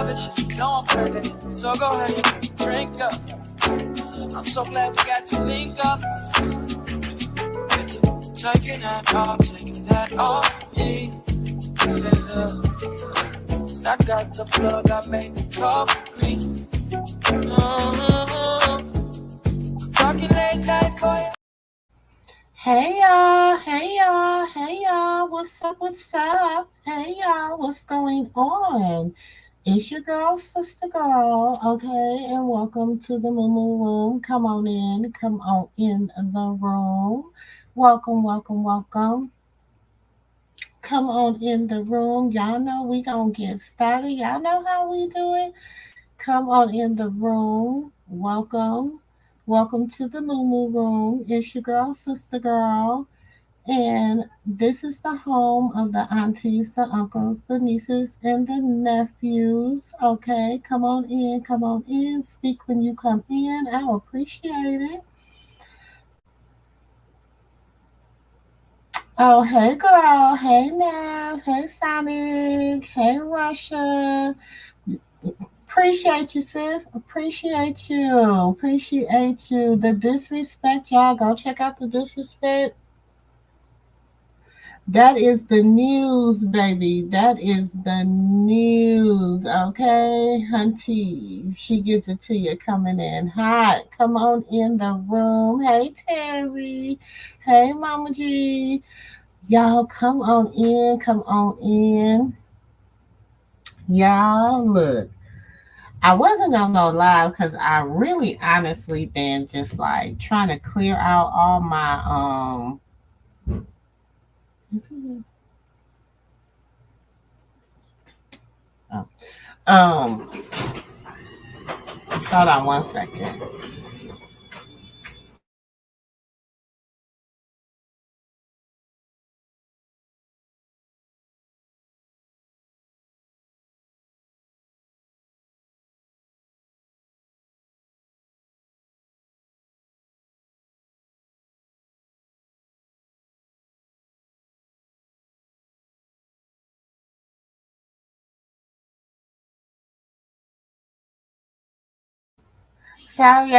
lavish. You know I'm crazy, so go ahead and drink up. I'm so glad we got to link up. Taking that off me. Yeah. I got the plug, I made the coffee. Talking late night for you. Hey y'all, hey y'all, hey y'all, what's up, what's up? Hey y'all, what's going on? It's your girl, SistaGirl, okay, and welcome to the MooMoo room. Come on in the room. Welcome, welcome, welcome. Come on in the room. Y'all know we gonna get started. Y'all know how we do it. Come on in the room. Welcome. Welcome to the MooMoo room. It's your girl, SistaGirl. And this is the home of the aunties, the uncles, the nieces, and the nephews. Okay, come on in, come on in. Speak when you come in. I appreciate it. Oh, hey girl. Hey Nav. Hey Sonic. Hey Russia. Appreciate you, sis. Appreciate you. Appreciate you. The disrespect, y'all. Go check out the disrespect. That is the news, baby. That is the news. Okay, Hunty. She gives it to you coming in hot. Come on in the room. Hey, Terry. Hey, Mama G. Y'all, come on in. Come on in. Y'all, look. I wasn't gonna go live because I really honestly been just like trying to clear out all my oh, um hold on one second. Sorry.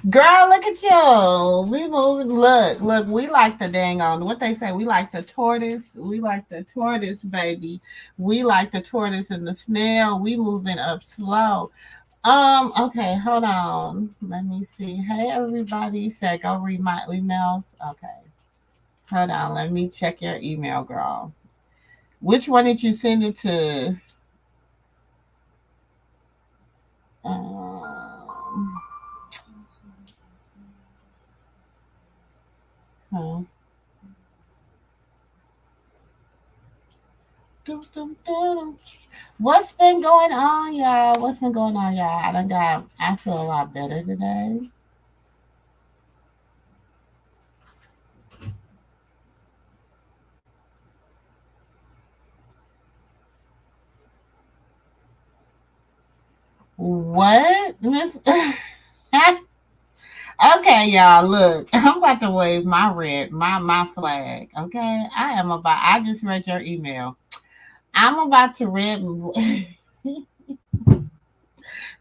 Girl, look at you. We moving. Look, we like the dang on what they say. We like the tortoise. We like the tortoise, baby. We like the tortoise and the snail. We moving up slow. Okay, hold on. Let me see. Hey everybody. Said go read my emails. Okay. Hold on. Let me check your email, girl. Which one did you send it to? Um, huh. What's been going on, y'all? What's been going on, y'all? I feel a lot better today. What? Miss Okay, y'all, look. I'm about to wave my flag. Okay. I just read your email. I'm about to read this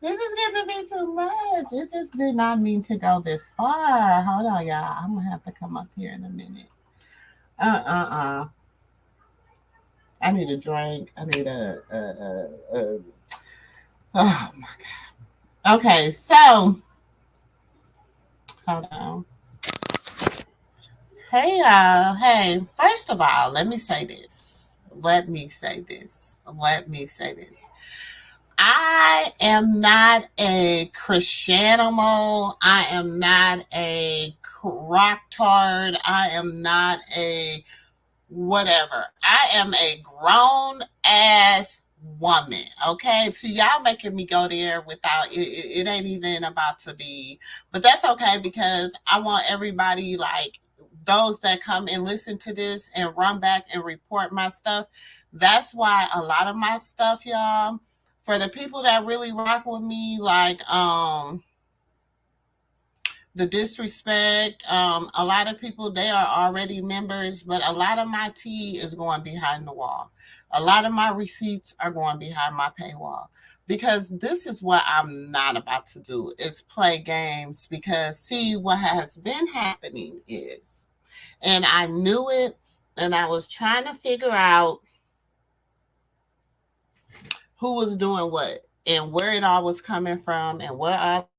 is getting to be too much. It just did not mean to go this far. Hold on, y'all. I'm gonna have to come up here in a minute. Uh. I need a drink. I need oh my god. Okay, so hold on. Hey y'all. Hey, first of all, let me say this. Let me say this. Let me say this. I am not a Christianimal. I am not a rock tard. I am not a whatever. I am a grown ass woman. Okay. So y'all making me go there without it ain't even about to be, but that's okay because I want everybody like those that come and listen to this and run back and report my stuff. That's why a lot of my stuff, y'all, for the people that really rock with me, like the disrespect. A lot of people, they are already members, but a lot of my tea is going behind the wall. A lot of my receipts are going behind my paywall. Because this is what I'm not about to do is play games. Because see, what has been happening is, and I knew it, and I was trying to figure out who was doing what and where it all was coming from and where all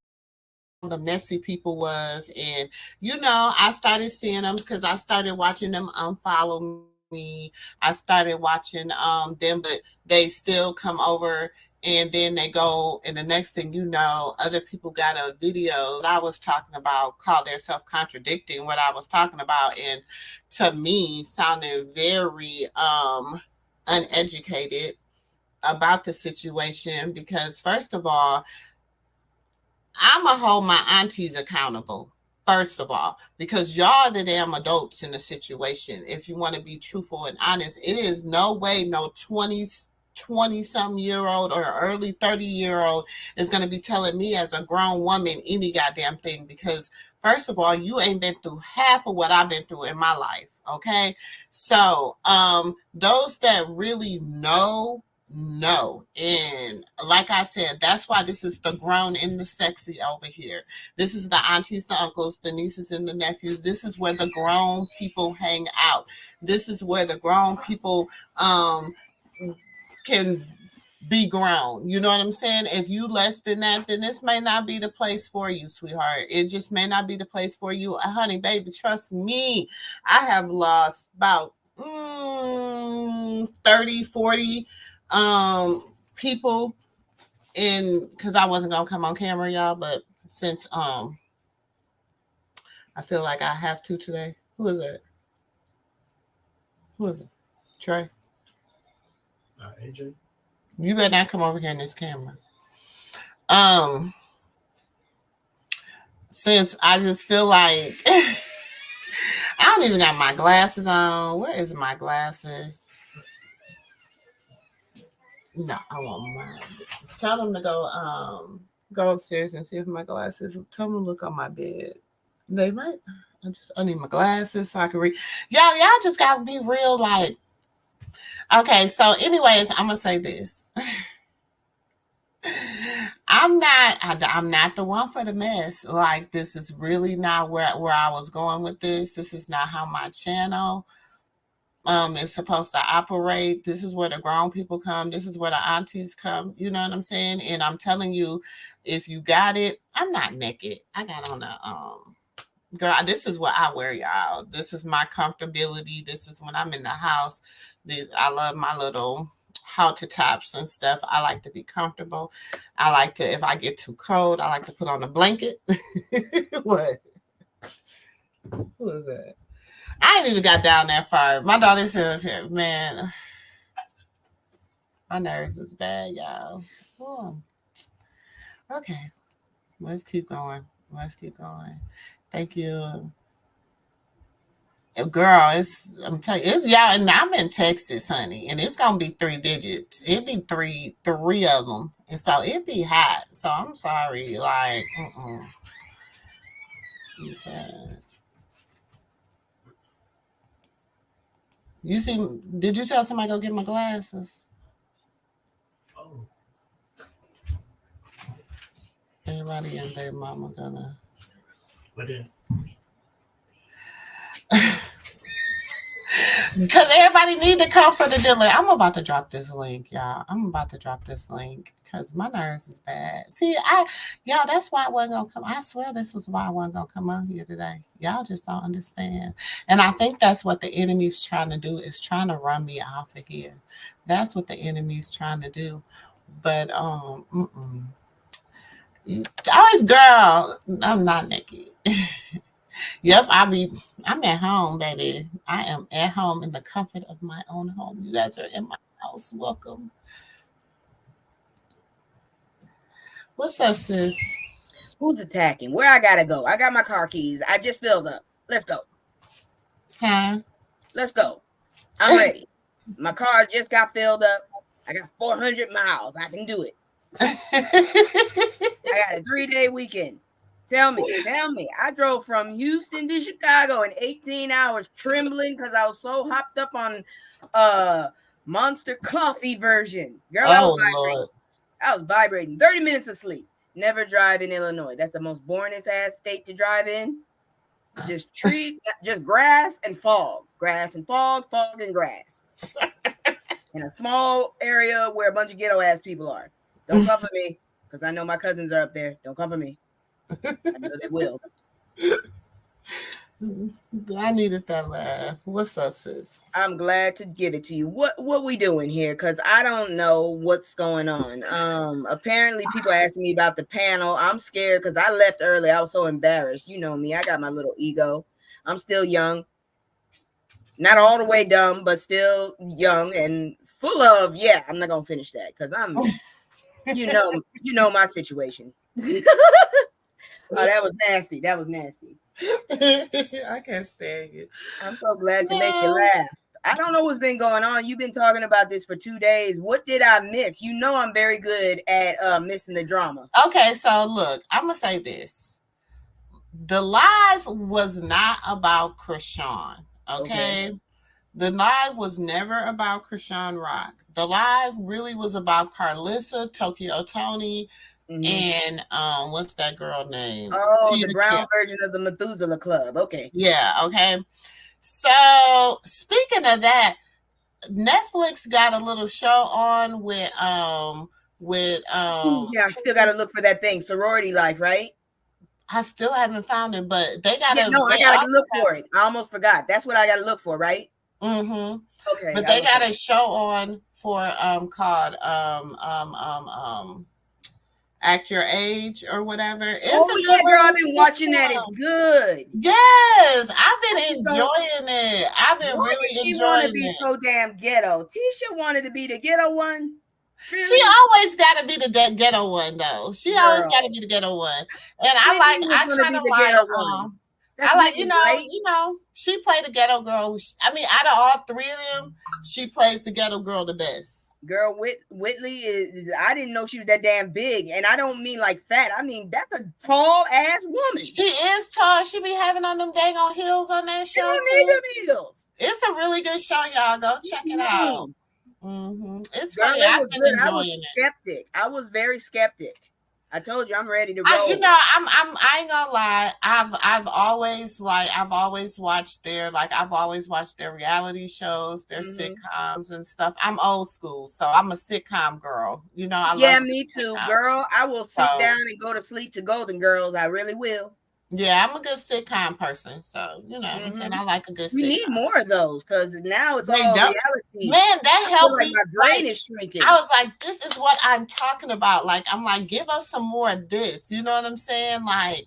the messy people was. And I started seeing them because I started watching them unfollow me. I started watching them, but they still come over, and then they go, and the next thing you know, other people got a video that I was talking about called themselves contradicting what I was talking about, and to me sounded very uneducated about the situation. Because first of all, I'm gonna hold my aunties accountable. First of all, because y'all are the damn adults in the situation. If you want to be truthful and honest, it is no way no 20 some year old or early 30-year-old is going to be telling me as a grown woman any goddamn thing. Because first of all, you ain't been through half of what I've been through in my life. Okay. So those that really know, and like I said, that's why this is the grown and the sexy over here. This is the aunties, the uncles, the nieces, and the nephews. This is where the grown people hang out. This is where the grown people can be grown. You know what I'm saying? If you less than that, then this may not be the place for you, sweetheart. It just may not be the place for you. Honey, baby, trust me. I have lost about 30, 40 people in, because I wasn't gonna come on camera, y'all, but since I feel like I have to today. Who is that? Who is it? Trey? AJ. You better not come over here in this camera. Um, since I just feel like I don't even got my glasses on. Where is my glasses? No, I won't mind. Tell them to go upstairs and see if my glasses. Tell them to look on my bed. They might. I need my glasses so I can read. Y'all just gotta be real. Like, okay. So, anyways, I'm gonna say this. I'm not the one for the mess. Like, this is really not where I was going with this. This is not how my channel is supposed to operate. This is where the grown people come. This is where the aunties come. You know what I'm saying? And I'm telling you, if you got it, I'm not naked. I got on a girl, this is what I wear, y'all. This is my comfortability. This is when I'm in the house. I love my little halter tops and stuff. I like to be comfortable. I like to, if I get too cold, I like to put on a blanket. What? Who is that? I ain't even got down that far. My daughter says, man, my nerves is bad, y'all. Oh. Okay. Let's keep going. Thank you. Girl, I'm telling you, it's y'all, and I'm in Texas, honey, and it's gonna be 3 digits. It'd be three of them, and so it'd be hot. So I'm sorry, like, you said, you see, did you tell somebody to go get my glasses? Oh. Everybody and their mama gonna. What then? Because everybody need to come for the dealer. I'm about to drop this link, y'all. Because my nerves is bad. See, y'all, that's why I wasn't gonna come. I swear this was why I wasn't gonna come on here today. Y'all just don't understand. And I think that's what the enemy's trying to do, is trying to run me off of here. That's what the enemy's trying to do. But always, girl, I'm not naked. Yep, I'm at home, baby. I am at home in the comfort of my own home. You guys are in my house. Welcome. What's up, sis? Who's attacking? Where I gotta go? I got my car keys. I just filled up. Let's go. Huh? Let's go. I'm ready. My car just got filled up. I got 400 miles. I can do it. I got a 3-day weekend. Tell me. I drove from Houston to Chicago in 18 hours, trembling because I was so hopped up on Monster Coffee version. Girl, Lord. I was vibrating. 30 minutes of sleep. Never drive in Illinois. That's the most boringest ass state to drive in. Just trees, just grass and fog. Grass and fog and grass. In a small area where a bunch of ghetto ass people are. Don't come for me, because I know my cousins are up there. Don't come for me. I know they will. I needed that laugh. What's up, sis? I'm glad to give it to you. What we doing here? Because I don't know what's going on. Apparently people asking me about the panel. I'm scared because I left early. I was so embarrassed. You know me. I got my little ego. I'm still young. Not all the way dumb, but still young and full of, I'm not gonna finish that because I'm you know my situation. Oh, that was nasty. I can't stand it. I'm so glad to make you laugh. I don't know what's been going on. You've been talking about this for 2 days. What did I miss? You know I'm very good at missing the drama. Okay, so look, I'm gonna say this. The live was not about Krishan. Okay. The live was never about Krishan Rock. The live really was about Carlissa, Tokyo Tony, and what's that girl name? Oh, the brown version of the Methuselah Club. Okay. Yeah, okay. So speaking of that, Netflix got a little show on with I still gotta look for that thing. Sorority Life, right? I still haven't found it, but they gotta I gotta look for it. I almost forgot. That's what I gotta look for, right? Mm-hmm. Okay. But they got a show on for called Act Your Age or whatever. It's girl, I've been watching that. It's good. Yes, I've been enjoying it. I've been really enjoying it. She want to be so damn ghetto. Tisha wanted to be the ghetto one. Really? She always got to be the ghetto one, though. She always got to be the ghetto one. And I kind of like I like, you know, she played the ghetto girl. I mean, out of all three of them, she plays the ghetto girl the best. Girl, Whitley is, I didn't know she was that damn big. And I don't mean like fat. I mean, that's a tall ass woman. She is tall. She be having on them dang on heels on that show. She don't need them heels. It's a really good show, y'all. Go check it out. It's girl, funny. I've been enjoying it. I was very skeptic. I told you I'm ready to roll. I ain't gonna lie. I've always watched their reality shows, their sitcoms and stuff. I'm old school, so I'm a sitcom girl. You know, I love me too, girl. I will sit down and go to sleep to Golden Girls. I really will. Yeah, I'm a good sitcom person, so you know what I'm saying. I like a good sitcom. We need more of those because now it's all reality. Man, that helped me. My brain is shrinking. I was like, this is what I'm talking about. Like, I'm like, give us some more of this. You know what I'm saying? Like,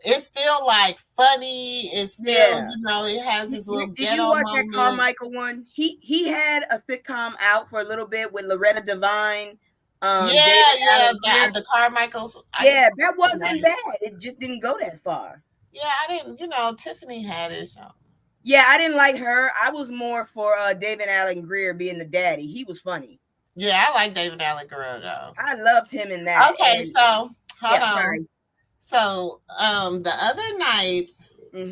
it's still like funny. It's still, you know, it has this little ghetto. Did you watch that Carmichael one? He had a sitcom out for a little bit with Loretta Devine. The Carmichaels. That wasn't bad. It just didn't go that far. Yeah, I didn't. You know, Tiffany had it. So. Yeah, I didn't like her. I was more for David Allen Greer being the daddy. He was funny. Yeah, I like David Allen Greer though. I loved him in that. Okay, so hold on. Sorry. So the other night.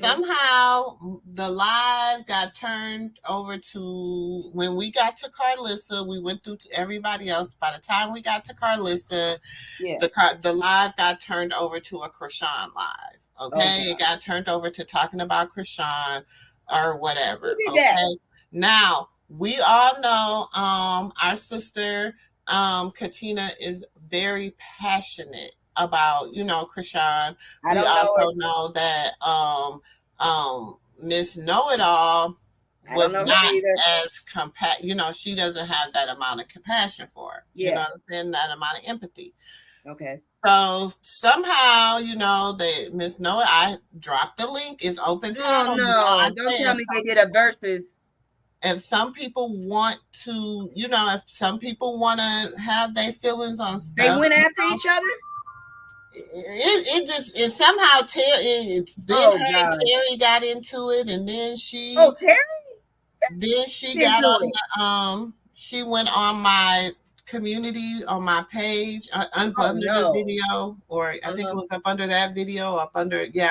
Somehow the live got turned over to when we got to Carlissa. We went through to everybody else. By the time we got to Carlissa, the live got turned over to a Krishan live. Okay, it got turned over to talking about Krishan or whatever. Okay, now we all know our sister Katina is very passionate about, you know, Krishan. We also know that Miss Know-It-All was not as you know, she doesn't have that amount of compassion for her. You know what I'm saying? That amount of empathy. Okay. So somehow, you know, they Miss Know I dropped the link. It's open. Oh no! Don't tell me they did a versus. If some people want to, you know, if some people want to have their feelings on stuff, they went after each other. It somehow Terry got into it, and then she Terry then she got on she went on my community on my page up under the no. video, or I think it was up under that video, I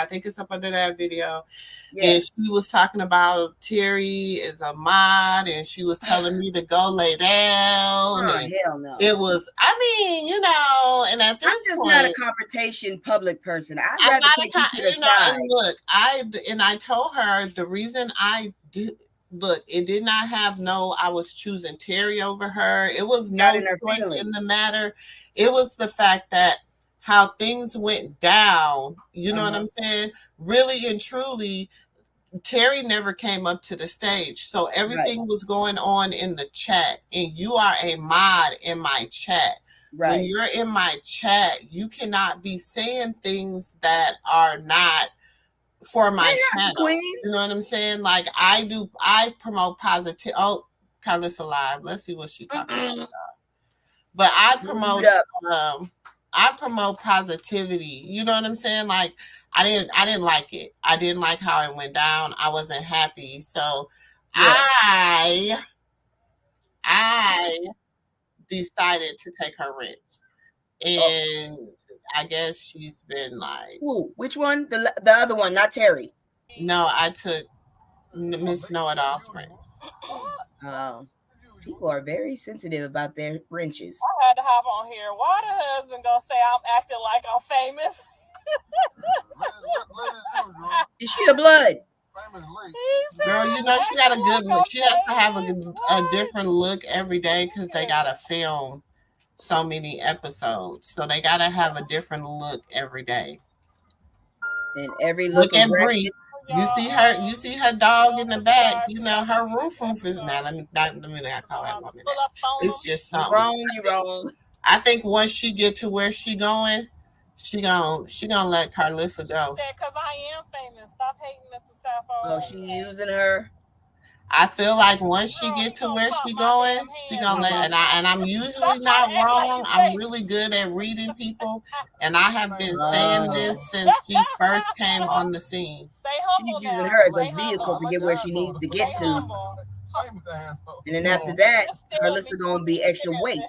think it's up under that video. Yeah. And she was talking about Terry is a mod, and she was telling me to go lay down. Oh, hell no. It was, I mean, you know, and at this I'm just point, not a confrontation public person. I'd I'm rather not take you to the you know, side. and look, I told her the reason I did. Look, it did not have I was choosing Terry over her. It was no choice in the matter. It was the fact that how things went down. You know what I'm saying? Really and truly, Terry never came up to the stage. So everything was going on in the chat. And you are a mod in my chat. Right. When you're in my chat, you cannot be saying things that are not for my channel. You know what I'm saying? Like I promote positive. Oh, Carlos alive. Let's see what she's talking about. But I promote positivity. You know what I'm saying? Like I didn't like it. I didn't like how it went down. I wasn't happy. So I decided to take her wrench. And I guess she's been like, ooh, which one? The other one, not Terry. No, I took Miss Know-It-All's wrench. People are very sensitive about their wrenches. I had to hop on here. Why the husband gonna say I'm acting like I'm famous? Is she a blood? Girl, you know she got a good look. She has to have a different look every day because they gotta film so many episodes, so they gotta have a different look every day. And every look at Bree. You see her dog in the back. You know her roof is now. Let me not call that woman that. It's just something. You're wrong. I think once she get to where she going, she gonna let Carlissa go. She said, "Cause I am famous. Stop hating, Mr. Sappho." Oh, she using her. I feel like once she get to where she going, she gonna let. And I'm usually not wrong. I'm really good at reading people, and I have been saying this since she first came on the scene. She's using her as a vehicle to get where she needs to get to. And then after that, Carlissa gonna be extra weight.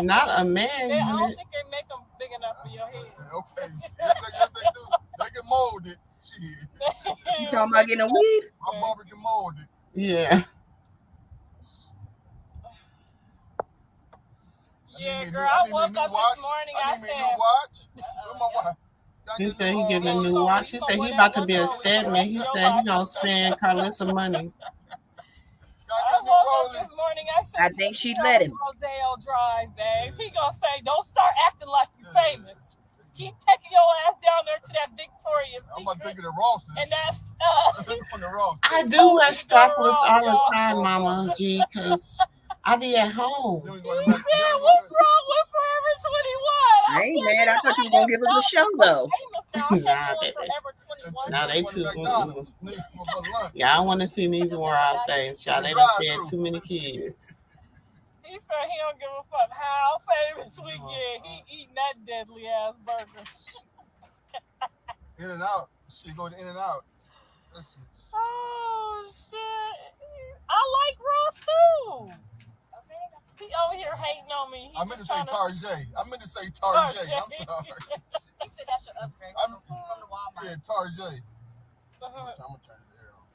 Not a man unit. I don't think they make them big enough for your head. Okay, yes, they do. They get molded. You talking about getting a weave? My barber get molded. Yeah. Yeah, girl, I woke up this morning. I said, new watch. My watch. He said he getting a new watch. He said he about to be a stedman. He said he gonna spend Carlissa money. I woke up this morning. I think she'd let him. Rodeo Drive, babe. He gonna say, "Don't start acting like you famous. Keep taking your ass down there to that Victoria's Secret." I'm about to take it to Ross's. And that's from the Ross. I do wear strapless all the time, Mama G, because I be at home. He said, "What's wrong with Forever 21?" I ain't mad. I thought you were gonna give us a show though. Nah, baby. Nah, they too. Yeah, I want to see these wore out things, y'all. They done fed too many kids. He said he don't give a fuck how famous we get. He eating that deadly ass burger. In and out. She go to In and Out. Oh shit! I like Ross too. He over here hating on me. I meant to say Tarjay. I'm sorry. He said that's your upgrade from the Walmart. Yeah, Tarjay. I'm gonna turn the air on.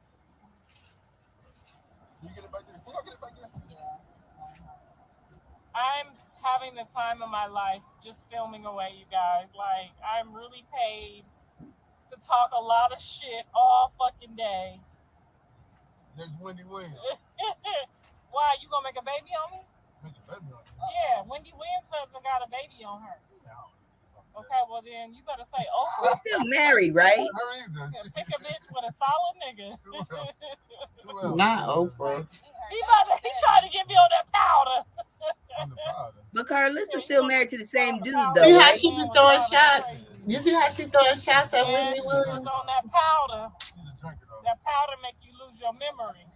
Can you get it back there? Can y'all get it back there? I'm having the time of my life just filming away, you guys. Like, I'm really paid to talk a lot of shit all fucking day. Next Wendy Williams. Why, you gonna make a baby on me? Make a baby on me? Yeah, Wendy Williams' husband got a baby on her. No. Okay, well then you better say Oprah. We're still married, right? Pick a bitch with a solid nigga. Not Oprah. He tried to get me on that powder. But Carlissa's still married to the same dude, though. See how right? she been throwing shots? You see how she throwing shots at Whitney She Williams? was on that powder. That powder make you lose your memory.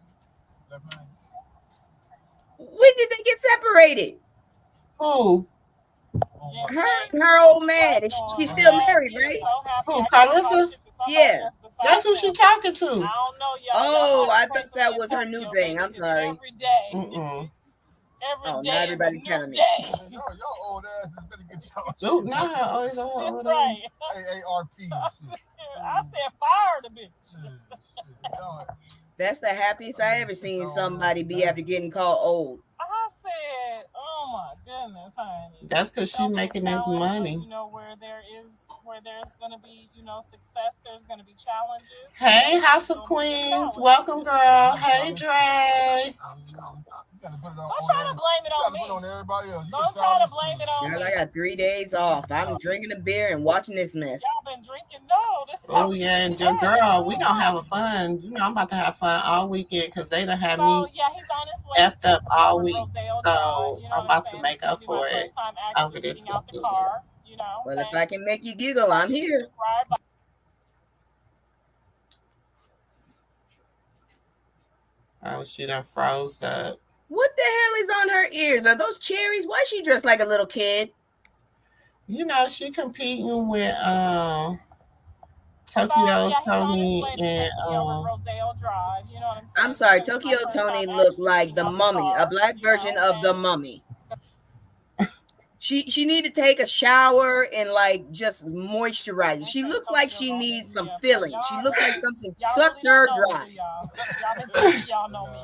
When did they get separated? Who? Her old man. She's still married, right? Who, Carlissa? Yeah. That's who she talking to. I don't know, y'all. Oh, Y'all I pray thought for that me in was her new Tokyo, thing. baby, I'm 'cause sorry. every day. Mm-mm. Every Oh, day now is a everybody's new telling me. day. Man, y'all old asses better get y'all Dude, shit. not her always on her old age. Right. AARP and shit. I said fire the bitch. Shit. Y'all, That's the happiest I ever seen somebody be after getting called old. I said, oh my goodness, honey. That's because she's making this money. You know, where there's gonna be, you know, success, there's gonna be challenges. Hey, House of Queens. Welcome, girl. Hey, Dre. Don't try to blame it on me. on everybody else. Don't try to blame it on Girl, me. I got 3 days off. I'm drinking a beer and watching this mess. Y'all been drinking? No, this is Oh, yeah, and your girl, we gonna have a fun. You know, I'm about to have fun all weekend because they done have me he's on his way effed up all week. Rodeo So Drive, you know I'm about to make up for it over this out the weekend. car, you know. Well, if I can make you giggle, I'm here. Oh, she done froze up. What the hell is on her ears? Are those cherries? Why is she dressed like a little kid? You know, she competing with Tokyo Tony and Rodeo Drive, you know what I'm saying? I'm sorry, Tokyo Tony looked like the Mummy, a black version of the Mummy. She need to take a shower and like just moisturize. She looks like she needs some filling. She looks like something sucked her dry. Y'all been thinking y'all know me.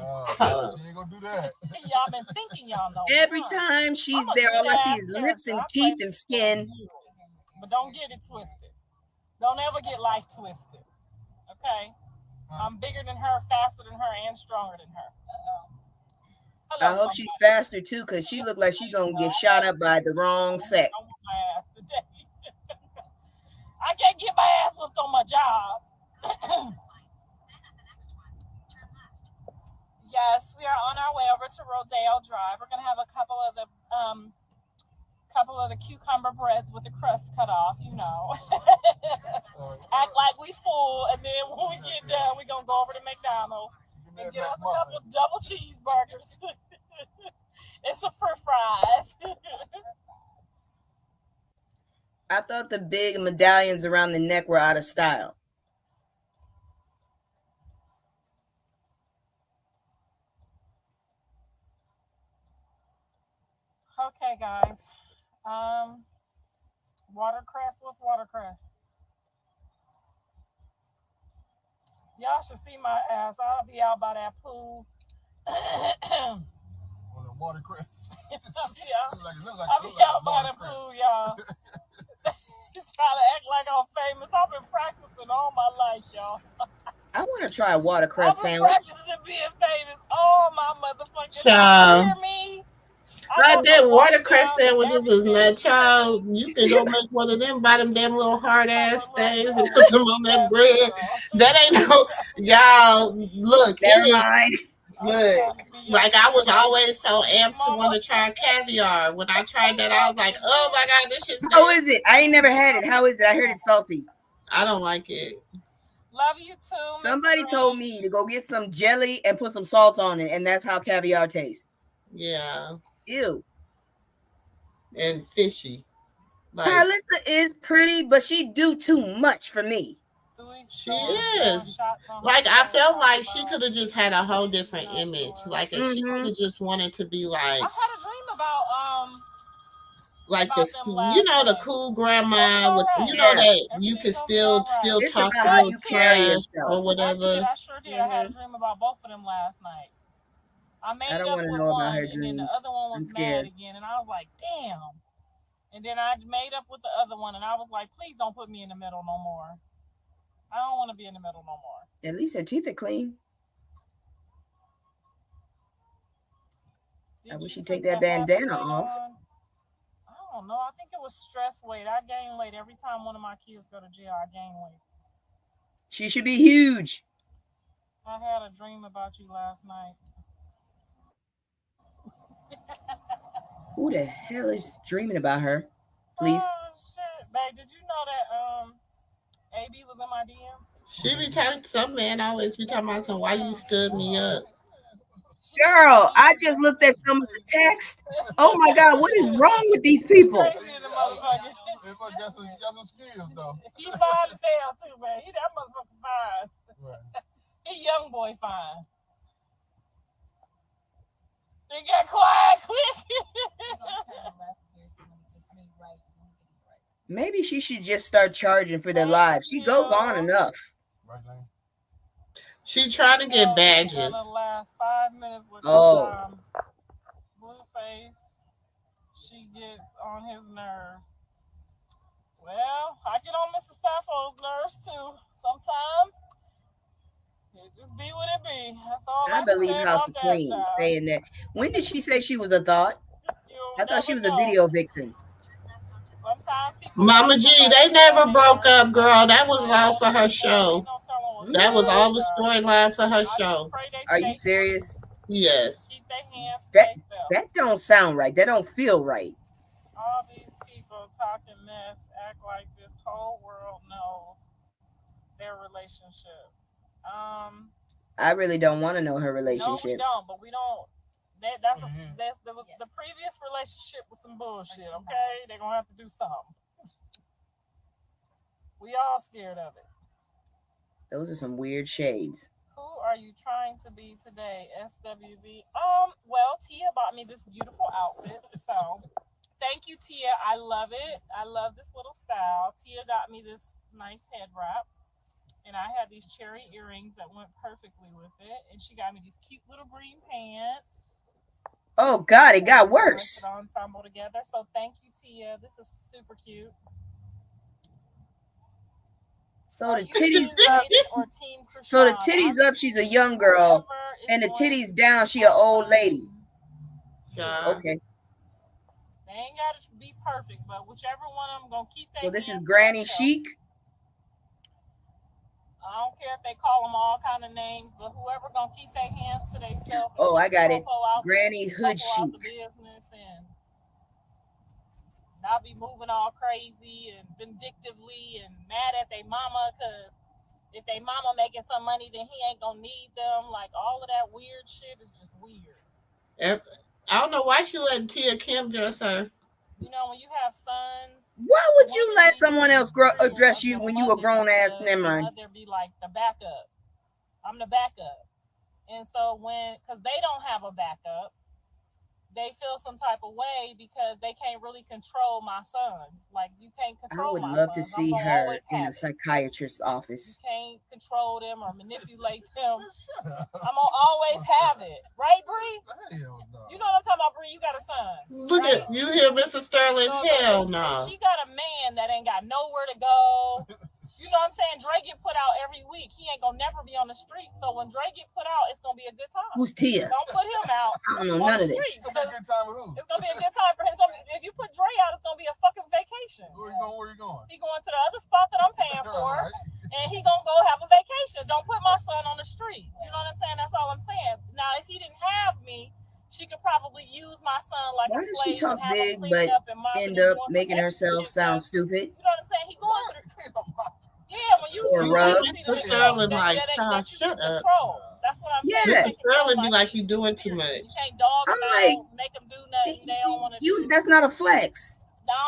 She ain't gonna do that. Y'all been thinking y'all know me. Every time she's there, all I see is lips and teeth and skin. But don't get it twisted. Don't ever get life twisted. Okay? I'm bigger than her, faster than her, and stronger than her. I hope she's faster too, because she looked like she's gonna get shot up by the wrong sex. I can't get my ass whooped on my job. Yes, we are on our way over to Rodeo Drive. We're gonna have a couple of the cucumber breads with the crust cut off, you know. Act like we full, and then when we get done, we're gonna go over to McDonald's and get us a couple double cheeseburgers and some french fries. I thought the big medallions around the neck were out of style. Okay, guys. Watercress. What's watercress? Y'all should see my ass. I'll be out by that pool. On the watercress. I'll be out by the pool, y'all. Just trying to act like I'm famous. I've been practicing all my life, y'all. I want to try a watercress sandwich. Practicing being famous. Oh, my motherfucking God. You hear me? I did watercress sandwiches is not, child. You can go make one of them by them damn little hard ass things and put them on that bread. That ain't no, y'all. Look, never mind. Look, like I was always so amped to want to try caviar. When I tried that, I was like, "Oh my god, this shit's." How is it? I ain't never had it. How is it? I heard it's salty. I don't like it. Love you too. Somebody told me to go get some jelly and put some salt on it, and that's how caviar tastes. Yeah. Ew. And fishy. Like, Carlissa is pretty, but she do too much for me. She is. Like, I felt like she could have just had a whole different image. Like, if she would have just wanted to be like. I had a dream about like the, you know, the cool grandma with, you know, that you can still talk to how you carry yourself or whatever. I sure did. I had a dream about both of them last night. I don't want to know about her dreams. And the other one was mad again, and I was like, damn. And then I made up with the other one, and I was like, please don't put me in the middle no more. I don't want to be in the middle no more. At least her teeth are clean. I wish she'd take that bandana off. I don't know. I think it was stress weight. I gain weight every time one of my kids go to jail. I gain weight. She should be huge. I had a dream about you last night. Who the hell is dreaming about her? Please. Oh shit, babe! Did you know that AB was in my DMs? She be talking. Some man always be talking about some. Why you stood me up? Girl, I just looked at some of the text. Oh my God, what is wrong with these people? Got some skills though. He fine as hell too, man. He that motherfucker fine. young boy fine? They got quiet quick. Maybe she should just start charging for their lives. She goes on enough. Right lane. She trying to get badges. The last 5 minutes with Blueface. She gets on his nerves. Well, I get on Mr. Saffo's nerves too. Sometimes it just be what it be. That's all I believe House of Queens saying that. When did she say she was a thought? I thought she was a video vixen. Mama G, they never broke up, girl. That was all for her show. That was all the storyline for her show. Are you serious? Yes. That don't sound right. That don't feel right. All these people talking mess, act like this whole world knows their relationship. I really don't want to know her relationship. No, we don't, but we don't. That's the previous relationship was some bullshit. Okay, they're gonna have to do something. We all scared of it. Those are some weird shades. Who are you trying to be today, SWV? Well, Tia bought me this beautiful outfit, so thank you, Tia. I love it. I love this little style. Tia got me this nice head wrap, and I had these cherry earrings that went perfectly with it, and she got me these cute little green pants. Oh God, it got worse. Ensemble together. So thank you, Tia. This is super cute. So the titties up. So the titties up. She's a young girl, and the titties down. She an old lady. Okay. They ain't got to be perfect, but whichever one of them gonna keep. So this is Granny Chic. I don't care if they call them all kind of names, but whoever gonna keep their hands to themselves. Oh, I got it. Granny Hood Chic. And not be moving all crazy and vindictively and mad at their mama because if they mama making some money, then he ain't gonna need them. Like all of that weird shit is just weird. I don't know why she let Tia Kim dress her. You know, when you have sons. Why would you let someone else address you when you a grown ass? Never mind. Mother be like the backup. I'm the backup. And so because they don't have a backup, they feel some type of way because they can't really control my sons. Like you can't control. I would love to see her in a psychiatrist's office. You can't control them or manipulate them. I'm gonna always have it, right, Bree? You know what I'm talking about, Bree? You got a son. Look at you here, Mrs. Sterling. Hell no. She got a man that ain't got nowhere to go. You know what I'm saying? Dre get put out every week. He ain't gonna never be on the street. So when Dre get put out, it's gonna be a good time. Who's Tia? Don't put him out. I don't know none of this. It's gonna be a good time for him. If you put Dre out, it's gonna be a fucking vacation. Where you going? He going to the other spot that I'm paying for, and he gonna go have a vacation. Don't put my son on the street. You know what I'm saying? That's all I'm saying. Now, if he didn't have me, she could probably use my son like a slave. Why does she talk big but end up making herself sound stupid? You know what I'm saying? He going through. Yeah, when you Mr. Sterling like, shut up. That's what I'm saying. Mr. Sterling be like, you doing too much. You can't dog them out, make them do nothing. They don't want to do. That's not a flex.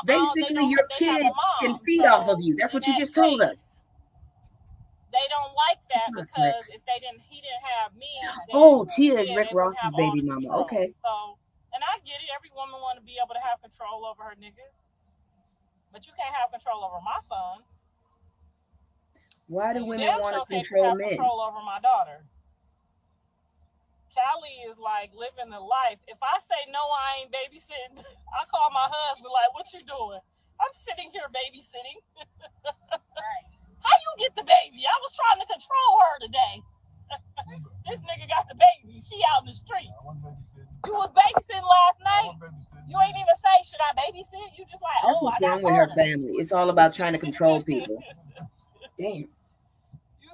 Basically, your kid can feed off of you. That's what you just told us. They don't like that because if he didn't have me. Oh, Tia is Rick Ross's baby mama. Okay. So, and I get it. Every woman want to be able to have control over her nigga, but you can't have control over my sons. Why do women want to control men? Control over my daughter. Callie is like living the life. If I say no, I ain't babysitting. I call my husband like, "What you doing?" I'm sitting here babysitting. How you get the baby? I was trying to control her today. This nigga got the baby. She out in the street. You was babysitting last night. You ain't even say, "Should I babysit?" You just like, that's what's wrong with her family. It's all about trying to control people. Damn.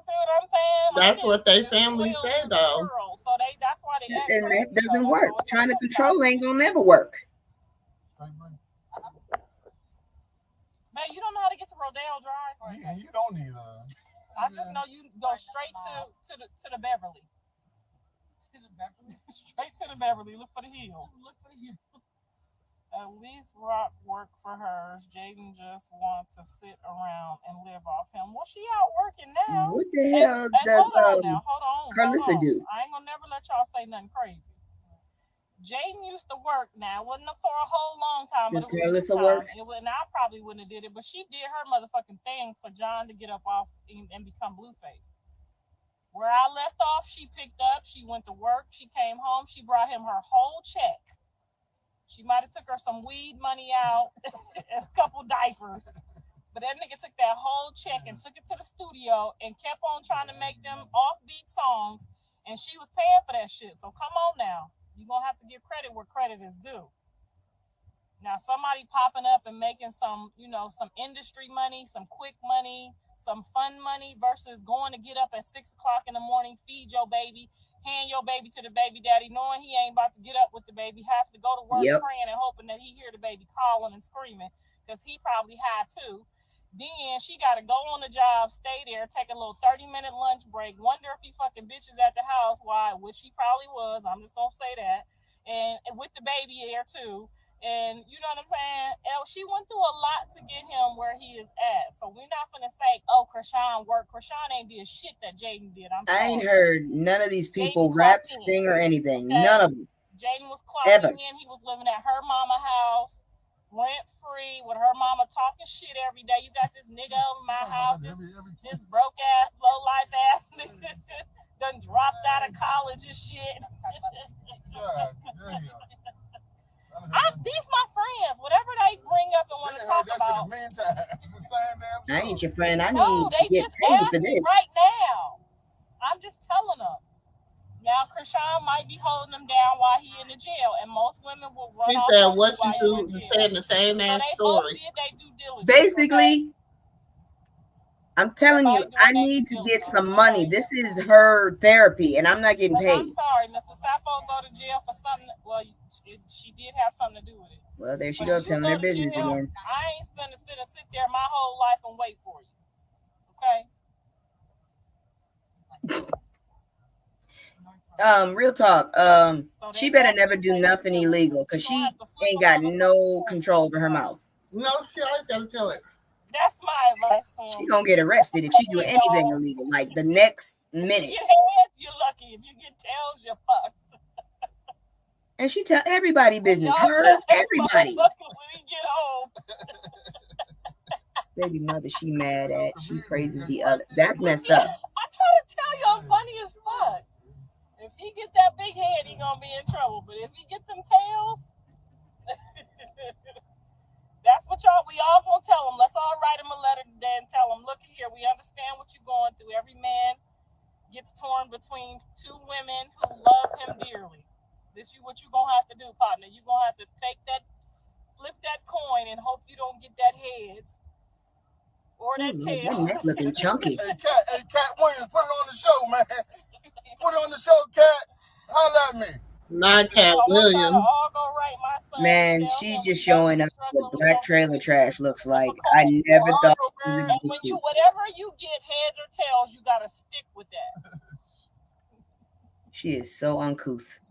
See what I'm saying? That's what they family say, though. So that's why they and that doesn't work. Trying to control ain't gonna never work. Man, you don't know how to get to Rodale Drive? Yeah, you don't need I just know you go straight to the Beverly. To the Beverly? Straight to the Beverly. Look for the hill. Look for the hill. At least Rock work for hers. Jaden just wants to sit around and live off him. Well, she out working now. What the hell does hold on. Carlissa do? I ain't gonna never let y'all say nothing crazy. Jaden used to work now. It wasn't for a whole long time. Does Carlissa work? And I probably wouldn't have did it, but she did her motherfucking thing for John to get up off and become Blueface. Where I left off, she picked up. She went to work. She came home. She brought him her whole check. She might have took her some weed money out, a couple diapers. But that nigga took that whole check and took it to the studio and kept on trying to make them offbeat songs. And she was paying for that shit. So come on now. You're going to have to give credit where credit is due. Now, somebody popping up and making some, some industry money, some quick money, some fun money versus going to get up at 6 o'clock in the morning, feed your baby, hand your baby to the baby daddy, knowing he ain't about to get up with the baby, have to go to work praying and hoping that he hear the baby calling and screaming because he probably high too. Then she got to go on the job, stay there, take a little 30-minute lunch break, wonder if he fucking bitches at the house, which he probably was, I'm just going to say that, and with the baby there too. And you know what I'm saying? And she went through a lot to get him where he is at. So we're not going to say, oh, Krishan worked. Krishan ain't did shit that Jaden did. I ain't heard none of these people rap, sing, or anything. Okay? None of them. Jaden was clocking in. He was living at her mama house, rent-free, with her mama talking shit every day. You got this nigga over my house, this broke-ass, low-life ass nigga done dropped out of college and shit. These my friends. Whatever they bring up and want to talk about. I ain't your friend. I need they to get just paid asked for me this. right now. I'm just telling them. Now, Krishan might be holding them down while he in the jail, and most women will run off. He said, "What you do?" Saying the same ass story. Basically, I'm telling you, I need to get some money. This is her therapy, and I'm not getting paid. I'm sorry, Mr. Sappho go to jail for something. Well, she did have something to do with it. Well, there she go, telling her business again. I ain't gonna sit there my whole life and wait for you. Okay. Real talk. She better never do nothing illegal because she ain't got no control over her mouth. No, she always gotta tell it. That's my advice to him. She gonna get arrested if she do anything illegal. Like the next minute. If you get heads, you're lucky. If you get tails, you're fucked. And she tell everybody business. Hers, everybody. When we get home. Baby mother, she mad at. She praises the other. That's messed up. I try to tell you, I'm funny as fuck. If he get that big head, he gonna be in trouble. But if he get them tails, that's what we all gonna tell him. Let's all write him a letter today and tell him, look here, we understand what you're going through. Every man gets torn between two women who love him dearly. This is what you're gonna have to do, partner. You're gonna have to flip that coin and hope you don't get that heads or that tail. That neck looking chunky. Hey, Cat Williams, put it on the show, man. Put it on the show, Cat. Holla at me. Not Cat Williams. Man, she's just showing up what black trailer trash looks like. I never thought. And when whatever you get, heads or tails, you gotta stick with that. She is so uncouth.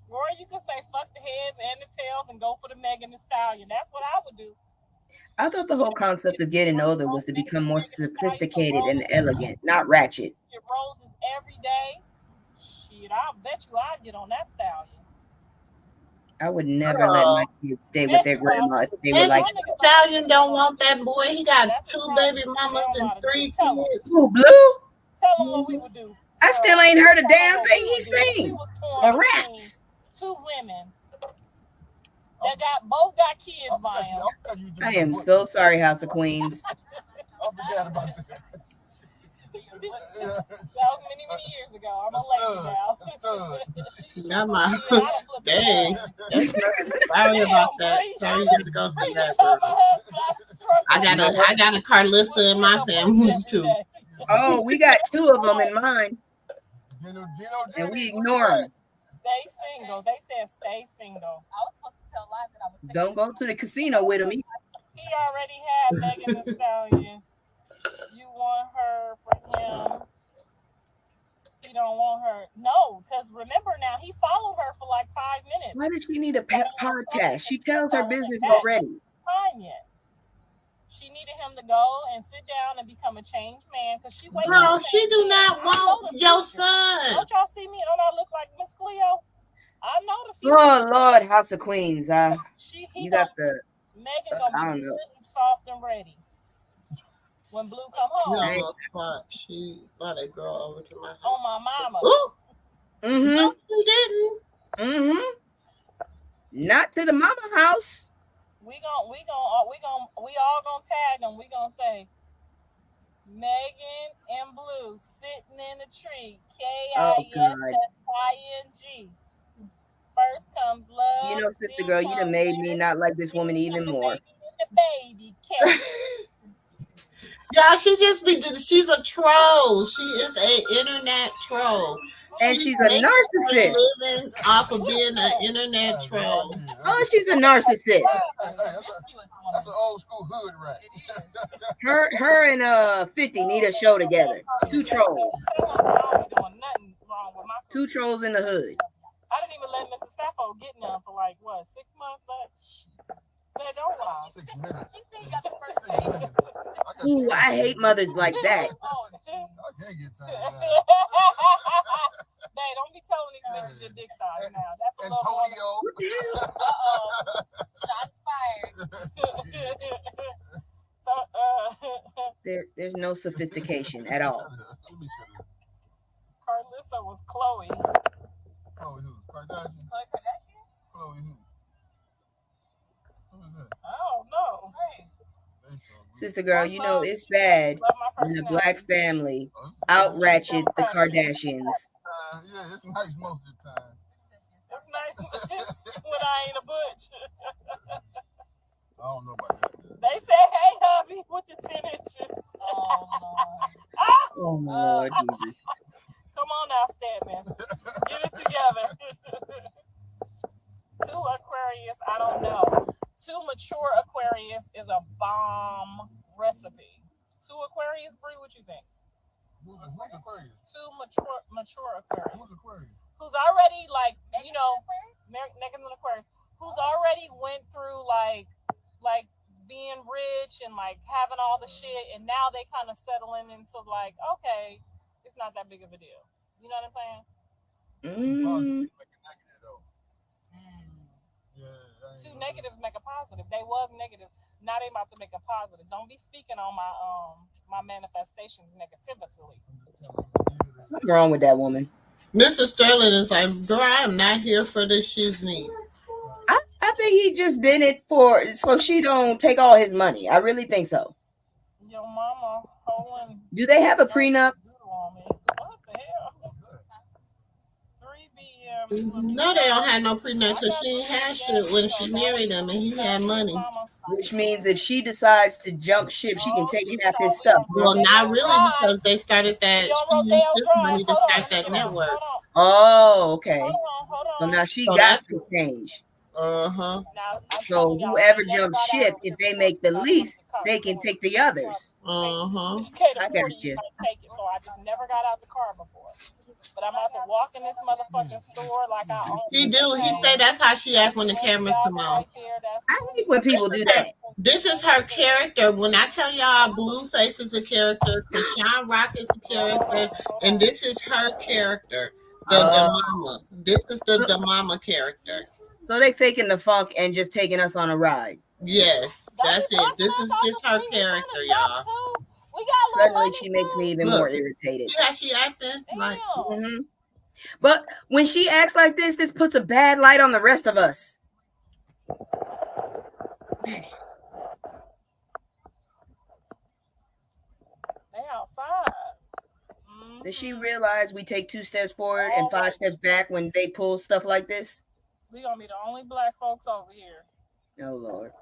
Or you can say fuck the heads and the tails and go for the Megan Thee Stallion. That's what I would do. I thought the whole concept of getting older was to become more sophisticated and elegant, not ratchet. Get roses every day. Shit, I bet you I'd get on that stallion. I would never let my kids stay with their grandma if they were like that. Stallion don't want that boy. He got 2 baby mamas and 3 kids. Who, Blue? Tell him what we would do. I still ain't heard a damn thing he sing. Or raps. 2 women that both got kids by him. I am so sorry, House of Queens. I forgot about that. That was many years ago. I'm gonna let you now. Dang. Sorry about that. Sorry you had to go through that. I got a Carlissa in my family too. Oh, we got 2 of them in mine. And we ignore them. Stay single. They said stay single. I was supposed to tell Live that I was single. Don't go to the casino with him. He already had Megan Thee Stallion. You want her for him. He don't want her. No, because remember now, he followed her for like 5 minutes. Why did she need a podcast? She tells her business already. Fine yet. She needed him to go and sit down and become a changed man because she waiting. No, she do not want your son. Don't y'all see me? Don't I look like Miss Cleo? I know the future. Oh Lord, House of Queens. You got the. Megan gonna be good and soft and ready when Blue come home. You almost fought. She brought that girl over to my house. On my mama. Ooh. No, she didn't. Not to the mama house. We all gonna tag them. We gonna say Megan and Blue sitting in a tree. KISSING. First comes love. You know, sister girl, you done made me not like this woman even more. The baby. Yeah, she's a troll. She is an internet troll. And she's a narcissist. Living off of being an internet troll. Oh, she's a narcissist. That's an old school hood rat. Her and 50 need a show together. Two trolls. Two trolls in the hood. I didn't even let Mrs. Stafford get none for 6 months, but they don't lie. 6 minutes. Ooh, I hate mothers like that. I can't get time now. Hey, don't be telling these bitches your dick size now. That's a Antonio. Shots fired. There's no sophistication at all. Carlissa was Chloe. Chloe who? Kardashian? Chloe Kardashian? Chloe who? Who is that? I don't know. Sister girl, you know it's bad when the black family out ratchets the Kardashians. Yeah, it's nice most of the time. It's nice when I ain't a butch. I don't know about that. They say, hey, hubby, with the 10 inches. Oh, my Lord Jesus. Come on now, Stedman. Get it together. Two Aquarius, I don't know. Two mature Aquarius is a bomb recipe. Two Aquarius, Brie, what you think? Who's Aquarius? Two mature Aquarius. Who's Aquarius? Who's already Megan's an Aquarius. Who's already went through like being rich and having all the shit, and now they kind of settling into okay, it's not that big of a deal. You know what I'm saying? Two negatives make a positive. They was negative. Now they about to make a positive. Don't be speaking on my manifestations negatively. Something wrong with that woman. Mr. Sterling is like, girl, I am not here for this shiznit. I think he just did it so she don't take all his money. I really think so. Your mama holding. Do they have a prenup? What the hell? 3 BM. No, they don't have no prenup because she ain't had shit when she married him and he had money. Which means if she decides to jump ship, she can take half his stuff. Well, not really, because they started that. She used this money to start that network. Oh, okay. So now she got to change. So whoever jumps ship, if they make the least, they can take the others. I got you. Take it, so I just never got out the car before. But I'm about to walk in this motherfucking store like I own. He do. He say that's how she act when the cameras come on. I hate when people do that. This is her character. When I tell y'all Blueface is a character, Krishan Rock is a character, and this is her character. The mama. This is the mama character. So they faking the funk and just taking us on a ride. Yes, that's it. This is just her character, y'all. Suddenly she makes me even more irritated. Yeah, she acting like. But when she acts like this puts a bad light on the rest of us. They outside. Does she realize we take 2 steps forward and 5 steps back when they pull stuff like this? We gonna be the only black folks over here. Oh Lord.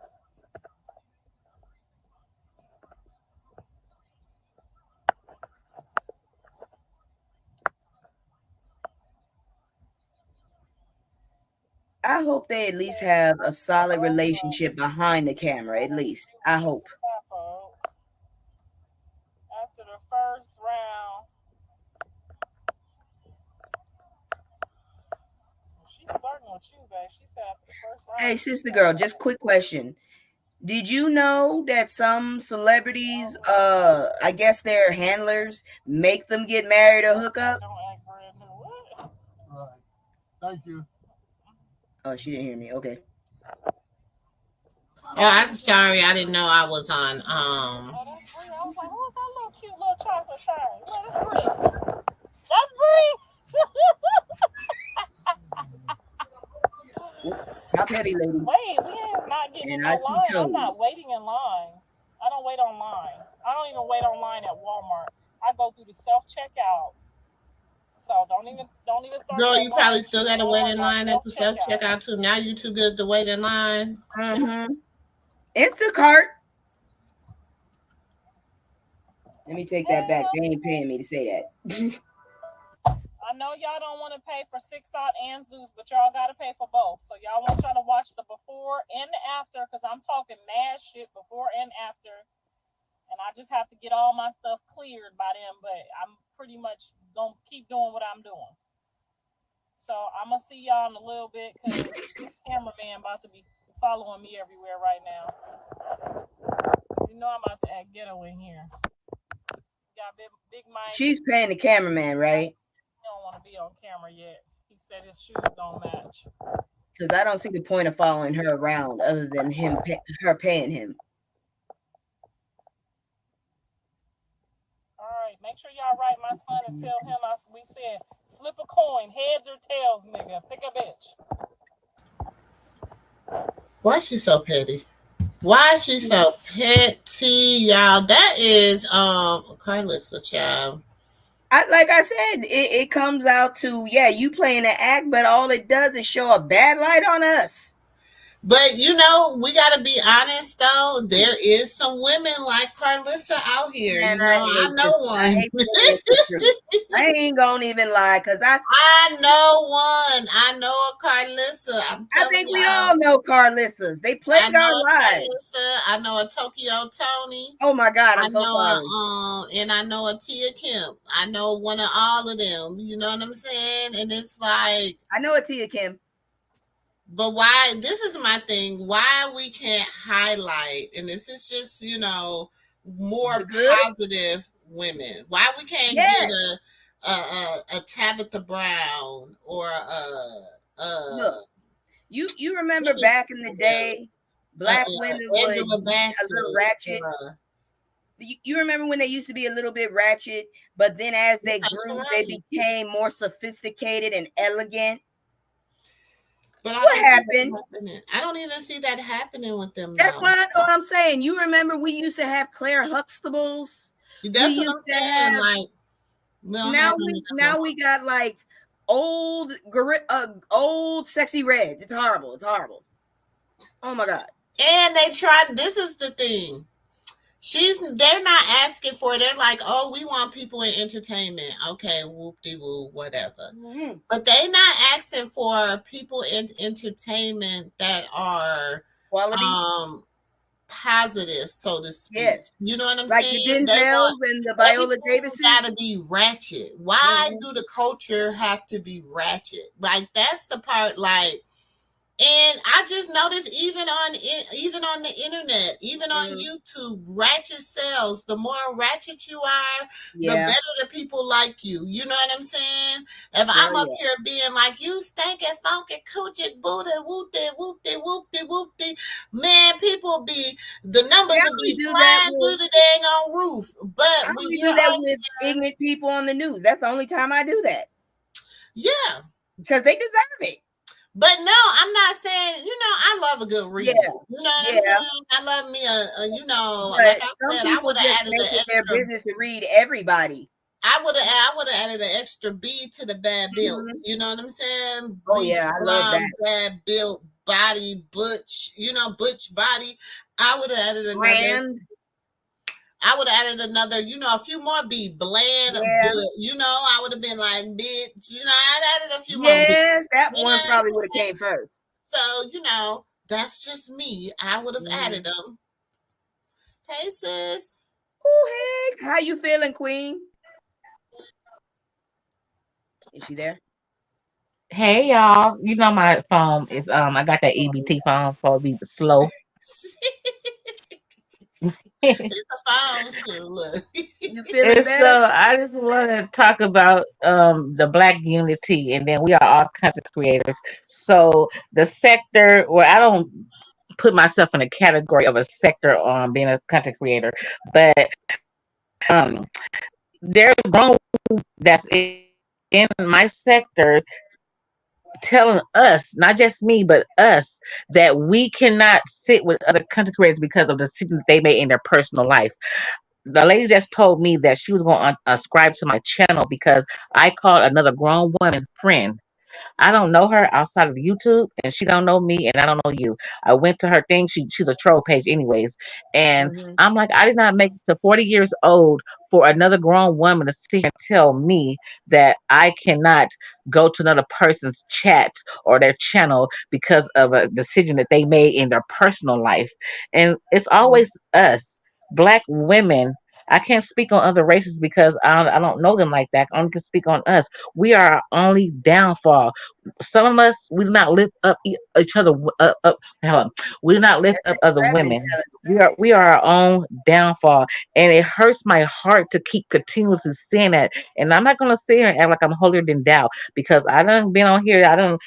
I hope they at least have a solid relationship behind the camera. At least I hope. After the first round. She's flirting with you, babe. She said after the first round. Hey, sister girl, just quick question. Did you know that some celebrities, I guess their handlers make them get married or hook up? Don't act brand new. What? Right. Thank you. Oh, she didn't hear me. Okay. Oh, I'm sorry. I didn't know I was on. Oh, that's Bree. I was like, who is that little cute little chocolate thing? What is Bree? That's Bree. Top heavy lady. Wait, we is not getting in And no I see line. I'm toes. not waiting in line. I don't wait online. I don't even wait online at Walmart. I go through the self checkout. So don't even start Girl, that you probably line still shit. got to wait Walmart in got line at self the self checkout. checkout too. Now you too good to wait in line. Mm-hmm. Instacart. Let me take that back. They ain't paying me to say that. I know y'all don't want to pay for 6 out and Zeus, but y'all got to pay for both. So y'all want y'all to watch the before and the after, because I'm talking mad shit before and after. And I just have to get all my stuff cleared by them, but I'm pretty much going to keep doing what I'm doing. So I'm going to see y'all in a little bit, because this cameraman about to be following me everywhere right now. You know I'm about to act ghetto in here. Got big mind. She's paying the cameraman, right? He don't want to be on camera yet. He said his shoes don't match. Because I don't see the point of following her around other than her paying him. All right, make sure y'all write my son and tell him we said flip a coin, heads or tails, nigga. Pick a bitch. Why is she so petty? Why is she so petty, y'all? That is Carlissa, child. Like I said, it comes out to, yeah, you playing an act, but all it does is show a bad light on us. But you know, we gotta be honest though. There is some women like Carlissa out here. And you know, I know one. I ain't gonna even lie, because I know one. I know a Carlissa. I think we all know Carlissas. They played our lives. Carlissa. I know a Tokyo Tony. Oh my God, I'm so sorry. And I know a Tia Kim. I know one of all of them. You know what I'm saying? And it's like, I know a Tia Kim. But why? This is my thing. Why we can't highlight, and this is just more positive women. Why we can't get a Tabitha Brown or look. You remember back in the day, black women would be a little ratchet. You remember when they used to be a little bit ratchet, but then as they grew, they became more sophisticated and elegant. But what happened? I don't even see that happening with them. That's what I'm saying. You remember we used to have Claire Huxtables. That's what I'm saying. Like now we got like old sexy reds. It's horrible. It's horrible. Oh my God. And they tried. This is the thing. They're not asking for it. They're like, oh, we want people in entertainment. Okay, whoop-de-woo, whatever. Mm-hmm. But they're not asking for people in entertainment that are quality, positive, so to speak. Yes. You know what I'm like saying? Like the Denzels and the Viola Davis gotta be ratchet. Why do the culture have to be ratchet? Like, that's the part, like, and I just noticed even on the internet, even on YouTube, ratchet sells. The more ratchet you are, the better the people like you. You know what I'm saying? If I'm up here being like, you stinking, funky, coochie, booty, whoopty, whoopty, whoopty, whoopty, man, people be, the numbers will be flying through the dang on roof. But we do that with ignorant people on the news. That's the only time I do that. Yeah. Because they deserve it. But no, I'm not saying, I love a good read. Yeah. You know what I'm saying? I love me like I said, I would have added an extra. Their business to read everybody. I would have added an extra B to the bad build. Mm-hmm. You know what I'm saying? Oh yeah, I love that. Bad built body, butch body. I would have added another. I would have added another, a few more B, bland, good. I would have been like, bitch, I'd added a few more. Yes, that one probably would have came first. So, that's just me. I would have added them. Hey, sis. Oh, hey. How you feeling, Queen? Is she there? Hey, y'all. You know my phone is, I got that EBT phone for it be slow. It's a phone shoe. Look. You feeling And better? so I just want to talk about the black unity, and then we are all content creators. So the sector, where I don't put myself in a category of a sector on being a content creator, but um, there's grown that's in my sector telling us, not just me, but us, that we cannot sit with other content creators because of the decisions they made in their personal life. The lady just told me that she was going to unsubscribe to my channel because I called another grown woman friend. I don't know her outside of YouTube, and she don't know me, and I don't know you. I went to her thing. She's a troll page, anyways, and Mm-hmm. I'm like, I did not make it to 40 years old for another grown woman to sit here and tell me that I cannot go to another person's chat or their channel because of a decision that they made in their personal life, and it's always us, black women. I can't speak on other races because I don't know them like that. I only can speak on us. We are our only downfall. Some of us we do not lift up each other up. Hold on. We do not lift That up takes other rap women. intelligence. We are our own downfall, and it hurts my heart to keep continuously saying that. And I'm not gonna sit here and act like I'm holier than thou because I done been on here. I done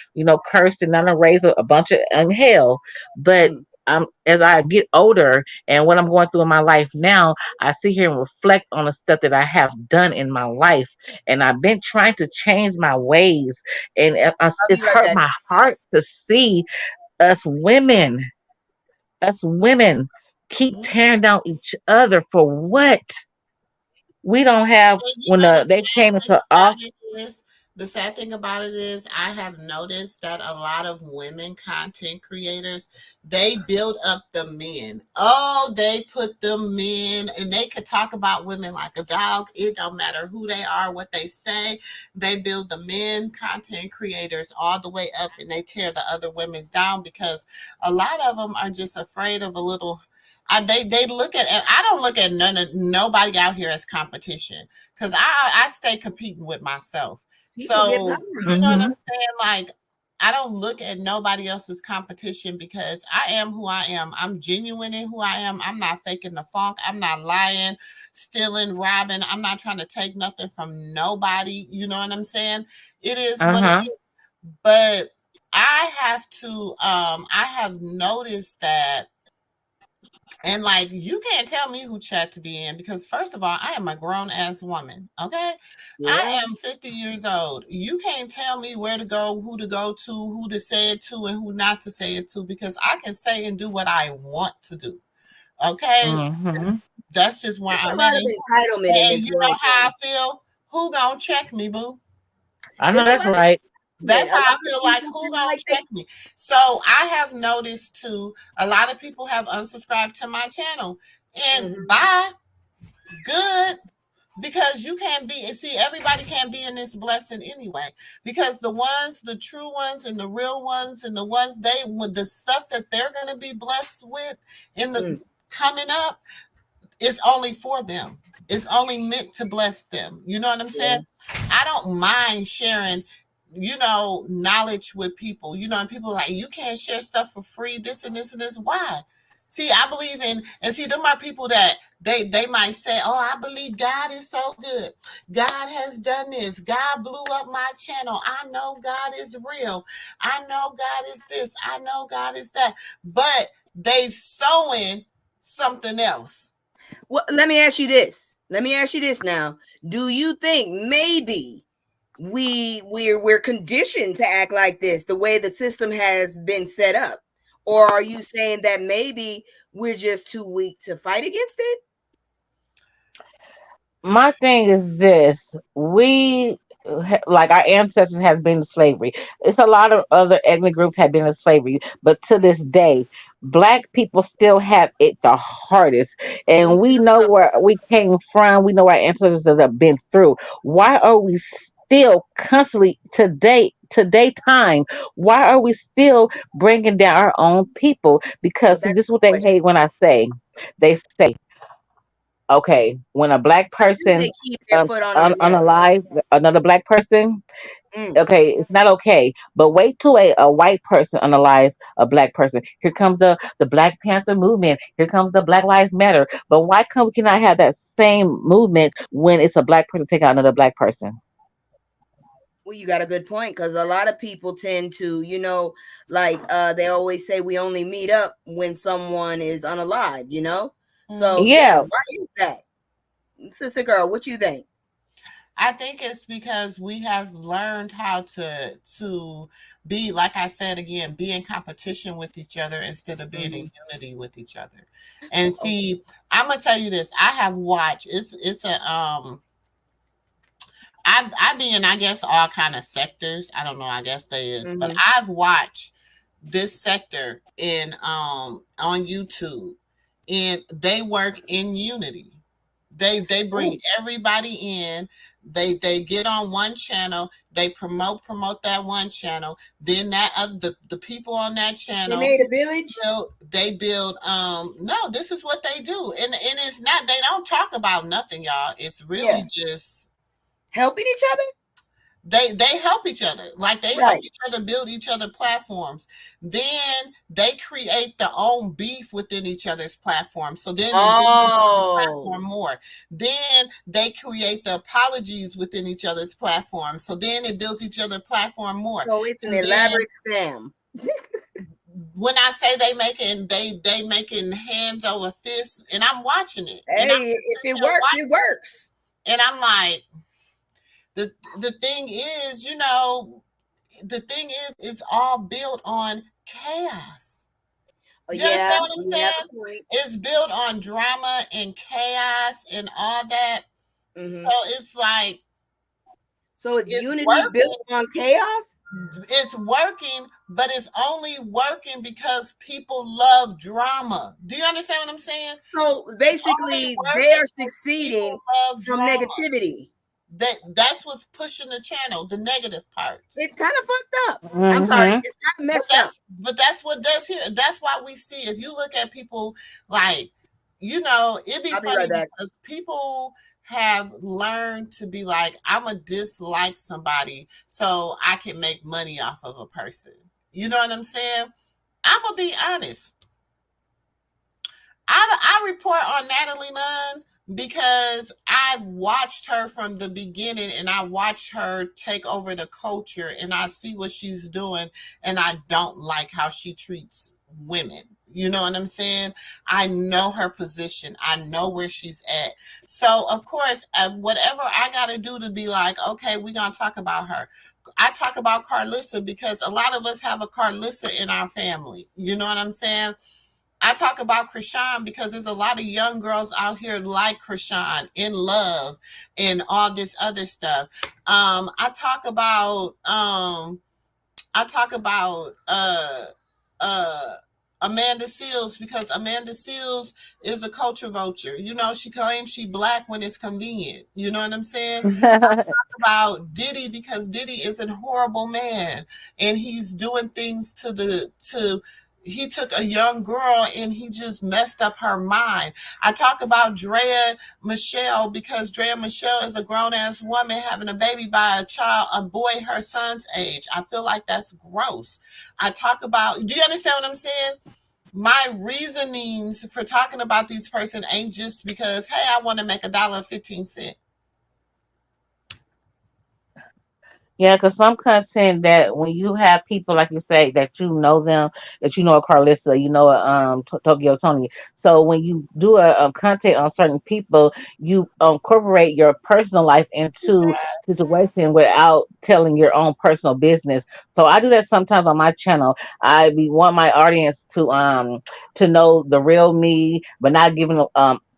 cursed and I done raised a bunch of hell. But as I get older and what I'm going through in my life now, I sit here and reflect on the stuff that I have done in my life, and I've been trying to change my ways, and I'll it's be right hurt back. my heart to see us women, keep Mhm. tearing down each other for what we don't have And you when know they came into office. the sad thing about it is I have noticed that a lot of women content creators, they build up the men. Oh, they put the men and they could talk about women like a dog. It don't matter who they are, what they say. They build the men content creators all the way up and they tear the other women's down because a lot of them are just afraid of a little. They look at. I don't look at nobody out here as competition because I stay competing with myself. People get So power you up. know what I'm Hmm. saying? Like I don't look at nobody else's competition because I am who I am. I'm genuine in who I am. I'm not faking the funk. I'm not lying, stealing, robbing. I'm not trying to take nothing from nobody. You know what I'm saying? It is what it Uh-huh. is. But I have noticed that and like you can't tell me who chat to be in because first of all, I am a grown ass woman. Okay. Yeah. I am 50 years old. You can't tell me where to go, who to go to, who to say it to, and who not to say it to because I can say and do what I want to do. Okay. Hmm. That's just where There's a I'm at. lot of entitlement in And this you know world, how I though. feel? Who gonna check me, boo? I know There's a that's lot of right. That's entitlement. A how I lot of feel like people who feel gonna like check me. So I have noticed too, a lot of people have unsubscribed to my channel. And Mhm. bye, good. Because you can't be and see everybody can't be in this blessing anyway. Because the true ones and the real ones and the ones they with the stuff that they're gonna be blessed with in the Mm. coming up, it's only for them. It's only meant to bless them. You know what I'm Yeah. saying? I don't mind sharing, knowledge with people. And people are like, you can't share stuff for free, this and this and this. Why? See, I believe in, and see, them are people that they might say, oh, I believe God is so good. God has done this. God blew up my channel. I know God is real. I know God is this. I know God is that. But they sowing something else. Well, let me ask you this. Let me ask you this now. Do you think maybe we're conditioned to act like this, the way the system has been set up? Or are you saying that maybe we're just too weak to fight against it? My thing is this: like our ancestors have been in slavery. It's a lot of other ethnic groups have been in slavery, but to this day, black people still have it the hardest, We and we still know suffer. where we came from. We know our ancestors have been through. Why are we still constantly today time? Why are we still bringing down our own people? Well, Because see, that's this is the what they question. hate when I say. They say, okay, when a black Why do person they keep their foot on our neck? unalive another black person, Okay, it's not okay. But wait till a white person unalive a black person. Here comes the Black Panther movement. Here comes the Black Lives Matter. But why come can I have that same movement when it's a black person take out another black person? Well, you got a good point because a lot of people tend to, like they always say we only meet up when someone is unalive. So yeah, Yeah. why is that? Sister girl, what you think? I think it's because we have learned how to be, like I said again, be in competition with each other instead of being in unity with each other. And see, I'm gonna tell you this. I have watched. It's a I be in, I guess, all kind of sectors. I don't know. I guess there is, but I've watched this sector in on YouTube, and they work in unity. They bring everybody in. They get on one channel. They promote that one channel. Then that the people on that They channel made a village. they build. No, this is what they do, and it's not. They don't talk about nothing, y'all. It's really just helping each other. They help each other, like they help each other build each other platforms. Then they create their own beef within each other's platform, so then it builds the platform more. Then they create the apologies within each other's platform, so then it builds each other platform more. So it's an elaborate scam. When I say they making hands over fists, and I'm watching it. Hey, if it works, it works. And I'm like, the thing is, it's all built on chaos. You understand what I'm saying? It's built on drama and chaos and all that. So it's like, so it's unity built on chaos. It's working, but it's only working because people love drama. Do you understand what I'm saying? So basically, they are succeeding from negativity. That's what's pushing the channel, the negative parts. It's kind of fucked up. I'm sorry, it's kind of messed up. But that's what does here. That's why we see, if you look at people, like, it'd be funny because people have learned to be like, I'm gonna dislike somebody so I can make money off of a person. You know what I'm saying? I'm gonna be honest. I report on Natalie Nunn because I've watched her from the beginning, and I watch her take over the culture, and I see what she's doing, and I don't like how she treats women. You know what I'm saying? I know her position. I know where she's at. So, of course, whatever I got to do to be like, okay, we're going to talk about her. I talk about Carlissa because a lot of us have a Carlissa in our family. You know what I'm saying? I talk about Krishan because there's a lot of young girls out here like Krishan, in love, and all this other stuff. I talk about Amanda Seals because Amanda Seals is a culture vulture. She claims she black when it's convenient. You know what I'm saying? I talk about Diddy because Diddy is a horrible man, and he's doing things he took a young girl and he just messed up her mind. I talk about Drea Michelle because Drea Michelle is a grown-ass woman having a baby by a boy her son's age. I feel like that's gross. I talk about, do you understand what I'm saying? My reasonings for talking about these person ain't just because, hey, I want to make $1.15. Yeah, because some content that when you have people like you say that you know them, that you know a Carlissa, you know a Tokyo Tony. So when you do a content on certain people, you incorporate your personal life into situation without telling your own personal business. So I do that sometimes on my channel. Want my audience to know the real me, but not giving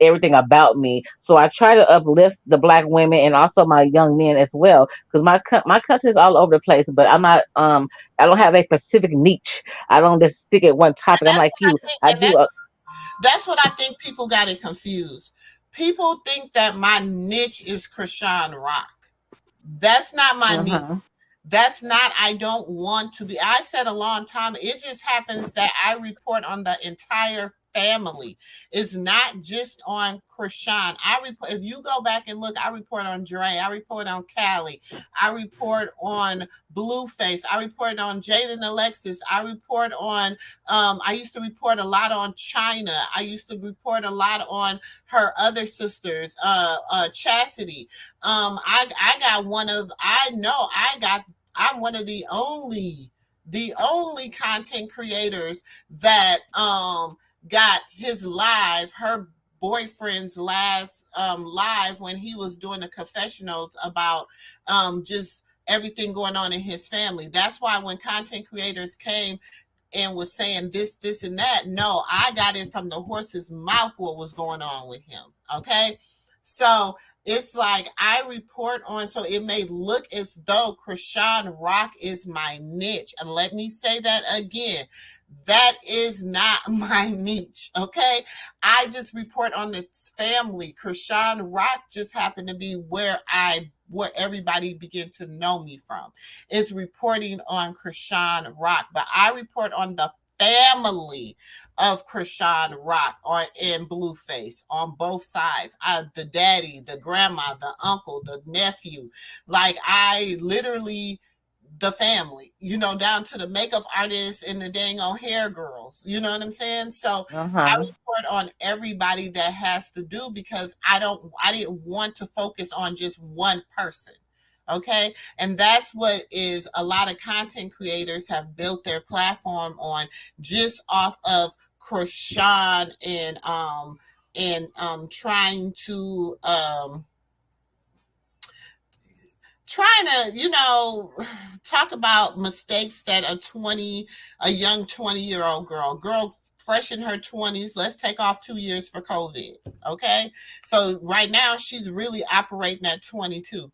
everything about me. So I try to uplift the black women and also my young men as well, because my content is all over the place. But I'm not I don't have a specific niche. I don't just stick at one topic. I'm like you. That's what I think people got it confused. People think that my niche is Krishan Rock. That's not my niche. That's not, I don't want to be. I said a long time, it just happens that I report on the entire family. It's not just on Krishan. If you go back and look, I report on Dre, I report on Callie, I report on Blueface, I report on Jaden Alexis, I report on I used to report a lot on China. I used to report a lot on her other sisters, Chastity. I got one of I know I got I'm one of the only content creators that got his live, her boyfriend's last live when he was doing the confessionals about just everything going on in his family. That's why when content creators came and was saying this, and that, no, I got it from the horse's mouth what was going on with him. Okay. So it's like I report on, so it may look as though Krishan Rock is my niche. And let me say that again. That is not my niche. Okay. I just report on the family. Krishan Rock just happened to be where everybody began to know me from. Is reporting on Krishan Rock, but I report on the family of Krishan Rock in Blueface on both sides. The daddy, the grandma, the uncle, the nephew. Like I literally the family, down to the makeup artists and the dang on hair girls. You know what I'm saying? So I report on everybody that has to do because I didn't want to focus on just one person. Okay. And that's what is a lot of content creators have built their platform on, just off of Krishan and trying to talk about mistakes that a young 20-year-old girl fresh in her 20s, let's take off 2 years for COVID. Okay. So right now she's really operating at 22.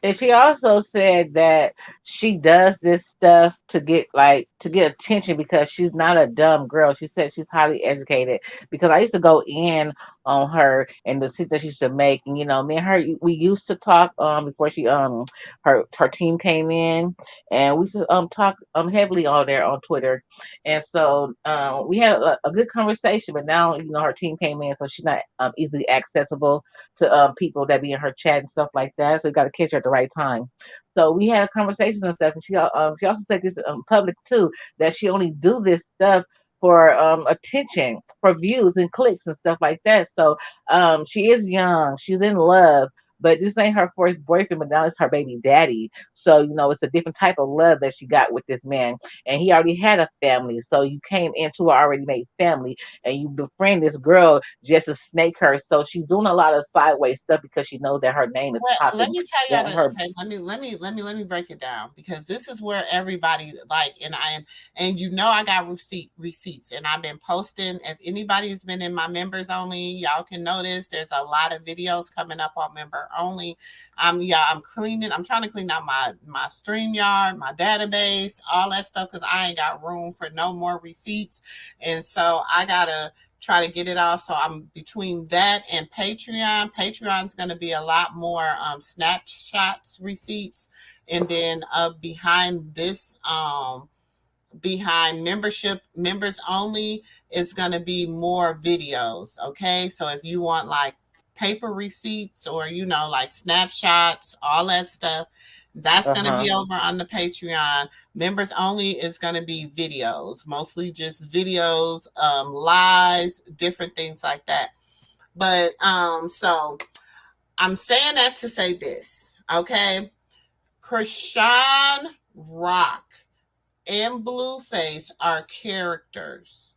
And she also said that she does this stuff to get attention because she's not a dumb girl. She said she's highly educated because I used to go in on her and the shit that she used to make. And me and her, we used to talk before she her team came in, and we used to talk heavily on there on Twitter. And so we had a good conversation. But now her team came in, so she's not easily accessible to people that be in her chat and stuff like that. So you got to catch her at the right time. So we had conversations and stuff, and she also said this public too, that she only do this stuff for attention, for views and clicks and stuff like that. So she is young, she's in love, but this ain't her first boyfriend, but now it's her baby daddy. So it's a different type of love that she got with this man, and he already had a family. So you came into an already made family, and you befriend this girl just to snake her. So she's doing a lot of sideways stuff because she knows that her name is Well, let popping. me tell That y'all. her Okay, let me break it down, because this is where everybody and I got receipts, and I've been posting. If anybody's been in my members only, y'all can notice there's a lot of videos coming up on member only. I'm cleaning. I'm trying to clean out my StreamYard, my database, all that stuff, because I ain't got room for no more receipts, and so I gotta try to get it off. So I'm between that and Patreon. Patreon's going to be a lot more snapshots, receipts, and then behind this, behind members only, it's going to be more videos. Okay, so if you want like paper receipts or like snapshots, all that stuff, that's going to be over on the Patreon. Members only is going to be videos, mostly just videos, lives, different things like that. But so I'm saying that to say this, okay? Krishan Rock and Blueface are characters,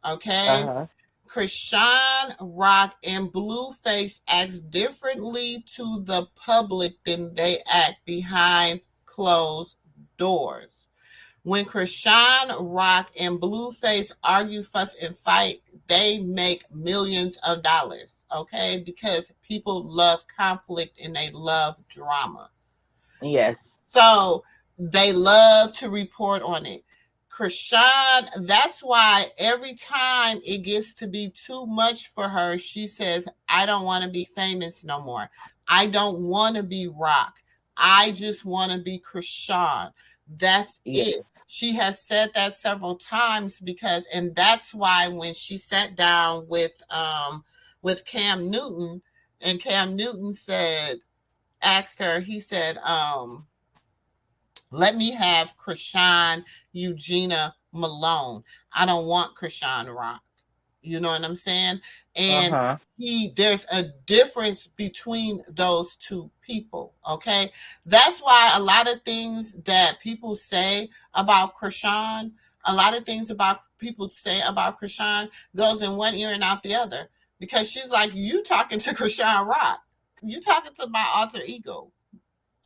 okay? Krishan Rock and Blueface acts differently to the public than they act behind closed doors. When Krishan Rock and Blueface argue, fuss, and fight, they make millions of dollars, okay? Because people love conflict and they love drama. Yes. So they love to report on it. Krishan, that's why every time it gets to be too much for her, she says, I don't want to be famous no more. I don't want to be Rock. I just want to be Krishan. That's it. She has said that several times because, and that's why when she sat down with Cam Newton, and Cam Newton asked her, he said, let me have Krishan Eugenia Malone. I don't want Krishan Rock. You know what I'm saying? And Uh-huh. there's a difference between those two people. Okay. That's why a lot of things that people say about Krishan, a lot of things about people say about Krishan goes in one ear and out the other. Because she's like, you talking to Krishan Rock. You talking to my alter ego.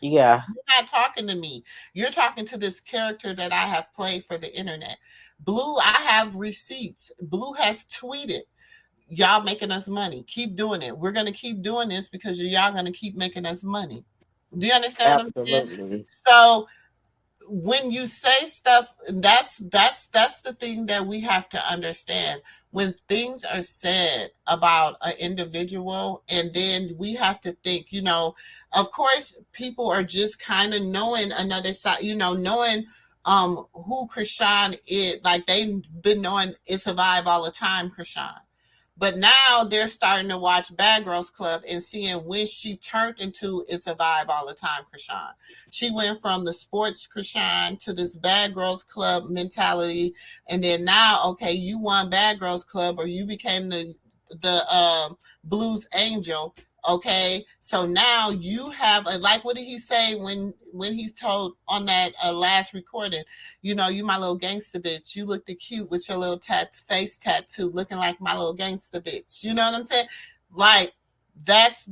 Yeah. You're not talking to me. You're talking to this character that I have played for the internet. Blue, I have receipts. Blue has tweeted, y'all making us money. Keep doing it. We're going to keep doing this because y'all going to keep making us money. Do you understand what I'm saying? Absolutely. So when you say stuff, that's the thing that we have to understand. When things are said about an individual, and then we have to think, of course people are just kind of knowing another side, knowing who Krishan is. Like, they've been knowing It's a Vibe all the time, Krishan. But now they're starting to watch Bad Girls Club and seeing when she turned into It's a Vibe all the time, Krishan. She went from the sports Krishan to this Bad Girls Club mentality. And then now, okay, you won Bad Girls Club, or you became the Blues Angel. Okay, so now you have like, what did he say when he's told on that last recording? You my little gangster bitch. You looked cute with your little face tattoo, looking like my little gangster bitch. You know what I'm saying? Like, that's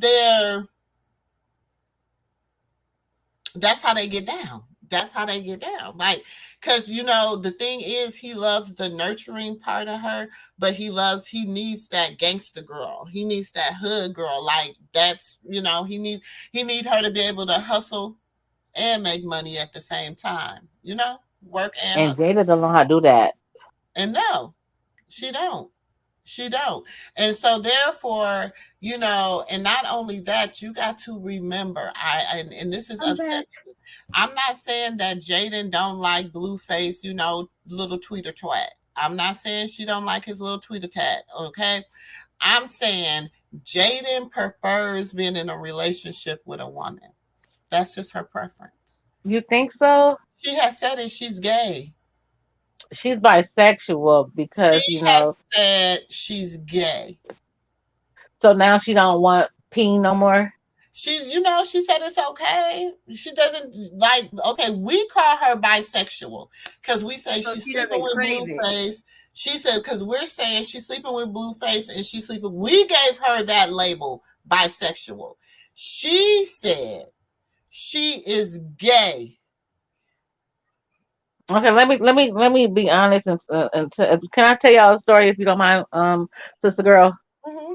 how they get down. That's how they get down. Like, because the thing is, he loves the nurturing part of her, but he needs that gangster girl. He needs that hood girl. Like, that's he need her to be able to hustle and make money at the same time. Work and And hustle. Jada don't know how to do that. And no, she don't. She don't. And so therefore, and not only that, you got to remember, and this is I'm back. upset. I'm not saying that Jaden don't like Blueface, little tweeter twat. I'm not saying she don't like his little tweeter tat, okay? I'm saying Jaden prefers being in a relationship with a woman. That's just her preference. You think so? She has said it, she's gay. She's bisexual because, She has said she's gay. So now she don't want P no more? She's, she said it's okay. She doesn't like, okay, we call her bisexual because we say she's sleeping with Blueface. She said, because we're saying she's sleeping with Blueface and she's sleeping. We gave her that label, bisexual. She said she is gay. Okay, let me be honest can I tell y'all a story if you don't mind, sister girl? Mm-hmm.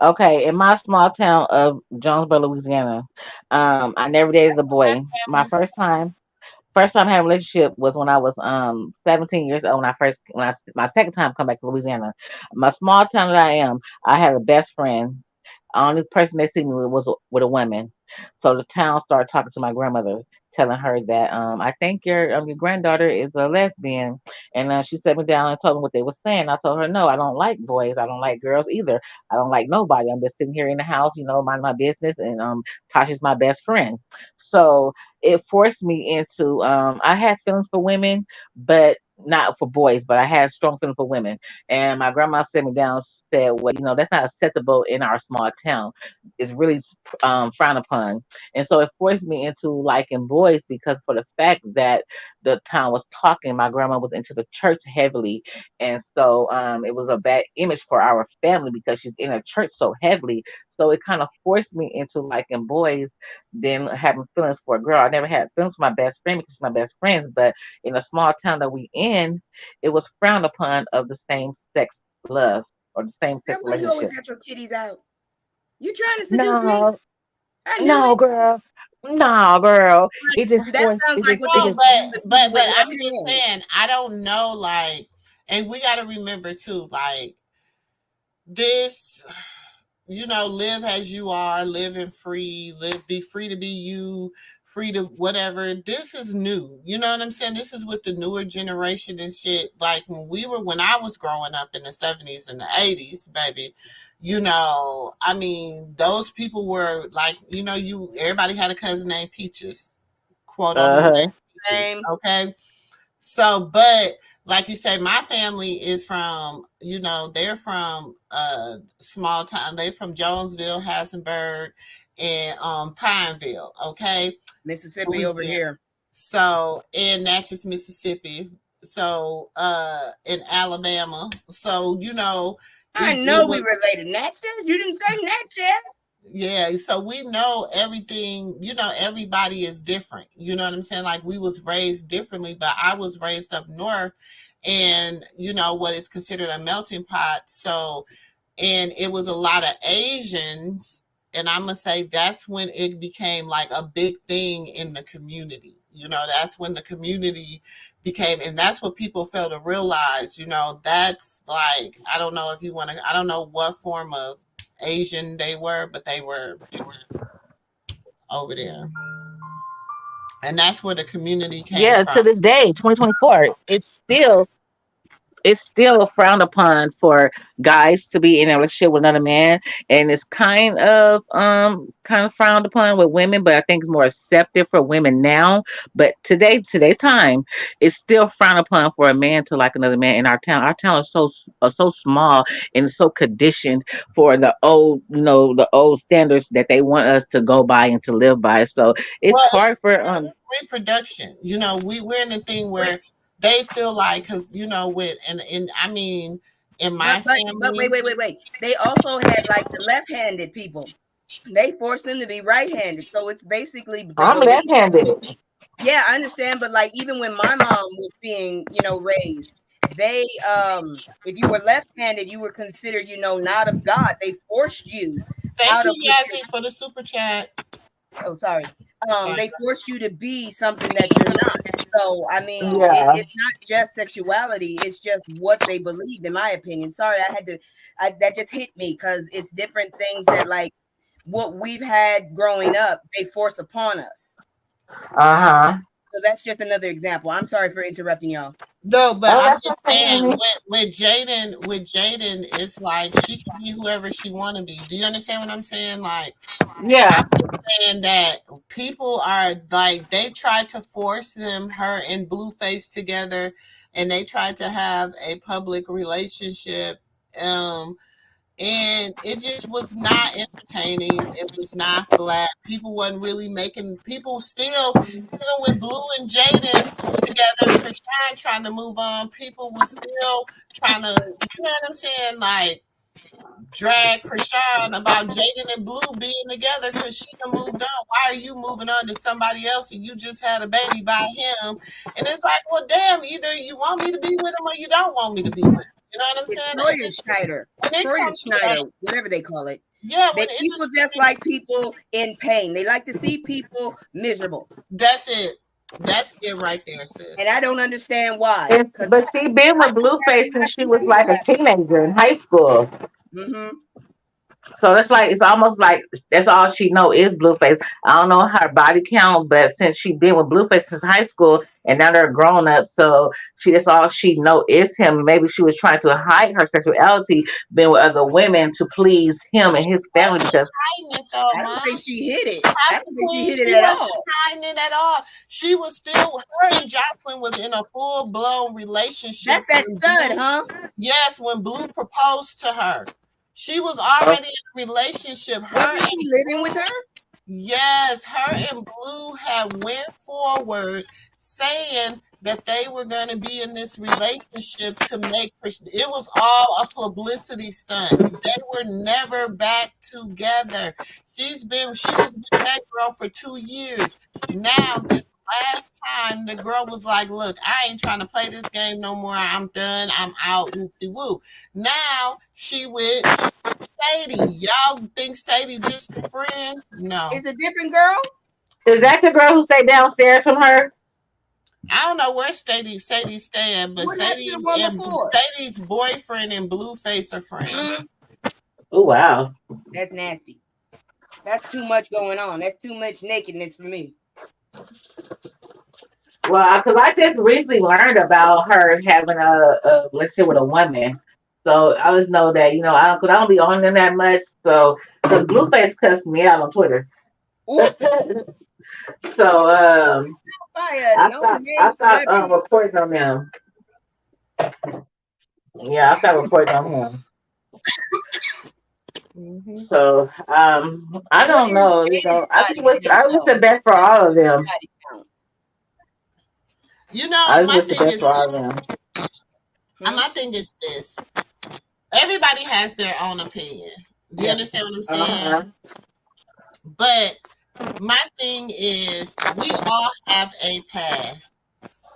Okay, in my small town of Jonesboro, Louisiana, I never dated a boy. My first time I had a relationship was when I was 17 years old. My second time come back to Louisiana. My small town that I am, I had a best friend. Only person that seen me was with a woman. So the town started talking to my grandmother, telling her that I think your granddaughter is a lesbian. And she sat me down and told me what they were saying. I told her, no, I don't like boys. I don't like girls either. I don't like nobody. I'm just sitting here in the house, mind my business. And Tasha's my best friend. So it forced me into I had feelings for women, but not for boys, but I had strong feelings for women. And my grandma sat me down and said, well, that's not acceptable in our small town. It's really frowned upon. And so it forced me into liking boys because for the fact that the town was talking, my grandma was into the church heavily. And so it was a bad image for our family because she's in a church so heavily. So it kind of forced me into liking boys than having feelings for a girl. I never had feelings for my best friend because she's my best friend, but in a small town that we in, it was frowned upon of the same sex love or the same sex relationship. You always got your titties out. You trying to seduce me? No, girl. No, girl. It just that sounds like what they just. But I'm just saying, I don't know, like, and we got to remember too, like, this. live as you are, live and free, be free to be you, free to whatever. This is new. You know what I'm saying? This is with the newer generation and shit. Like when I was growing up in the 70s and the 80s, baby, I mean, those people were like, everybody had a cousin named Peaches, quote unquote Peaches. Same. Okay. So, but like you say, my family is from, they're from small town. They're from Jonesville, Hassenburg, and Pineville. Okay, Mississippi over here. So in Natchez, Mississippi. So in Alabama. So I know we related. Natchez? You didn't say Natchez. Yeah, so we know everything, everybody is different. You know what I'm saying? Like we was raised differently, but I was raised up north and what is considered a melting pot. So, and it was a lot of Asians, and I'm gonna say that's when it became like a big thing in the community. That's when the community became, and that's what people fail to realize. That's like, I don't know I don't know what form of Asian they were, but they were over there. And that's where the community came from. To this day, 2024, it's still frowned upon for guys to be in a relationship with another man, and it's kind of frowned upon with women, but I think it's more accepted for women now. But today's time, it's still frowned upon for a man to like another man in our town. Our town is so small and it's so conditioned for the old, the old standards that they want us to go by and to live by. So it's hard for reproduction. We're in the thing where they feel like, because with and I mean, in my family. But wait. They also had like the left-handed people. They forced them to be right-handed, so it's basically. I'm left-handed. Yeah, I understand, but like even when my mom was being, raised, they if you were left-handed, you were considered, not of God. They forced you. Thank you, Yazzie, for the super chat. Oh, sorry. They force you to be something that you're not. So, I mean, it's not just sexuality. It's just what they believed, in my opinion. Sorry, that just hit me because it's different things that, like, what we've had growing up, they force upon us. So that's just another example. I'm sorry for interrupting y'all. No, but I'm just saying with Jaden, it's like she can be whoever she want to be. Do you understand what I'm saying? Like, yeah, I'm just saying that people are like, they tried to force her and Blueface together, and they tried to have a public relationship. And it just was not entertaining. It was not flat. People wasn't really making, people still, even with Blue and Jaden together, Krishan trying to move on, people was still trying to, you know what I'm saying, like, drag Krishan about Jaden and Blue being together because she done moved on. Why are you moving on to somebody else and you just had a baby by him? And it's like, well, damn, either you want me to be with him or you don't want me to be with him. You know what I'm saying? Schneider, whatever they call it. Yeah, people just like people in pain. They like to see people miserable. That's it. That's it right there, sis. And I don't understand why. But she been with Blueface since she was like a teenager in high school. Mm-hmm. So it's almost like that's all she know is Blueface. I don't know her body count, but since she been with Blueface since high school and now they're grown up, so that's all she know is him. Maybe she was trying to hide her sexuality, being with other women to please him and his family. Because I don't think she hid it. I don't think she hid it at all. Hiding it at all. She was still, her and Jocelyn was in a full blown relationship. That's that stud, huh? Yes, when Blue proposed to her. She was already in a relationship. Wasn't she living with her? Yes, her and Blue had went forward saying that they were going to be in this relationship to make, it was all a publicity stunt. They were never back together. She was with that girl for 2 years. Now, this last time, the girl was like, look, I ain't trying to play this game no more. I'm done. I'm out. Whoop-de-woo. Now, she with Sadie. Y'all think Sadie just a friend? No. Is a different girl? Is that the girl who stayed downstairs from her? I don't know where Sadie staying, but Sadie's boyfriend and Blueface are friends. Oh wow. That's nasty. That's too much going on. That's too much nakedness for me. Well, because I just recently learned about her having a relationship with a woman. So I just know that, cause I don't be on them that much. So, because Blueface cussed me out on Twitter. Ooh, So, by a I no stopped, I name stopped celebrity. reporting on them. Yeah, I stopped reporting on him. Mm-hmm. So, I What don't is know, anybody I count wish though? the best What's for the all of them. anybody count? I just My wish the thing best is for all of them. Hmm? my thing is this. Everybody has their own opinion. Do you Yep. understand what I'm saying? Uh-huh. But my thing is we all have a past.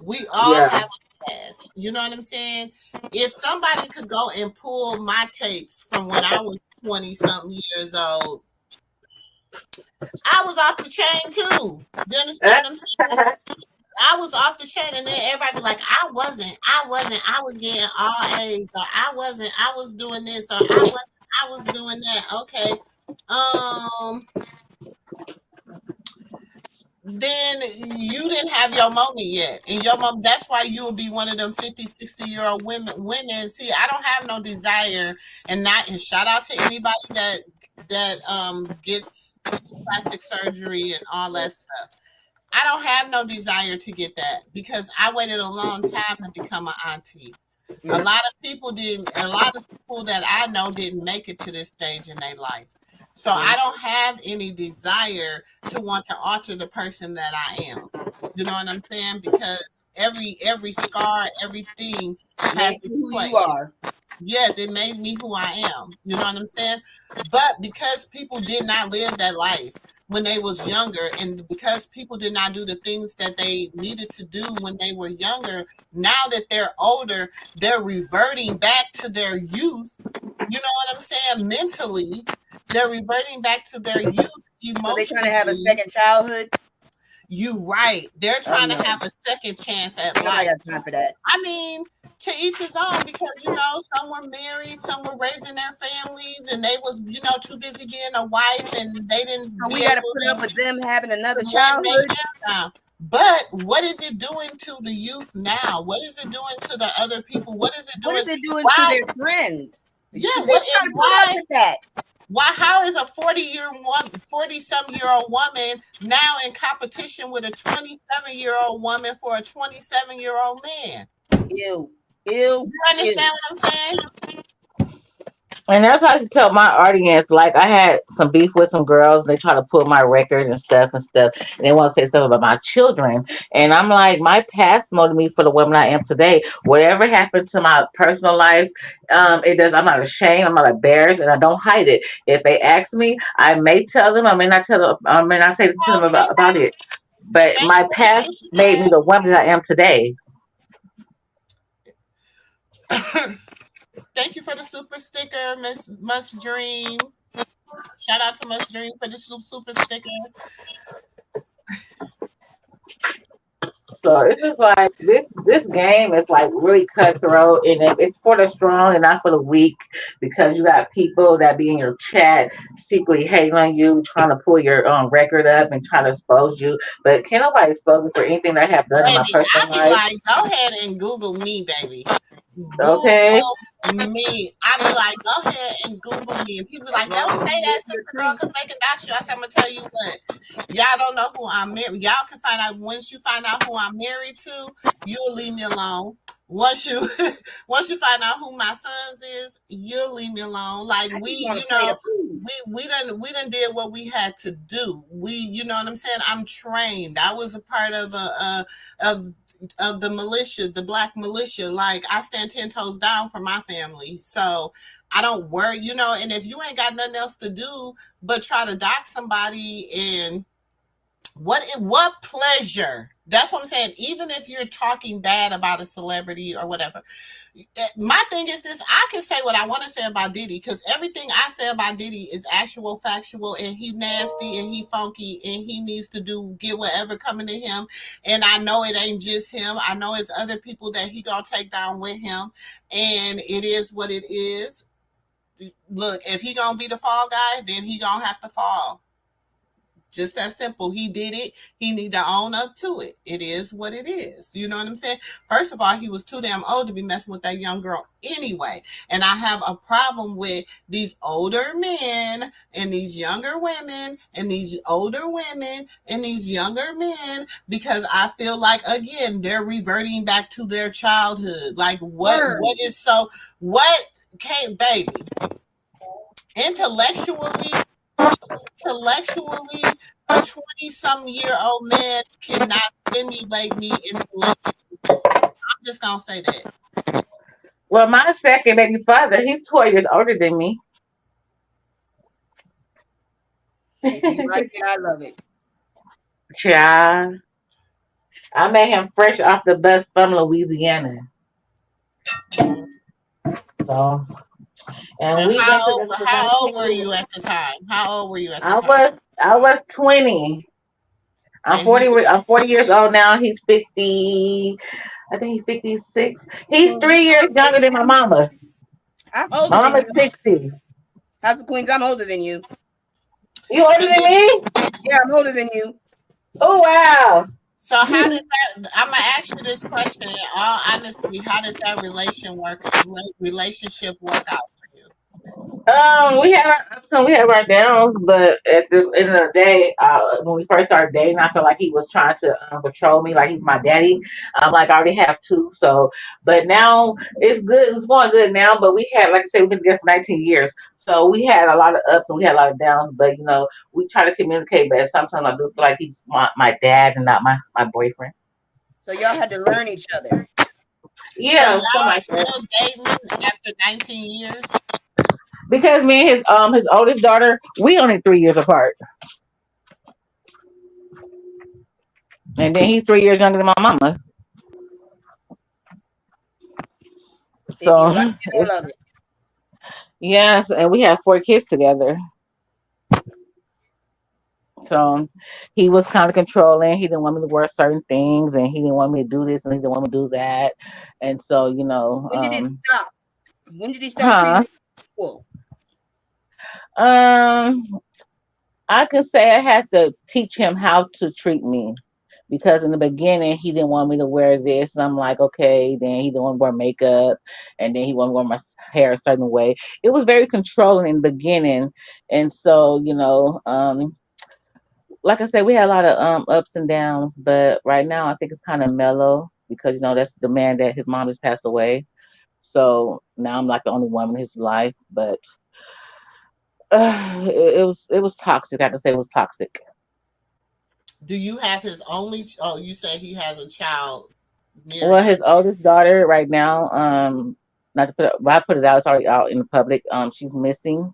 We all Yeah. have a past. You know what I'm saying? If somebody could go and pull my tapes from when I was 20 something years old, I was off the chain too. You understand what I'm saying? I was off the chain, and then everybody be like, I was getting all A's, or I was doing this, or I was doing that. Okay. Um, then you didn't have your moment yet. And your mom, that's why you will be one of them 50, 60-year-old women. See, I don't have no desire, and shout out to anybody that gets plastic surgery and all that stuff. I don't have no desire to get that because I waited a long time to become an auntie. A lot of people didn't, a lot of people that I know didn't make it to this stage in their life. So I don't have any desire to want to alter the person that I am. You know what I'm saying? Because every scar, everything has Makes its you who you place. are. Yes, it made me who I am. You know what I'm saying? But because people did not live that life when they was younger, and because people did not do the things that they needed to do when they were younger, now that they're older, they're reverting back to their youth. You know what I'm saying? Mentally, they're reverting back to their youth So they trying to have a emotionally. second childhood? You right. They're Oh trying to no. have a second chance at Ain't nobody life. got time for that. I mean, to each his own, because some were married, some were raising their families, and they was too busy being a wife, and they didn't So be we gotta able put up to with them having another put one day childhood. down. But what is it doing to the youth now? What is it doing to the other people? What is it What doing? is it doing to Why? their friends? Yeah. They What gotta and put up why? with that. Why? How is a 40-some-year-old woman now in competition with a 27-year-old woman for a 27-year-old man? Ew. You Ew. understand Ew. what I'm saying? And that's how I should tell my audience. Like I had some beef with some girls. They try to pull my record and stuff. And they want to say stuff about my children. And I'm like, my past molded me for the woman I am today. Whatever happened to my personal life, it does. I'm not ashamed. I'm not embarrassed, and I don't hide it. If they ask me, I may tell them. I may not tell them. I may not say to them Well, about it. But thank you my for the past made me the woman that I am today. super Thank you for the super sticker, Miss Must Dream. Shout out to Must Dream for the super sticker. So it's just like this game is like really cutthroat, and it's for the strong and not for the weak, because you got people that be in your chat secretly hating on you, trying to pull your record up and trying to expose you. But can't nobody expose me for anything that I have done in my Baby, personal I be life. like, go ahead and Google me, baby. Google Okay, me. I be like, go ahead and Google me. And people be As like, long don't as say you that, live your sister girl, truth. because they can dox you. I said, I'm going to tell you what. Y'all don't know who I'm married. Y'all can find out once you find out who I'm married to, you'll leave me alone. Once you once you find out who my sons is, you'll leave me alone. Like I just want to play the food. we done did what we had to do. You know what I'm saying? I'm trained. I was a part of of the militia, the black militia. Like I stand 10 toes down for my family. So I don't worry, and if you ain't got nothing else to do but try to dock somebody, and what pleasure. That's what I'm saying. Even if you're talking bad about a celebrity or whatever, my thing is this: I can say what I want to say about Diddy, because everything I say about Diddy is actual, factual, and he nasty and he funky and he needs to get whatever coming to him. And I know it ain't just him. I know it's other people that he gonna take down with him, and it is what it is. look, if he gonna be the fall guy, then he gonna have to fall. Just that simple. He did it. He need to own up to it. It is what it is. You know what I'm saying? First of all, he was too damn old to be messing with that young girl anyway. And I have a problem with these older men and these younger women and these older women and these younger men, because I feel like, again, they're reverting back to their childhood. Like what is so what can't baby intellectually, a 20-some-year-old man cannot stimulate me intellectually. I'm just gonna say that. Well, my second baby father, he's 12 years older than me. If you like it, I love it. Child. I met him fresh off the bus from Louisiana. So, and And we've been together for how old 19 were years. you at the time? How old were you at the I time? was I was 20. I'm And he 40. was I'm 40 years old now. He's 50. I think he's 56. He's 3 years younger than my mama. I'm My older than mama's you. 60. House of Queens, I'm older than you. You older and than then, me? Yeah, I'm older than you. Oh wow. so how did that? I'm gonna ask you this question in all honesty. How did that relationship work out for you? We have our ups and we have our downs, but at the end of the day, when we first started dating, I felt like he was trying to control me, like he's my daddy. Like I already have two, so but now it's good. It's going good now, but we had, like I said, we've been together for 19 years, so we had a lot of ups and we had a lot of downs. But we try to communicate. But sometimes I do feel like he's my dad and not my boyfriend. So y'all had to learn each other. So Yeah, y'all something are like that. still dating after 19 years? Because me and his oldest daughter, we only 3 years apart. And then he's 3 years younger than my mama. If you So like it, I love it. yes, and we have 4 kids together. So he was kind of controlling. He didn't want me to wear certain things, and he didn't want me to do this, and he didn't want me to do that. And so, When did it stop? When did he start treating huh? you equal? Um, I could say I had to teach him how to treat me. Because in the beginning he didn't want me to wear this, and I'm like, okay. Then he didn't want to wear makeup, and then he wanted to wear my hair a certain way. It was very controlling in the beginning, and so like I said, we had a lot of ups and downs, but right now I think it's kind of mellow because that's the man that his mom has passed away. So now I'm like the only woman in his life, but it was toxic. I can say it was toxic. Do you have his only? Oh, you say he has a child near Well, you. his oldest daughter right now, not to put it, well, I put it out. It's already out in the public. She's missing.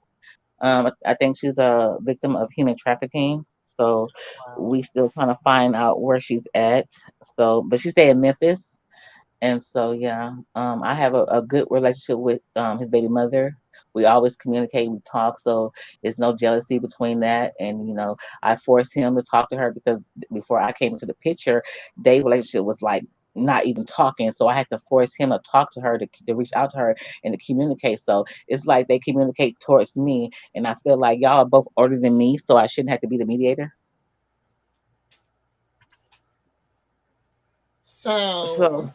I think she's a victim of human trafficking. So Wow. we still trying to find out where she's at. So, but she stay in Memphis, and so yeah, I have a good relationship with his baby mother. We always communicate, we talk, so there's no jealousy between that. And I forced him to talk to her because before I came into the picture, their relationship was like not even talking. So I had to force him to talk to her, to reach out to her and to communicate. So it's like they communicate towards me, and I feel like y'all are both older than me, so I shouldn't have to be the mediator. So, So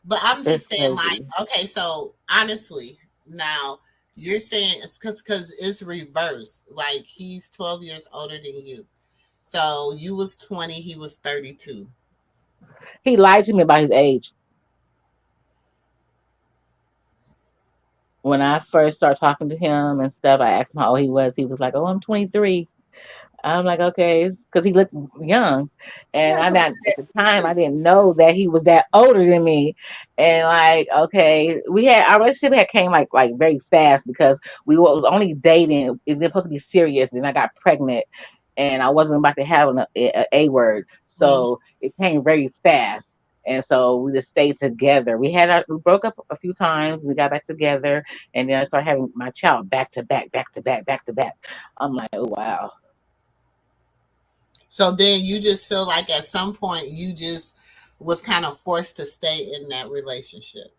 but I'm it's just saying, like, crazy. okay, so honestly, now you're saying it's because it's reverse. Like he's 12 years older than you. So you was 20, he was 32. He lied to me about his age. When I first started talking to him and stuff, I asked him how old he was. He was like, "Oh, I'm 23." I'm like, okay, because he looked young, and Yeah, I come on, not at the me time too. I didn't know that he was that older than me, and like, okay, we had our relationship had came like very fast because we was only dating. It was supposed to be serious, and I got pregnant, and I wasn't about to have a word, Mhm. so it came very fast. And so we just stayed together. We broke up a few times. We got back together, and then I started having my child back to back, back to back, back to back. I'm like, oh wow. So then you just feel like at some point you just was kind of forced to stay in that relationship.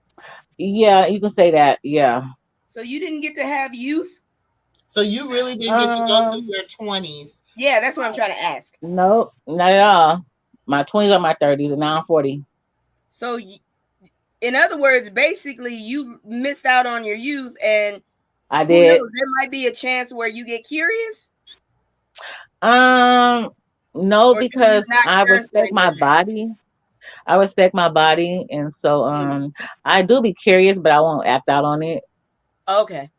Yeah, you can say that. Yeah. So you didn't get to have youth? So you really didn't get to go through your 20s? Yeah, that's what I'm trying to ask. No, not at all. My 20s or my 30s, and now I'm 40. So, in other words, basically, you missed out on your youth, and I who did. knows, there might be a chance where you get curious. No, Or do you because not I yearn for respect my enjoyment? body. I respect my body, and so I do be curious, but I won't act out on it. Okay.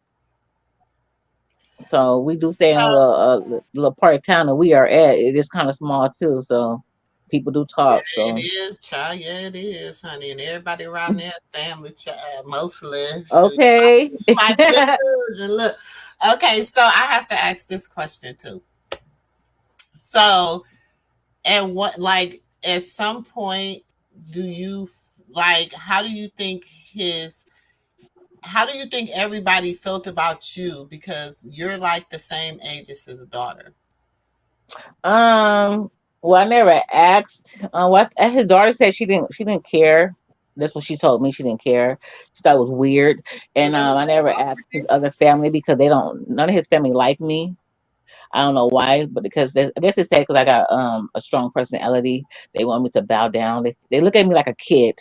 So we do stay in a little part of town that we are at. It is kind of small too, so people do Yeah, talk. it So is, child. Yeah, it is, honey. And everybody around there, family, child, mostly. Shoot, okay. my sisters and look. Okay, so I have to ask this question too. So, and what, like, at some point, do you like? How do you think everybody felt about you because you're like the same age as his daughter? Well, I never asked. What his daughter said she didn't care. That's what she told me. She didn't care. She thought it was weird, and Really I never asked his cooperative? other family because they don't. None of his family like me. I don't know why, but because I guess they say because I got a strong personality, they want me to bow down. They look at me like a kid.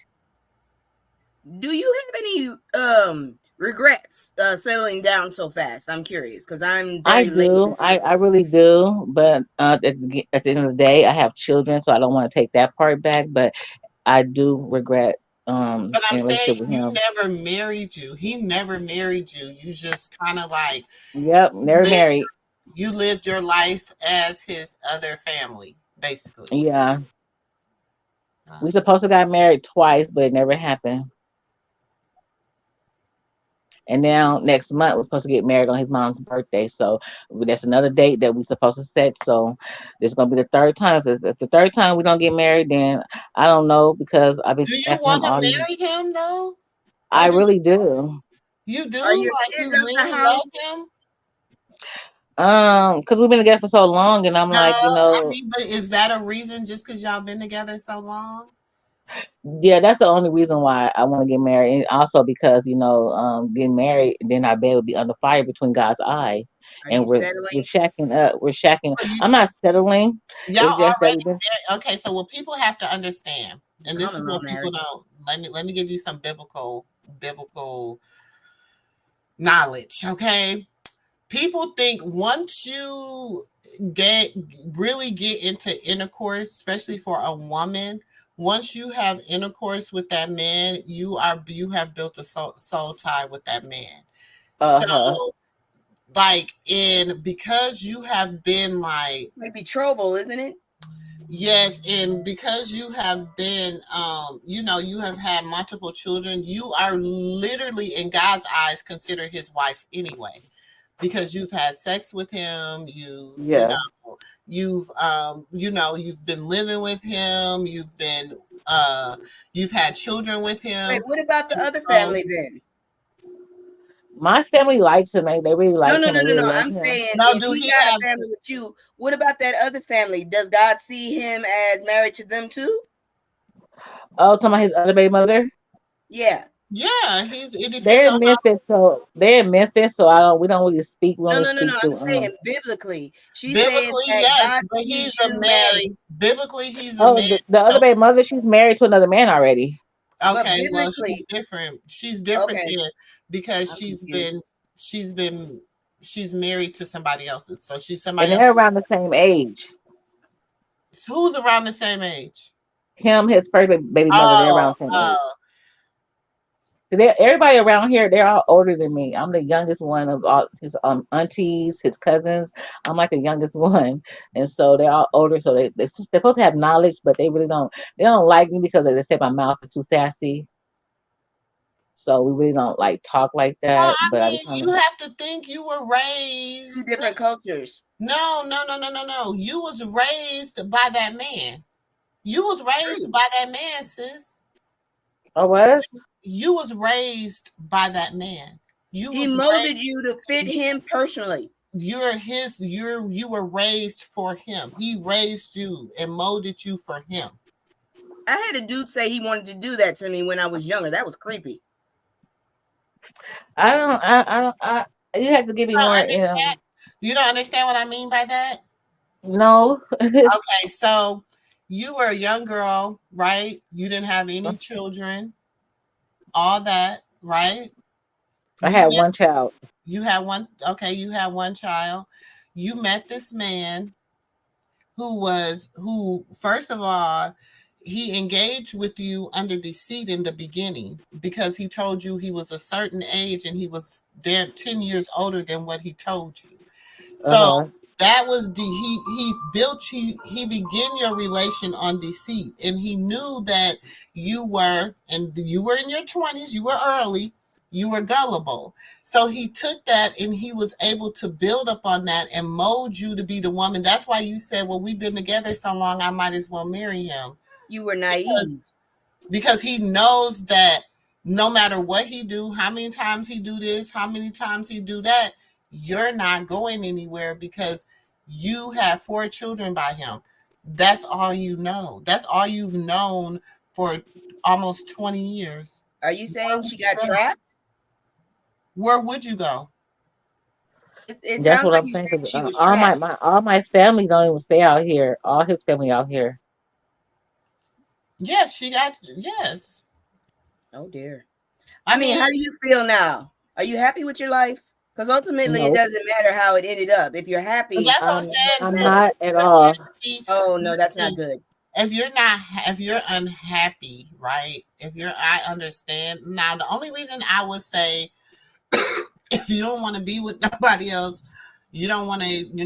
Do you have any regrets settling down so fast? I'm curious because I'm I very late do. in life. I really do. But at the end of the day, I have children, so I don't want to take that part back. But I do regret But I'm in a saying relationship with you him. never married you. He never married you. You just kind of like Yep, never lived, married. you lived your life as his other family, basically. Yeah, Uh, we supposed to got married twice, but it never happened. And now next month we're supposed to get married on his mom's birthday. So that's another date that we're supposed to set. So this is gonna be the third time. If it's the third time we don't get married, then I don't know because I've been do you asking want him to all these. marry him though? I Or do really do. you do Are your like kids you out the really love house? him? Because we've been together for so long, and I'm No, like, I mean, but is that a reason just because y'all been together so long? yeah, that's the only reason why I want to get married, and also because getting married, then our bed would be under fire between God's eye, Are and you we're settling? shacking up. We're shacking. So I'm not settling. y'all It's just that already we've been. okay. So what people have to understand, and this Common is law what people marriage. don't. Let me give you some biblical knowledge. Okay, people think once you get really get into intercourse, especially for a woman, once you have intercourse with that man, you have built a soul tie with that man. Uh So huh. like in because you have been like Might be trouble, isn't it? yes, and because you have been you have had multiple children, you are literally in God's eyes considered his wife anyway because you've had sex with him, Yeah. you've been living with him, uh you've had children with Wait, him. what about the other Um, family then? My family likes him. They really No, like no, him. no, They no, really no. love I'm him. saying now if do he he got a have family with you, what about that other family? Does God see him as married to them too? Oh, talking about his other baby mother. Yeah. yeah, it depends on They're in Memphis, so I don't. We don't really speak. We No, only no, no, speak no. I'm through saying biblically. She's saying biblically, that yes, God but sees he's a you man. married, Biblically, he's a Oh, man. the other So baby mother. She's married to another man already, but okay, well, she's biblically, different. She's different okay, then because I'm confused. she's been she's married to somebody else's. So she's and somebody they're else's. around the same age. Who's around the same age? Him, his first baby mother. They're Oh, around the same age. oh. Everybody around here, they're all older than me. I'm the youngest one of all his aunties, his cousins. I'm like the youngest one, and so they're all older. So they're supposed to have knowledge, but they really don't. They don't like me because they say my mouth is too sassy. So we really don't like talk like Well, that. I But I be mean, trying you to. have to think you were Two raised. different cultures. No, no, no, no, no, no. You was raised by that man. You was raised True. by that man, sis. Oh, what? You was raised by that man. You He was molded you to fit raised. him personally. You were raised for him. He raised you and molded you for him. I had a dude say he wanted to do that to me when I was younger. That was creepy. I don't. I don't. You have to give me don't more. understand. You don't understand what I mean by that? No. Okay, so you were a young girl, right? You didn't have any children, all that, right? I You had met one child. you had one okay, you had one child. You met this man who first of all, he engaged with you under deceit in the beginning because he told you he was a certain age and he was damn 10 years older than what he told you. Uh So huh. that was he began your relation on deceit, and he knew that you were in your 20s, you were early, you were gullible. So he took that and he was able to build up on that and mold you to be the woman. That's why you said, well, we've been together so long, I might as well marry him. You were Because naive. he knows that no matter what he do, how many times he do this, how many times he do that, you're not going anywhere because you have 4 children by him. That's all you know. That's all you've known for almost 20 years. Are you Where saying would she you got go? trapped? Where would you go? It That's sounds what like I'm you saying. said 'Cause, she was all trapped. my family don't even stay out here. All his family out here. Yes, she got yes. Oh dear. I I mean, mean, how do you feel now? Are you happy with your life? Because ultimately, it Nope. doesn't matter how it ended up. If you're happy, that's what I'm saying, I'm sis. matters. not If at you're all. happy, Oh no, that's not listen, good. if you're unhappy, right? If you're I understand. Now the only reason I would say if you don't want to be with nobody else, you don't want to, you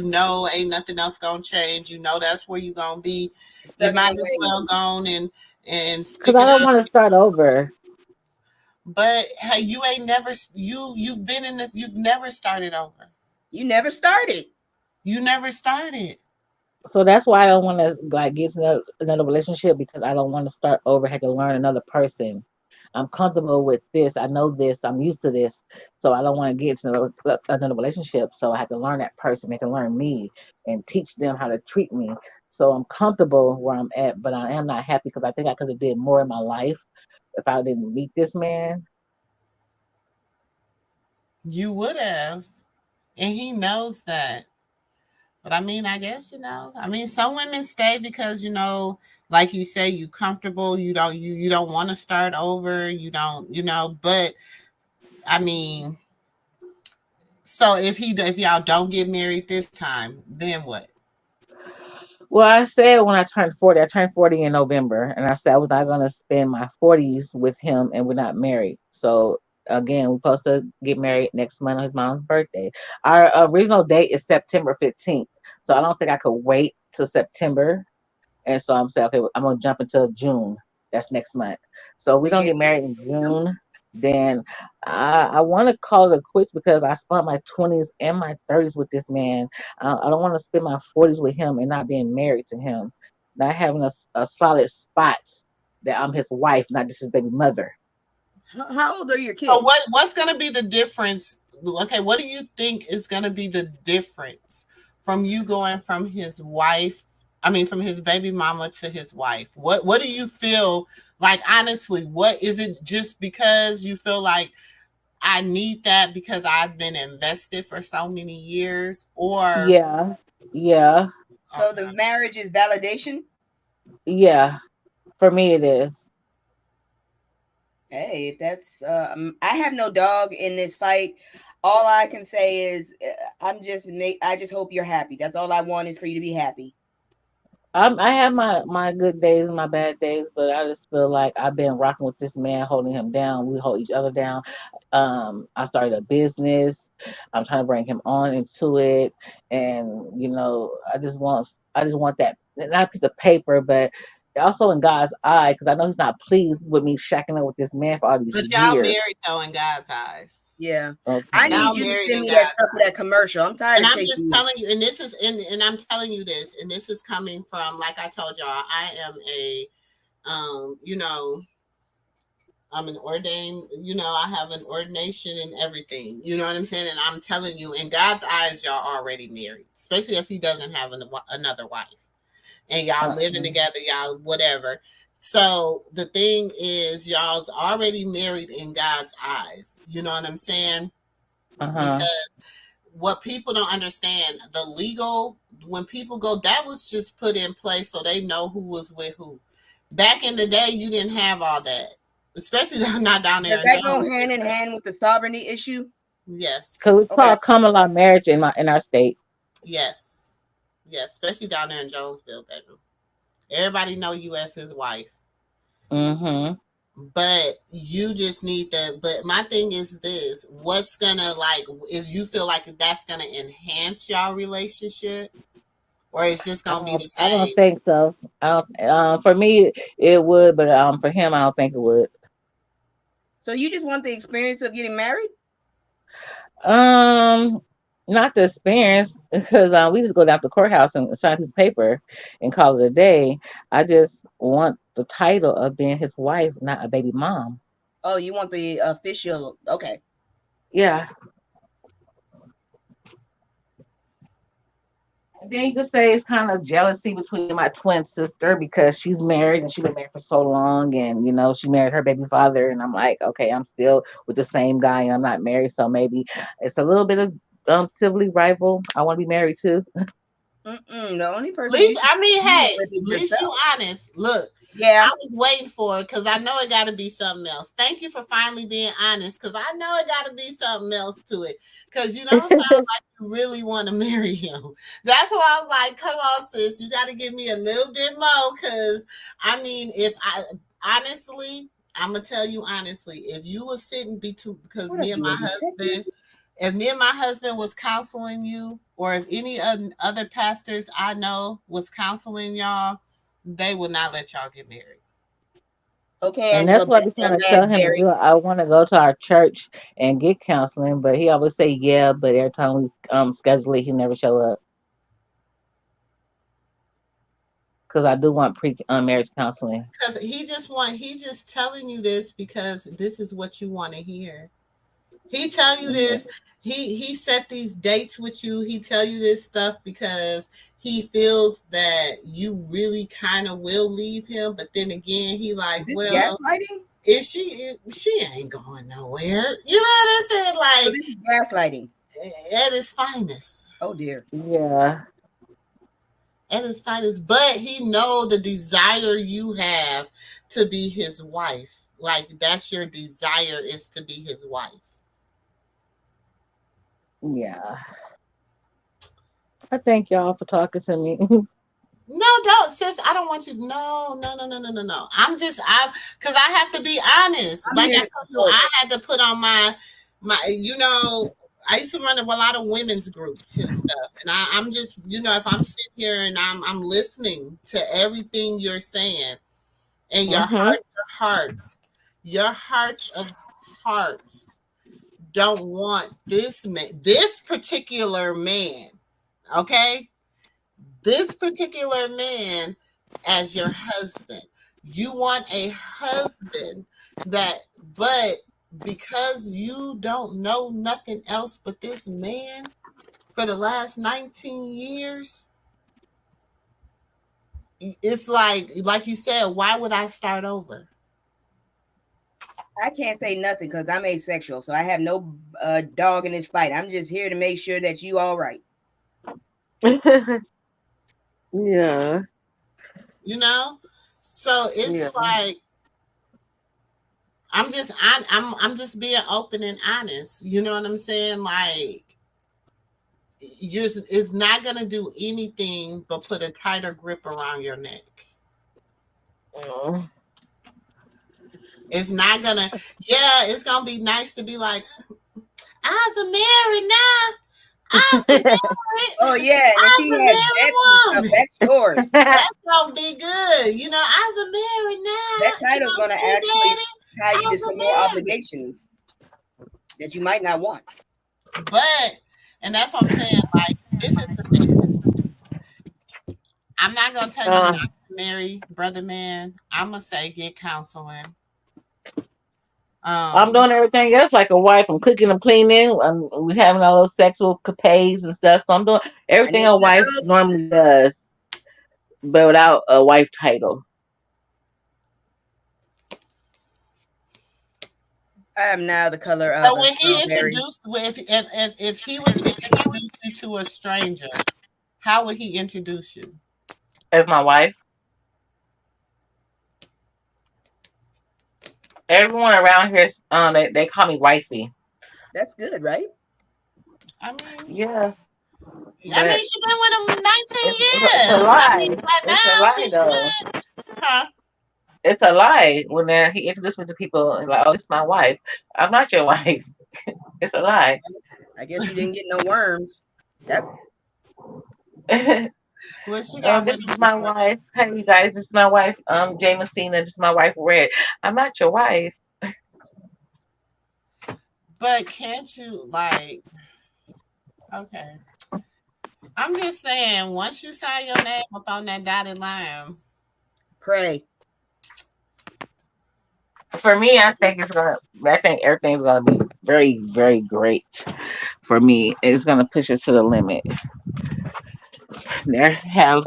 know ain't nothing else gonna change. You know that's where you gonna be. You Stuck in might your as ways. well go on and Cause stick I it don't out. want to start over. But hey, you ain't never you've been in this, you've never started over. You never started. You never started. So that's why I don't want to like get into another relationship because I don't want to start over. Have to learn another person. I'm comfortable with this. I know this. I'm used to this. So I don't want to get into another relationship. So I have to learn that person. They can learn me and teach them how to treat me. So I'm comfortable where I'm at, but I am not happy because I think I could have did more in my life if I didn't meet this man. You would have, and he knows that. But I mean, I guess I mean, some women stay because like you say, you comfortable. You don't want to start over. You don't, But I mean, so if y'all don't get married this time, then what? Well, I said when I turned 40, I turned 40 in November, and I said I was not going to spend my 40s with him, and we're not married. So, again, we're supposed to get married next month on his mom's birthday. Our original date is September 15th. So, I don't think I could wait till September. And so I'm saying, okay, I'm gonna jump into June. That's next month. So So we you don't get get married in June. Then I want to call it quits because I spent my 20s and my 30s with this man. I don't want to spend my 40s with him and not being married to him, not having a solid spot that I'm his wife, not just his baby mother. how old are your So kids? what's going to be the difference? Okay, what do you think is going to be the difference from you going from his wife? I mean, from his baby mama to his wife. What do you feel like? Honestly, what is it? Just because you feel like I need that because I've been invested for so many years, or Yeah, yeah, So the okay, marriage is validation. yeah. For me, it is. Hey, if that's I have no dog in this fight. All I can say is I just hope you're happy. That's all I want is for you to be happy. I have my good days and my bad days, but I just feel like I've been rocking with this man, holding him down. We hold each other down. I started a business. I'm trying to bring him on into it, and I just want that not a piece of paper, but also in God's eye, because I know He's not pleased with me shacking up with this man for all these but y'all years. married though in God's eyes. Yeah. I Okay. need Y'all you to married send in me that God's stuff for that eyes. commercial. I'm tired And of I'm chasing just you. telling you, and I'm telling you this, and this is coming from, like I told y'all, I am a, you know, I'm an ordained, I have an ordination and everything. You know what I'm saying? And I'm telling you, in God's eyes, y'all already married, especially if He doesn't have another wife, and y'all living Uh-uh. together, y'all whatever. So the thing is, y'all's already married in God's eyes. You know what I'm saying? Uh-huh. Because what people don't understand, the legal, when people go, that was just put in place so they know who was with who. Back in the day, you didn't have all that, especially not down there Does in that go Jones. hand in hand with the sovereignty issue? Because Yes, it's Okay. called common law marriage in our state. yes, yes, especially down there in Jonesville, bedroom. Everybody know you as his wife. Mm-hmm. But you just need that. But my thing is this: what's gonna like is you feel like that's gonna enhance y'all relationship, or it's just gonna be the I don't same? think so. For me, it would, but for him, I don't think it would. So you just want the experience of getting married? Um, Not the experience, because we just go down to the courthouse and sign a piece of paper and call it a day. I just want the title of being his wife, not a baby mom. Oh, you want the official? Okay. Yeah. And then you could say it's kind of jealousy between my twin sister because she's married and she's been married for so long, and she married her baby father, and I'm like, okay, I'm still with the same guy and I'm not married, so maybe it's a little bit of sibling rival. I want to be married too. The only person you Least, should I mean, be hey, with is at least you yourself. honest. Look, Yeah. I was waiting for it because I know it got to be something else. Thank you for finally being honest because I know it got to be something else to it because you don't sound like you really want to marry him. That's why I'm like, come on, sis, you got to give me a little bit more because I mean, if I honestly, I'm gonna tell you honestly, if you were sitting between because What up, me and you a my detective? husband if me and my husband was counseling you, or if any other pastors I know was counseling y'all, they would not let y'all get married. Okay, And that's Angela what I be trying to tell him to Lansbury. do. I want to go to our church and get counseling, but he always say yeah, but every time we schedule it, he never show up. Because I do want pre marriage counseling. Because he's just telling you this because this is what you want to hear. He tell you Yeah. this. He set these dates with you. He tell you this stuff because he feels that you really kind of will leave him. But then again, he like, Is this well, gaslighting? if she ain't going nowhere, you know what I'm saying? So Like this is gaslighting. at its finest. Oh dear. Yeah. At its finest. But he know the desire you have to be his wife. Like that's your desire is to be his wife. Yeah. I thank y'all for talking to me. No, don't, sis. I don't want you. No, no, no, no, no, no, no. Because I have to be honest. I'm Like here I to told you, support. I had to put on I used to run a lot of women's groups and stuff. And I'm just, if I'm sitting here and I'm listening to everything you're saying and Hmm. your hearts of hearts don't want this particular man, okay? This particular man as your husband. You want a husband that, but because you don't know nothing else but this man for the last 19 years, it's like you said, why would I start over? I can't say nothing because I'm asexual, so I have no dog in this fight. I'm just here to make sure that you all right. Yeah. You know? So Yeah. it's like I'm just being open and honest. You know what I'm saying? Like it's not gonna do anything but put a tighter grip around your neck. Mm. It's not gonna, yeah, it's gonna be nice to be like, I's a married now. I's a Oh married, yeah, and if I's he a has debts and married stuff, woman. that's yours. That's gonna be good. I's a married That now. title's gonna See, actually daddy, tie you to I's a some more married. obligations that you might not want. But, and that's what I'm saying. Like, this is the thing. I'm not gonna tell you not uh, to marry, brother man. I'm gonna say get counseling. I'm Um, doing everything else like a wife. I'm cooking, I'm cleaning, we having all those sexual capades and stuff. So I'm doing I everything need a a wife hug. normally does, but without a wife title. I am now the color of So a when he strawberry. introduced, if he was to introduce you to a stranger, how would he introduce you? As my wife. Everyone around here, they call me wifey. That's good, right? I mean, Yeah, I but mean, she been with him 19 it's a years. I mean, lie. by It's a now lie, he though. should, huh? It's a lie. When he introduced me to people, like, oh, this is my wife. I'm not your wife. It's a lie. I guess you didn't get no worms. That's Well, she Oh, got this with is him my before that. wife. Hey, you guys, this is my wife. Jameson. This is my wife, Red. I'm not your wife. But can't you like? Okay, I'm just saying. Once you sign your name up on that dotted line, pray. For me, I think everything's gonna be very, very great. For me, it's gonna push us to the limit.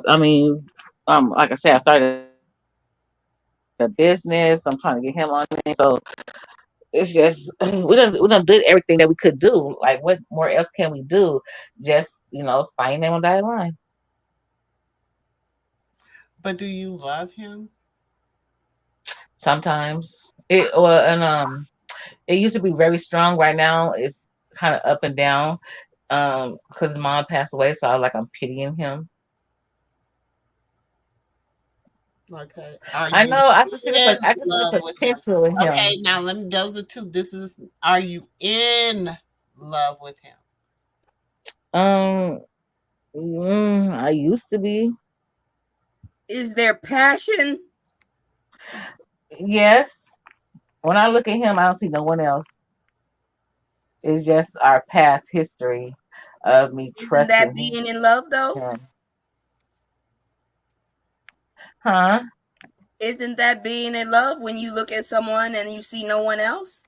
I mean, like I said, I started a business. I'm trying to get him on it. So it's just we done did everything that we could do. Like, what more else can we do? Just sign them on that line. but do you love him? Sometimes it used to be very strong. Right now, it's kind of up and down. Because his mom passed away, so I'm pitying him. Okay, are I you know in I can see the love with him? potential in Okay, him. now let me. Those are two. This is. Are you in love with him? Um, I used to be. Is there passion? Yes. When I look at him, I don't see no one else. It's just our past history of me Isn't that trusting being in love though? him. Huh? Isn't that being in love when you look at someone and you see no one else?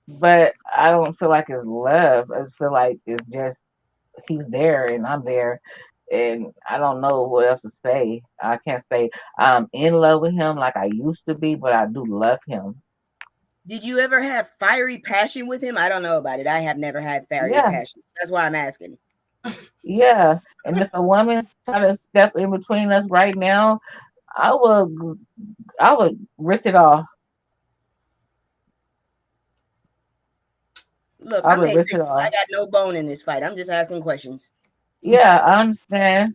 But I don't feel like it's love. I just feel like it's just he's there and I'm there. And I don't know what else to say. I can't say I'm in love with him like I used to be, but I do love him. Did you ever have fiery passion with him? I don't know about it. I have never had fiery Yeah, passion. That's why I'm asking. yeah. And if a woman try to step in between us right now, I would I would risk it all. Look, I I'm would risk it asexual. I all. got no bone in this fight. I'm just asking questions. Yeah, I understand.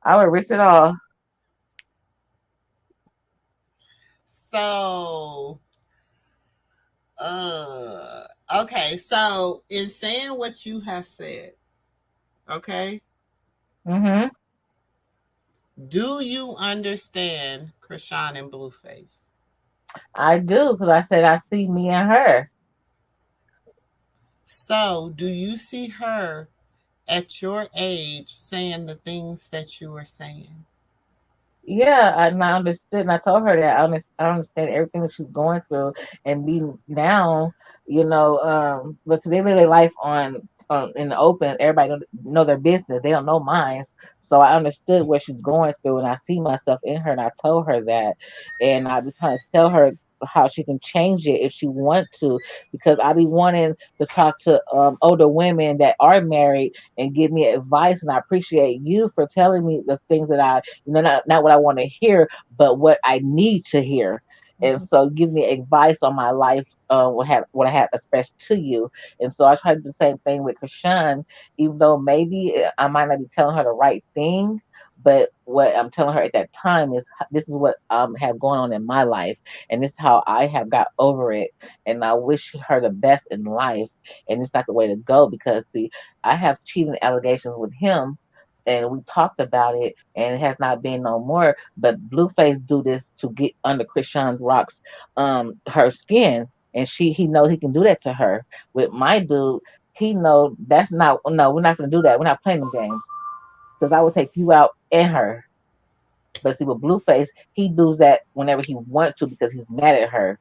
I would risk it all. So, uh, okay. So, in saying what you have said, okay, Hmm. do you understand Krishan and Blueface? I do because I said I see me and her. So, do you see her at your age saying the things that you are saying? Yeah, and I understood, and I told her that I understand everything that she's going through, and be now, but so they live their life on in the open. Everybody don't know their business. They don't know mine. So I understood what she's going through, and I see myself in her, and I told her that, and I be trying to tell her how she can change it if she want to, because I be wanting to talk to older women that are married and give me advice, and I appreciate you for telling me the things that not what I want to hear, but what I need to hear. And Mhm. so give me advice on my life, what I have, especially to you. And so I try to do the same thing with Kashan, even though maybe I might not be telling her the right thing, but what I'm telling her at that time is this is what have going on in my life, and this is how I have got over it, and I wish her the best in life. And it's not the way to go because see, I have cheating allegations with him, and we talked about it, and it has not been no more. But Blueface do this to get under Krishan Rock's her skin, and he knows he can do that to her. With my dude, he know that's not no, we're not gonna do that. We're not playing them games because I will take you out and her. But see, with Blueface, he does that whenever he wants to because he's mad at her.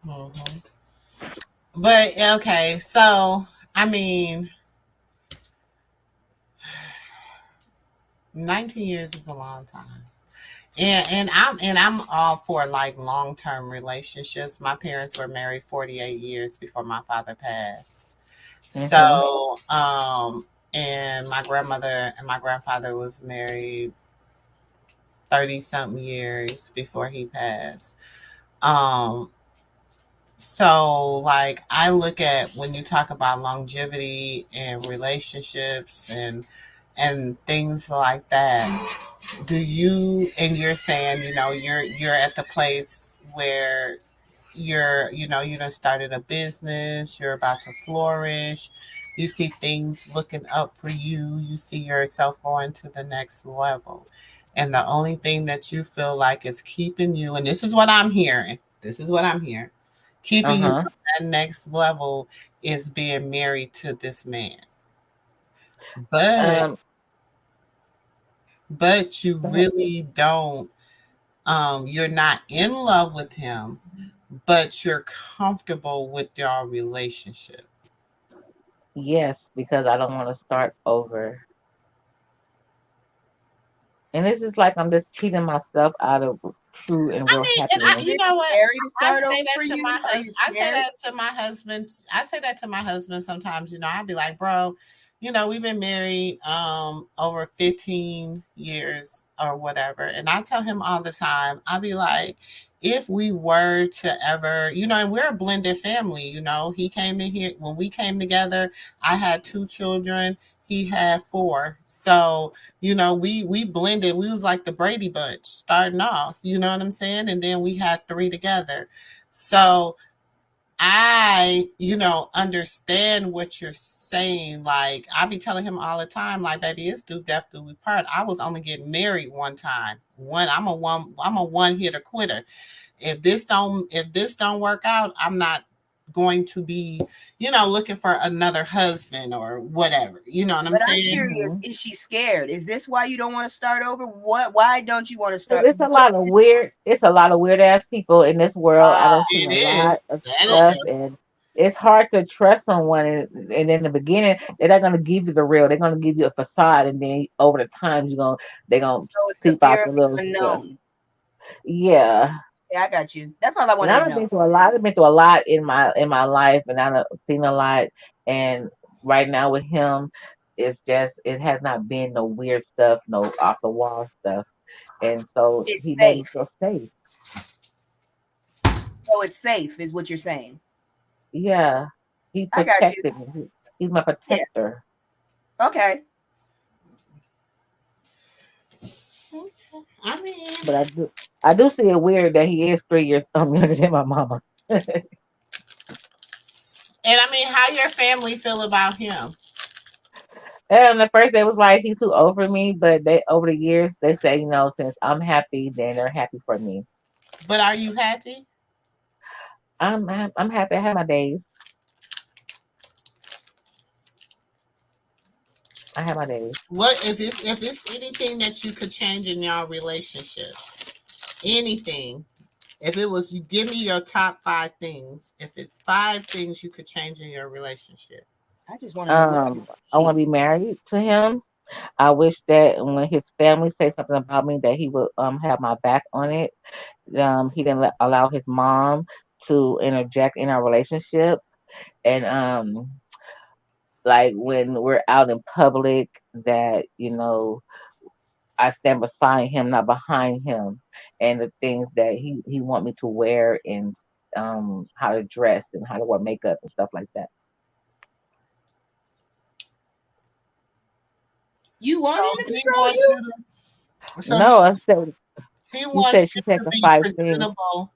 Mhm. But okay, so I mean, 19 years is a long time. And I'm all for like long-term relationships. My parents were married 48 years before my father passed. Mm-hmm. So, and my grandmother and my grandfather was married 30 something years before he passed. Um, so like I look at when you talk about longevity and relationships and things like that, do you and you're saying, you're at the place where you done started a business, you're about to flourish, you see things looking up for you, you see yourself going to the next level. And the only thing that you feel like is keeping you, and this is what I'm hearing, keeping you Uh-huh. from that next level is being married to this man. But Um, but you go ahead. really don't, you're not in love with him, but you're comfortable with your relationship. Yes, because I don't want to start over. And it's just like I'm just cheating myself out of true and I real mean, and happiness. you Is it know what? scary to I start over say that for to my you? Are you husband. I say scared? that to my husband. I say that to my husband sometimes. I'd be like, bro, we've been married over 15 years or whatever, and I tell him all the time. I'll be like, if we were to ever, and we're a blended family. He came in here when we came together. I had two children. He had four. So we blended. We was like the Brady Bunch starting off. You know what I'm saying? And then we had three together. So I, understand what you're saying. Like I be telling him all the time, like, baby, it's do death do we part. I was only getting married one time. I'm a one hitter quitter. If this don't work out, I'm not going to be, looking for another husband or whatever. You know what I'm But I'm saying? curious, Hmm. is she scared? Is this why you don't want to start over? Why don't you want to Because start? What it's a lot of weird ass people in this world. I done seen It a is. lot of That stuff, is. and it's hard to trust someone. And in the beginning, they're not gonna give you the real. They're gonna give you a facade, and then over the time, they're gonna so it's the seep out fear the of the little stuff. unknown. Yeah, Yeah, I got you. That's all I and wanted to I've know. been through a lot. I've been through a lot in my life, and I've seen a lot. And right now with him, it has not been no weird stuff, no off the wall stuff, and so It's he made me safe. feel safe. So it's safe, is what you're saying. Yeah, he I got you. protected me. He's my Yeah. protector. Okay. I mean, But I do see it weird that he is 3 years younger than my mama. and I mean, how your family feel about him? And the first they was like he's too old for me, but they over the years they say since I'm happy, then they're happy for me. But are you happy? I'm happy. I have my days. I have my days. What if it's anything that you could change in your relationship? Anything. If it was, you give me your top five things. If it's five things you could change in your relationship. I just want to know what you I want hate. to be married to him. I wish that when his family say something about me, that he would have my back on it. He didn't allow his mom to interject in our relationship, and like when we're out in public, that I stand beside him, not behind him, and the things that he want me to wear, and how to dress and how to wear makeup and stuff like that. You So want him to he control wants you? you to. So No, I said he you wants said she you said to the be five things. presentable.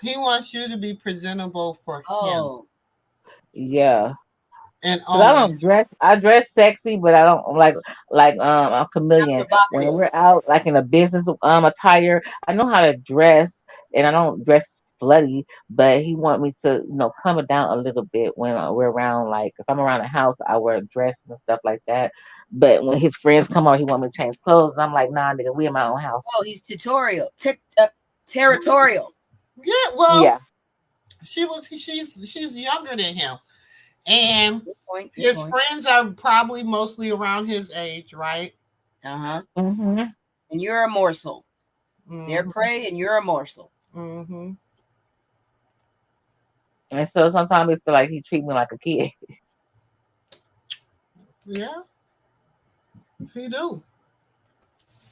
He wants you to be presentable for him Oh, Yeah. and Cause I only. don't dress. I dress sexy, but I don't like a not chameleon. When we're provocative. out like in a business attire, I know how to dress, and I don't dress slutty. But he want me to calm it down a little bit when we're around. Like if I'm around the house, I wear dresses and stuff like that. But when his friends come over, he want me to change clothes, and I'm like, nah, nigga, we in my own house. Oh, he's territorial. Yeah, well, Yeah. she's younger than him, and Good point. Good his point. friends are probably mostly around his age, right? Uh huh. Mhm. And you're a morsel. They're prey and you're a morsel. And so sometimes it's like he treat me like a kid. Yeah, he do.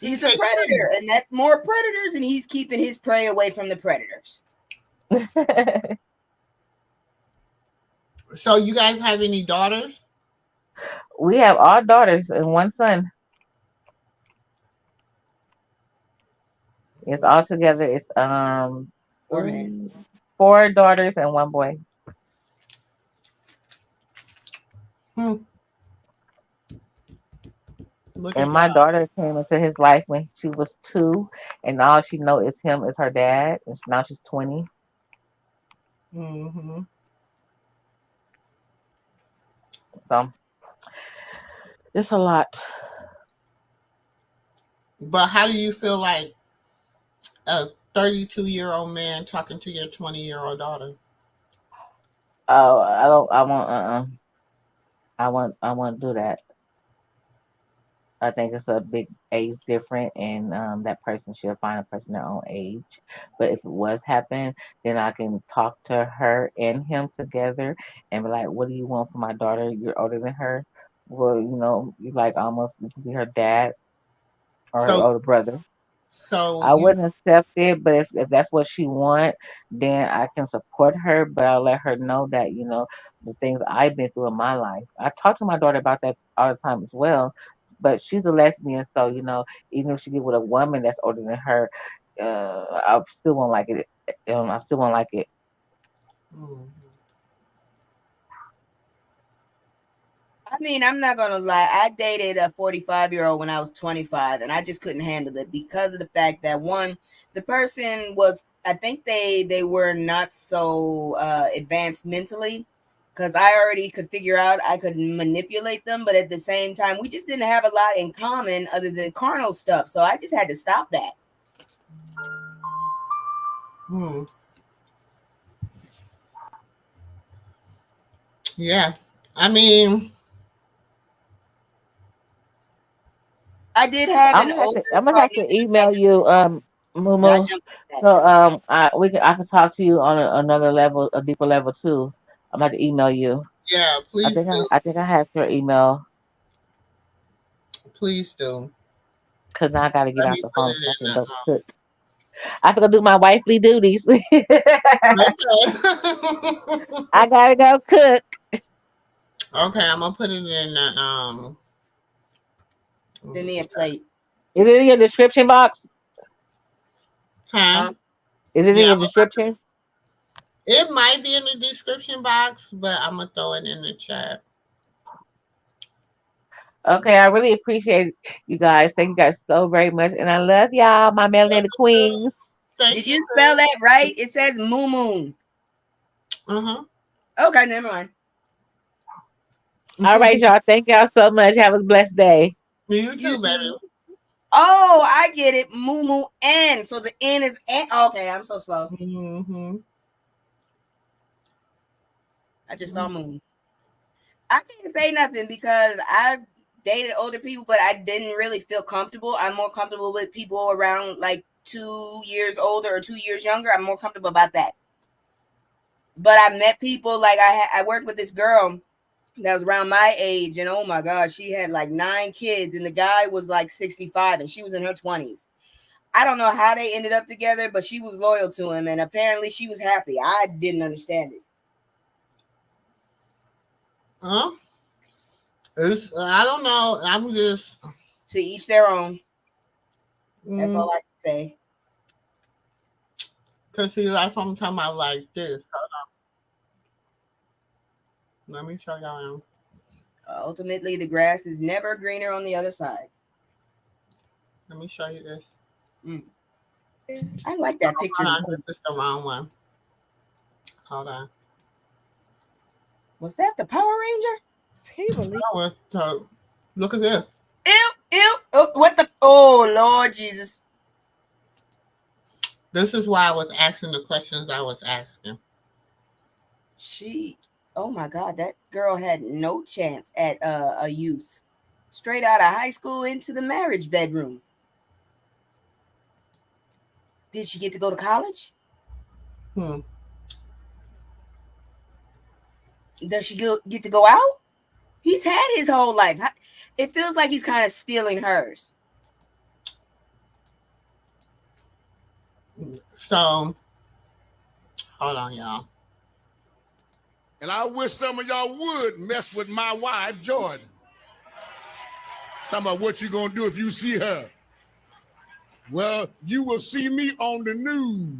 He's a predator, and that's more predators, and he's keeping his prey away from the predators. So you guys have any daughters? We have all daughters and one son. It's all together. It's 4 daughters and 1 boy. And my daughter came into his life when she was 2, and all she know is him as her dad. And now she's 20. So it's a lot. But how do you feel like a 32-year-old man talking to your 20-year-old daughter? Oh, I won't do that. I think it's a big age difference, and that person should find a person their own age. But if it was happen, then I can talk to her and him together and be like, "What do you want from my daughter? You're older than her. Well, you like almost you can be her dad or her older brother." So I wouldn't accept it, but if that's what she want, then I can support her. But I'll let her know that the things I've been through in my life. I talk to my daughter about that all the time as well. But she's a lesbian, so even if she get with a woman that's older than her, I still won't like it. I still won't like it. I mean, I'm not gonna lie. I dated a 45-year-old when I was 25, and I just couldn't handle it because of the fact that one, the person was, I think they were not so advanced mentally, because I already could figure out I could manipulate them, but at the same time, we just didn't have a lot in common other than carnal stuff. So I just had to stop that. Yeah, I mean, I did have I'm gonna have to email you, MooMoo. So I can talk to you on another level, a deeper level too. I'm gonna have to email you. Yeah, please do. I think I have your email. Please do. Cause now I gotta get out the phone so I can go cook. I have to go do my wifely duties. I gotta go cook. Okay, I'm gonna put it in Send me a plate. Is it in your description box? Huh? Is it in your description? It might be in the description box, but I'm gonna throw it in the chat. Okay, I really appreciate you guys. Thank you guys so very much, and I love y'all, my melanated queens. Did you spell that right? It says MooMoo. Okay, never mind. All right, y'all. Thank y'all so much. Have a blessed day. You too, baby. Oh, I get it. MooMoo N. So the N is N. Okay, I'm so slow. I just saw Moon. I can't say nothing because I've dated older people, but I didn't really feel comfortable. I'm more comfortable with people around like 2 years older or 2 years younger. I'm more comfortable about that. But I met people like I worked with this girl that was around my age, and oh my God, she had like 9 kids, and the guy was like 65, and she was in her 20s. I don't know how they ended up together, but she was loyal to him, and apparently she was happy. I didn't understand it. Huh? I don't know. I'm just to each their own. That's all I can say. Cause see, that's what I'm talking about. Like this. Hold on. Let me show y'all. Ultimately, the grass is never greener on the other side. Let me show you this. I like that picture. This is the wrong one. Hold on. Was that the Power Ranger? Look at this. Ew. Oh, what the? Oh, Lord Jesus. This is why I was asking the questions I was asking. Oh my God, that girl had no chance at a youth. Straight out of high school into the marriage bedroom. Did she get to go to college? Does she get to go out? He's had his whole life. It feels like he's kind of stealing hers. So, hold on, y'all. And I wish some of y'all would mess with my wife, Jordan. Talking about what you gonna do if you see her. Well, you will see me on the news.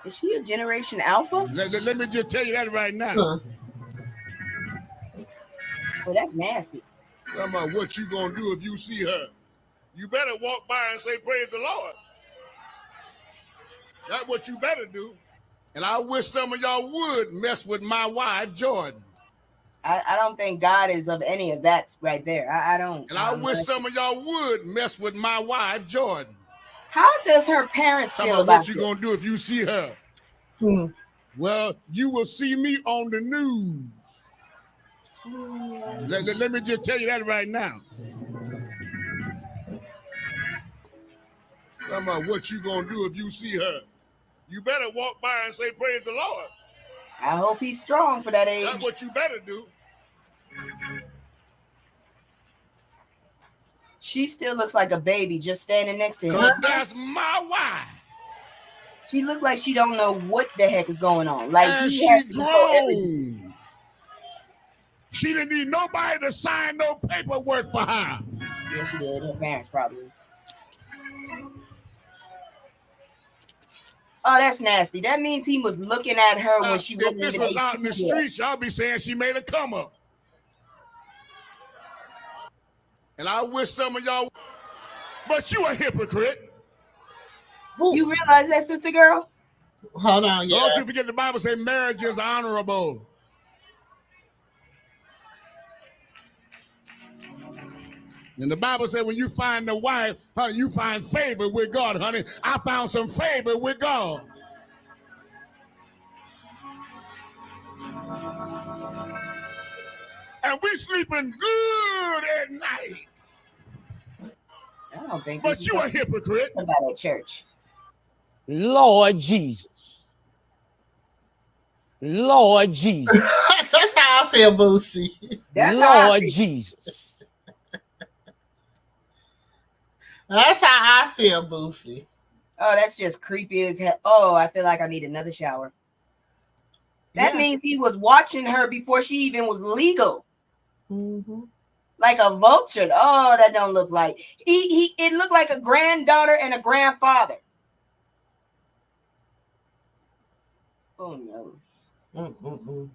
Is she a Generation Alpha? Let me just tell you that right now. Well, that's nasty. Talking about what you gonna do if you see her. You better walk by and say, praise the Lord. That's what you better do. And I wish some of y'all would mess with my wife, Jordan. I don't think God is of any of that right there. I don't. And I wish some of y'all would mess with my wife, Jordan. How does her parents feel about what you gonna do if you see her? Well, you will see me on the news. Let me just tell you that right now. Talking about what you gonna do if you see her. You better walk by and say, praise the Lord. I hope he's strong for that age. That's what you better do. She still looks like a baby just standing next to him. 'Cause that's my wife. She looked like she don't know what the heck is going on. Like and he has to grown. everything. She didn't need nobody to sign no paperwork for her. Yes, she did. Her parents probably. Oh, that's nasty. That means he was looking at her when she wasn't if even this was out in the yet. streets, y'all be saying she made a come up. And I wish some of y'all, but you a hypocrite. You realize that, sister girl? Hold on, yeah. Don't you forget the Bible say marriage is honorable. And the Bible said when you find the wife, honey, you find favor with God, honey. I found some favor with God. And we sleeping good at night. I don't think. But you a hypocrite. About at church. Lord Jesus. Lord Jesus. That's how I feel, Boosie. Lord Jesus. That's how I feel, Boosie. Oh, that's just creepy as hell. Oh, I feel like I need another shower. That means he was watching her before she even was legal. Mm-hmm. Like a vulture. Oh, that don't look like. It looked like a granddaughter and a grandfather. Oh, no. Mm-mm-mm.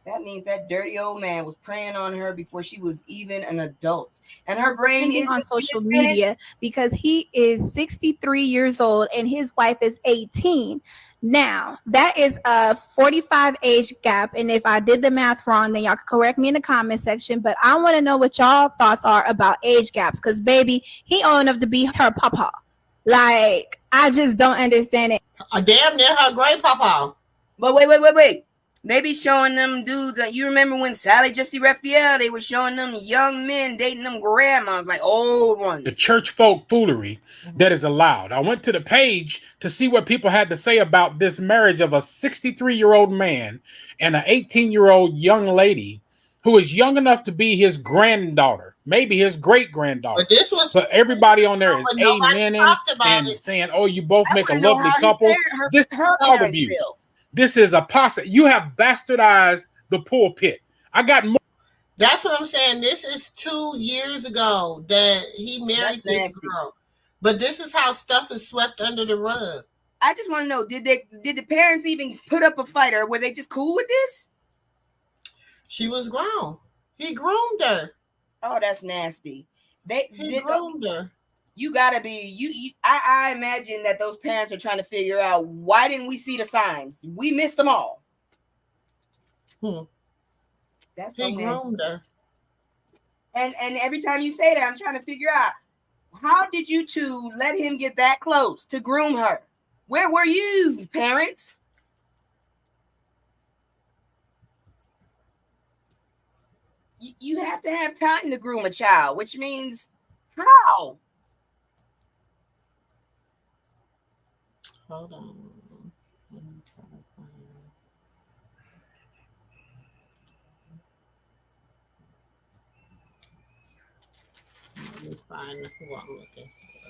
That means that dirty old man was preying on her before she was even an adult. And her brain is on social media because he is 63 years old and his wife is 18. Now, that is a 45 age gap. And if I did the math wrong, then y'all can correct me in the comment section. But I want to know what y'all thoughts are about age gaps. Because, baby, he old enough to be her papa. Like, I just don't understand it. Damn near her great papa. But wait. They be showing them dudes. You remember when Sally Jesse Raphael, they were showing them young men dating them grandmas, like old ones. The church folk foolery that is allowed. I went to the page to see what people had to say about this marriage of a 63-year-old man and an 18-year-old young lady who is young enough to be his granddaughter, maybe his great-granddaughter. But this was so everybody on there is amening and saying, oh, you both make a lovely couple. This is child abuse. This is apostate. You have bastardized the pulpit. I got more. That's what I'm saying. This is 2 years ago that he married this girl. But this is how stuff is swept under the rug. I just want to know, did the parents even put up a fight, or were they just cool with this? She was grown. He groomed her. Oh, that's nasty. He groomed her. You gotta be I imagine that those parents are trying to figure out, why didn't we see the signs? We missed them all. That's he groomed her. And every time you say that, I'm trying to figure out, how did you two let him get that close to groom her? Where were you, parents? You have to have time to groom a child, which means how? Hold on. Let me try to find. Let me find who I'm looking for.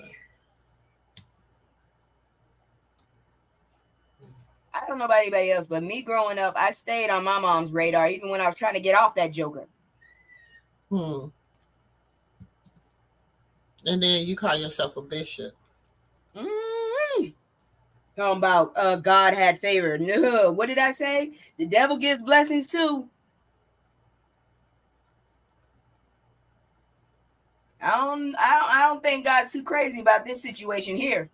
I don't know about anybody else, but me growing up, I stayed on my mom's radar even when I was trying to get off that joker. And then you call yourself a bishop. Talking about God had favor. No, what did I say? The devil gives blessings too. I don't think God's too crazy about this situation here.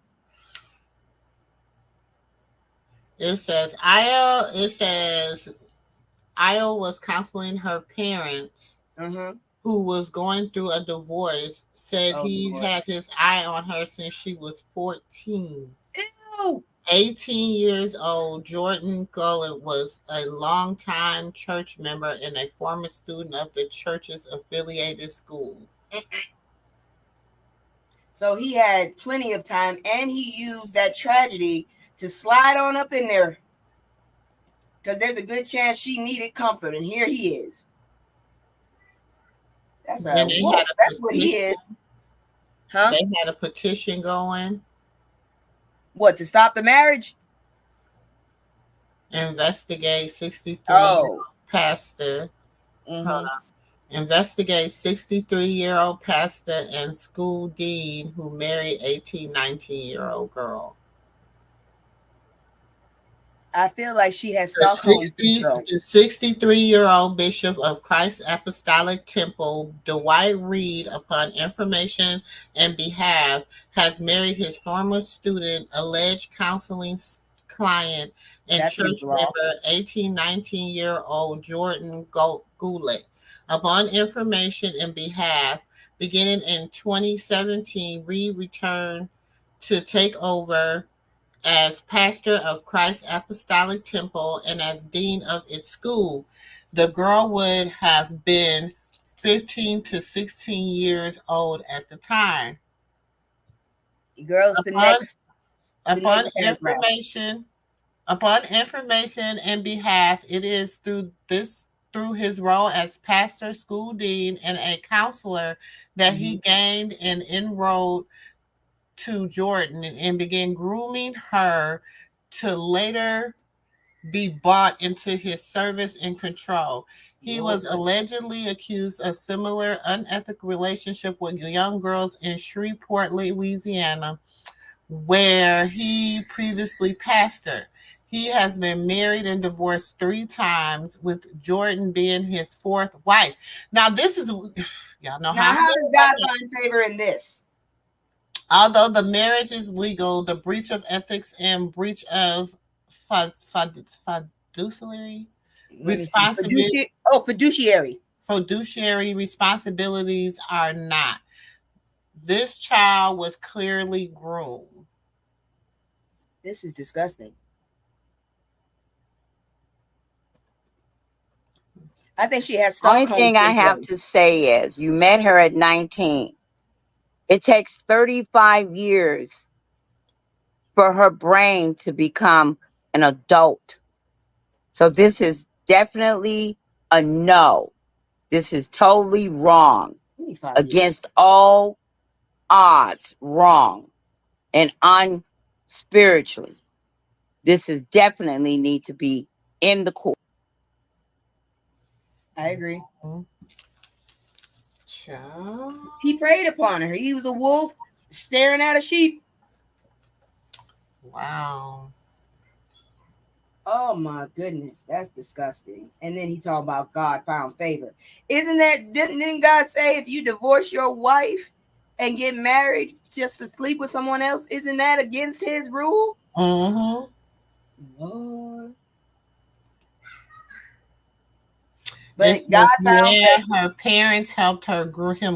It says Io was counseling her parents who was going through a divorce, said he had his eye on her since she was 14. Ew. 18 years old, Jordan Gullet was a longtime church member and a former student of the church's affiliated school. So he had plenty of time, and he used that tragedy to slide on up in there. Because there's a good chance she needed comfort, and here he is. That's what he is. Huh? They had a petition going. What, to stop the marriage? Investigate 63-year-old pastor. Hold on. Investigate 63-year-old pastor and school dean who married 19-year-old girl. I feel like she has Stockholm syndrome. The 63-year-old bishop of Christ Apostolic Temple, Dwight Reed, upon information and behalf, has married his former student, alleged counseling client, and church member, 19-year-old Jordan Goulet. Upon information and behalf, beginning in 2017, Reed returned to take over as pastor of Christ Apostolic Temple and as dean of its school. The girl would have been 15 to 16 years old at the time. Girls, upon information and behalf, it is through his role as pastor, school dean, and a counselor that he gained and enrolled to Jordan and began grooming her to later be bought into his service and control. He was allegedly accused of similar unethical relationship with young girls in Shreveport, Louisiana, where he previously pastored. He has been married and divorced 3 times, with Jordan being his 4th wife. Now, this is, y'all know how does God find favor in this? Although the marriage is legal, the breach of ethics and breach of fiduciary responsibility. Fiduciary responsibilities are not. This child was clearly groomed. This is disgusting. I think she has Stockholm syndrome. Only thing I have to say is, you met her at 19. It takes 35 years for her brain to become an adult. So this is definitely a no. This is totally wrong. Against all odds, wrong and unspiritually. This is definitely need to be in the court. I agree. He preyed upon her. He was a wolf staring at a sheep. Wow. Oh my goodness, that's disgusting. And then he talked about God found favor. Didn't God say if you divorce your wife and get married just to sleep with someone else, isn't that against his rule? Lord. But God her parents helped him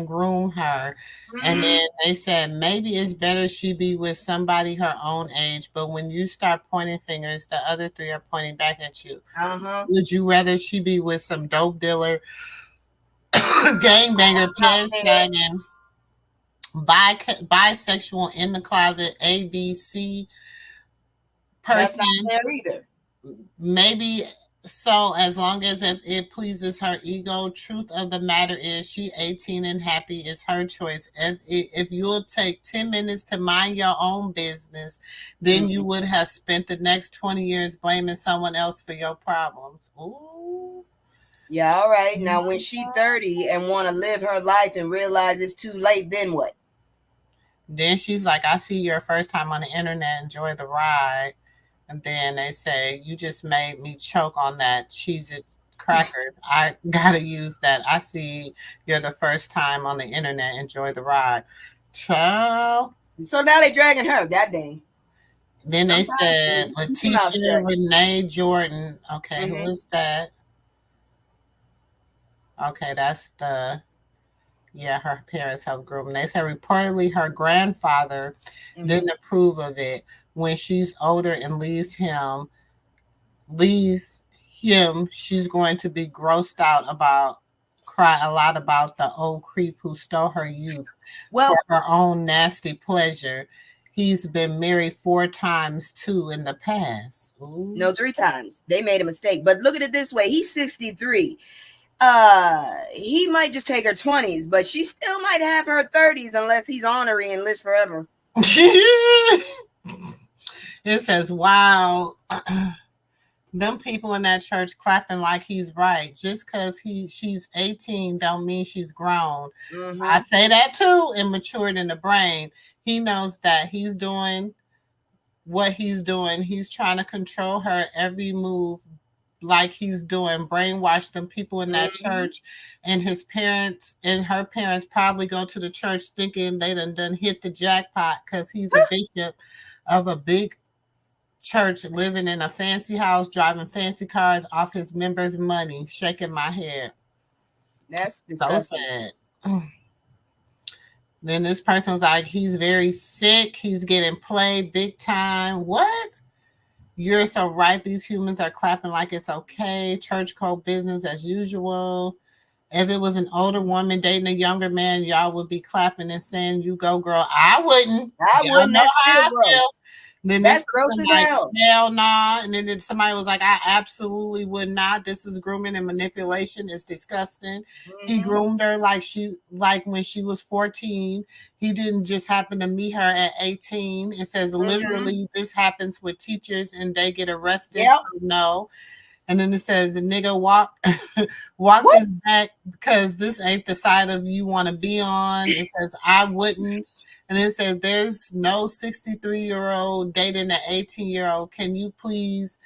groom her. And then they said maybe it's better she be with somebody her own age. But when you start pointing fingers, the other 3 are pointing back at you. Would you rather she be with some dope dealer, gangbanger, pants-snagging, bisexual, in the closet, ABC, person. That's not fair either. Maybe so, as long as if it pleases her ego. Truth of the matter is, she 18 and happy is her choice. If you'll take 10 minutes to mind your own business, then you would have spent the next 20 years blaming someone else for your problems. Ooh. Yeah, all right. Now, when she 30 and want to live her life and realize it's too late, then what? Then she's like, I see your first time on the internet. Enjoy the ride. And then they say, you just made me choke on that Cheez-It crackers. I got to use that. I see you're the first time on the internet. Enjoy the ride. So now they dragging her. That dang. Then they said, Letitia Renee Jordan. Okay, who is that? Okay, that's her parents helped groom. They said reportedly her grandfather didn't approve of it. When she's older and leaves him, she's going to be grossed out cry a lot about the old creep who stole her youth for her own nasty pleasure. He's been married 4 times too in the past. Ooh. No, 3 times. They made a mistake. But look at it this way. He's 63. He might just take her 20s, but she still might have her 30s unless he's ornery and lives forever. It says, wow, them people in that church clapping like he's right. Just because she's 18 don't mean she's grown. I say that too, and matured in the brain. He knows that he's doing what he's doing. He's trying to control her every move, like he's doing, brainwash them people in that church, and her parents probably go to the church thinking they done hit the jackpot because he's a bishop of a big church, living in a fancy house, driving fancy cars off his members' money. Shaking my head. That's disgusting. So sad. Then this person was like, he's very sick. He's getting played big time. What? You're so right. These humans are clapping like it's okay. Church code business as usual. If it was an older woman dating a younger man, y'all would be clapping and saying, you go, girl. I wouldn't. Know how I feel. Then that's gross as hell. Hell nah. And then somebody was like, I absolutely would not. This is grooming and manipulation. It's disgusting. He groomed her like when she was 14. He didn't just happen to meet her at 18. It says literally this happens with teachers and they get arrested. So no. And then it says, nigga, walk this back because this ain't the side of you want to be on. It says, I wouldn't. And it says, there's no 63-year-old dating an 18-year-old. Can you please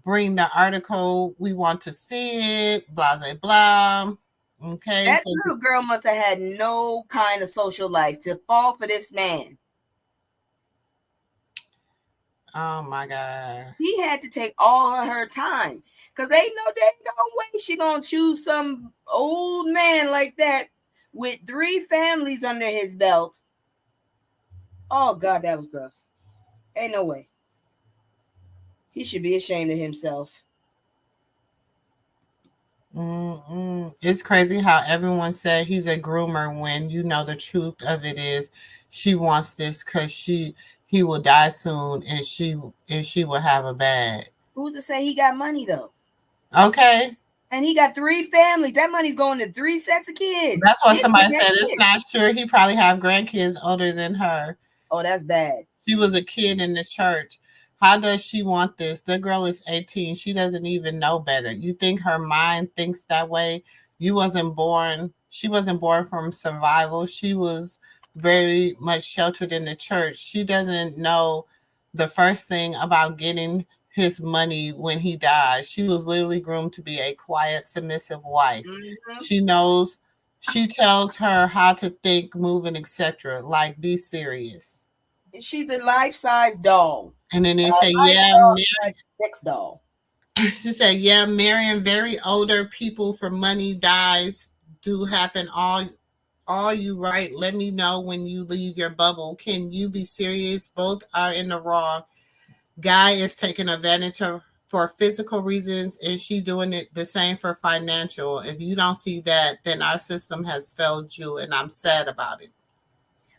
bring the article? We want to see it. Blah, blah, blah. Okay. That little girl must have had no kind of social life to fall for this man. Oh, my God. He had to take all of her time. Because ain't no dang way she going to choose some old man like that with 3 families under his belt. Oh, God, that was gross. Ain't no way. He should be ashamed of himself. It's crazy how everyone said he's a groomer when you know the truth of it is she wants this because he will die soon and she will have a bag. Who's to say he got money, though? Okay. And he got 3 families. That money's going to 3 sets of kids. That's what somebody said. It's not sure. He probably have grandkids older than her. Oh, that's bad. She was a kid in the church. How does she want this? The girl is 18. She doesn't even know better. You think her mind thinks that way? She wasn't born from survival. She was very much sheltered in the church. She doesn't know the first thing about getting his money when he died. She was literally groomed to be a quiet, submissive wife. She tells her how to think, move, and etc. Like, be serious. She's a life-size doll. And then they say, sex doll. She said, marrying very older people for money dies do happen. All you right. Let me know when you leave your bubble. Can you be serious? Both are in the wrong. Guy is taking advantage of for physical reasons, and she doing it the same for financial. If you don't see that, then our system has failed you, and I'm sad about it.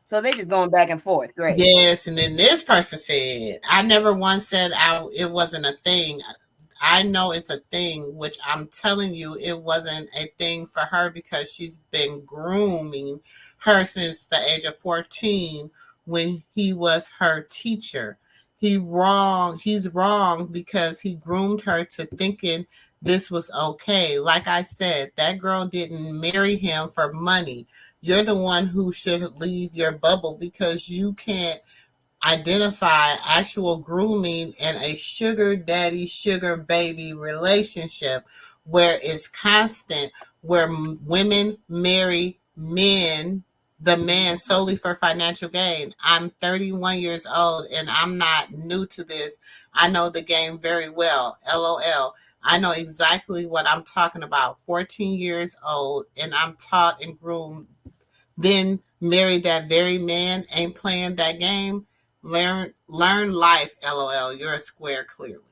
So they just going back and forth. Great. Yes, and then this person said, I never once said it wasn't a thing. I know it's a thing, which I'm telling you, it wasn't a thing for her because she's been grooming her since the age of 14 when he was her teacher. He's wrong because he groomed her to thinking this was okay. Like I said, that girl didn't marry him for money. You're the one who should leave your bubble because you can't identify actual grooming and a sugar daddy, sugar baby relationship where it's constant, where women marry the man solely for financial gain. I'm 31 years old and I'm not new to this. I know the game very well. LOL. I know exactly what I'm talking about. 14 years old and I'm taught and groomed, then marry that very man, ain't playing that game. Learn life, LOL. You're a square, clearly.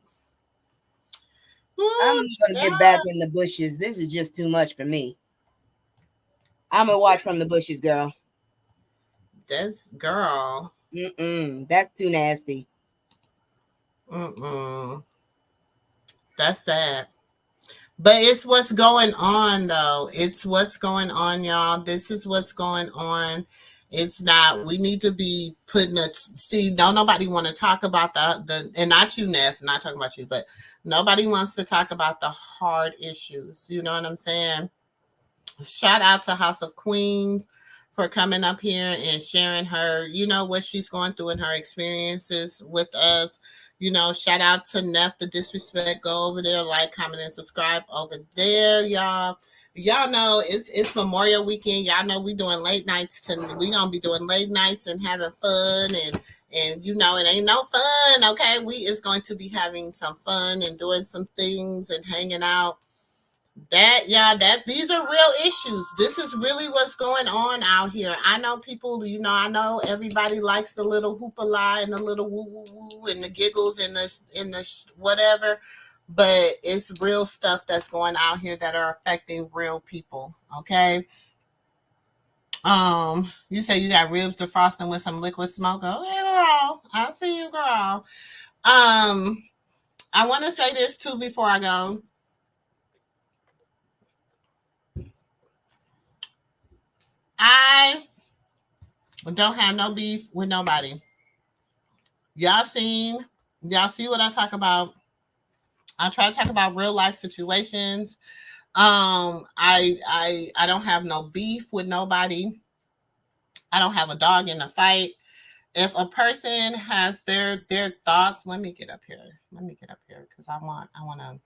I'm gonna get back in the bushes. This is just too much for me. I'm gonna watch from the bushes, girl. That's girl. That's too nasty. That's sad. But it's what's going on, though. It's what's going on, y'all. This is what's going on. It's not. We need to be putting a. See, nobody want to talk about the and not you, Neff. Not talking about you, but nobody wants to talk about the hard issues. You know what I'm saying? Shout out to House of Queens for coming up here and sharing her, what she's going through and her experiences with us. Shout out to Neff the Disrespect. Go over there, like, comment, and subscribe over there, y'all. Y'all know it's Memorial Weekend. Y'all know we doing late nights. We gonna be doing late nights and having fun and it ain't no fun. Okay, we is going to be having some fun and doing some things and hanging out. These are real issues. This is really what's going on out here. I know people, I know everybody likes the little hoopla and the little woo woo woo and the giggles and the whatever, but it's real stuff that's going out here that are affecting real people. Okay. You say you got ribs defrosting with some liquid smoke. Okay, girl. I see you, girl. I want to say this too before I go. I don't have no beef with nobody. Y'all see what I talk about. I try to talk about real life situations. I don't have no beef with nobody. I don't have a dog in the fight. If a person has their thoughts, let me get up here because I want to.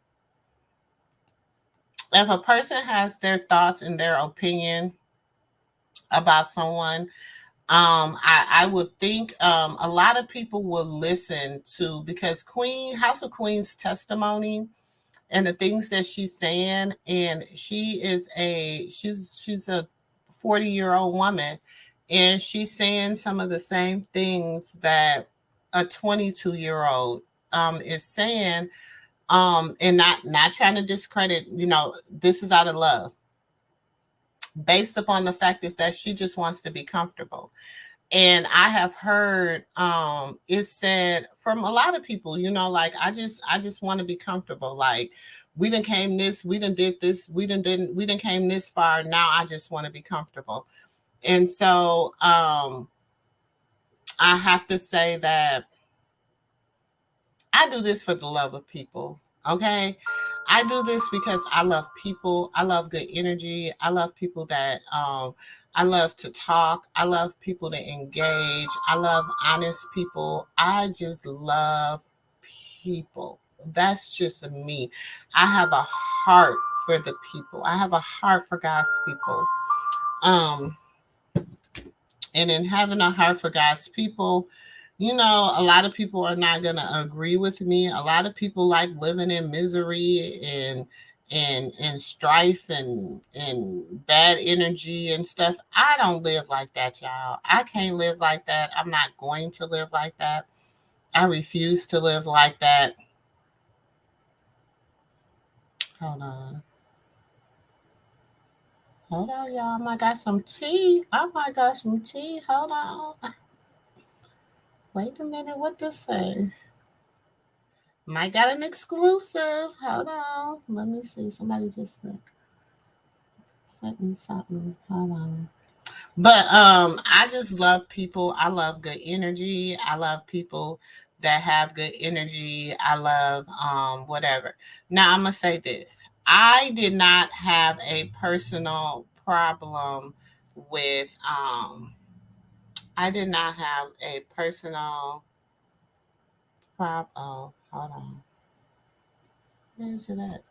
If a person has their thoughts and their opinion about someone, I would think a lot of people will listen to, because House of Queen's testimony and the things that she's saying, and she's a 40-year-old woman, and she's saying some of the same things that a 22-year-old is saying, and not trying to discredit, this is out of love, based upon the fact is that she just wants to be comfortable. And I have heard it said from a lot of people, like, I just want to be comfortable. Like, we done came this, we done did this, we done came this far. Now I just want to be comfortable. And so I have to say that I do this for the love of people. Okay. I do this because I love people. I love good energy. I love people that I love to talk. I love people to engage. I love honest people. I just love people. That's just me. I have a heart for the people. I have a heart for God's people. And in having a heart for God's people, a lot of people are not going to agree with me. A lot of people like living in misery and strife and bad energy and stuff. I don't live like that, y'all. I can't live like that. I'm not going to live like that. I refuse to live like that. Hold on. Hold on, y'all. I might got some tea. I might got some tea. Hold on. Wait a minute. What this say? Might got an exclusive. Hold on. Let me see. Somebody just sent me something. Hold on. But I just love people. I love good energy. I love people that have good energy. I love whatever. Now I'm gonna say this. I did not have a personal problem with I did not have a personal problem. Oh, hold on. Where is it at?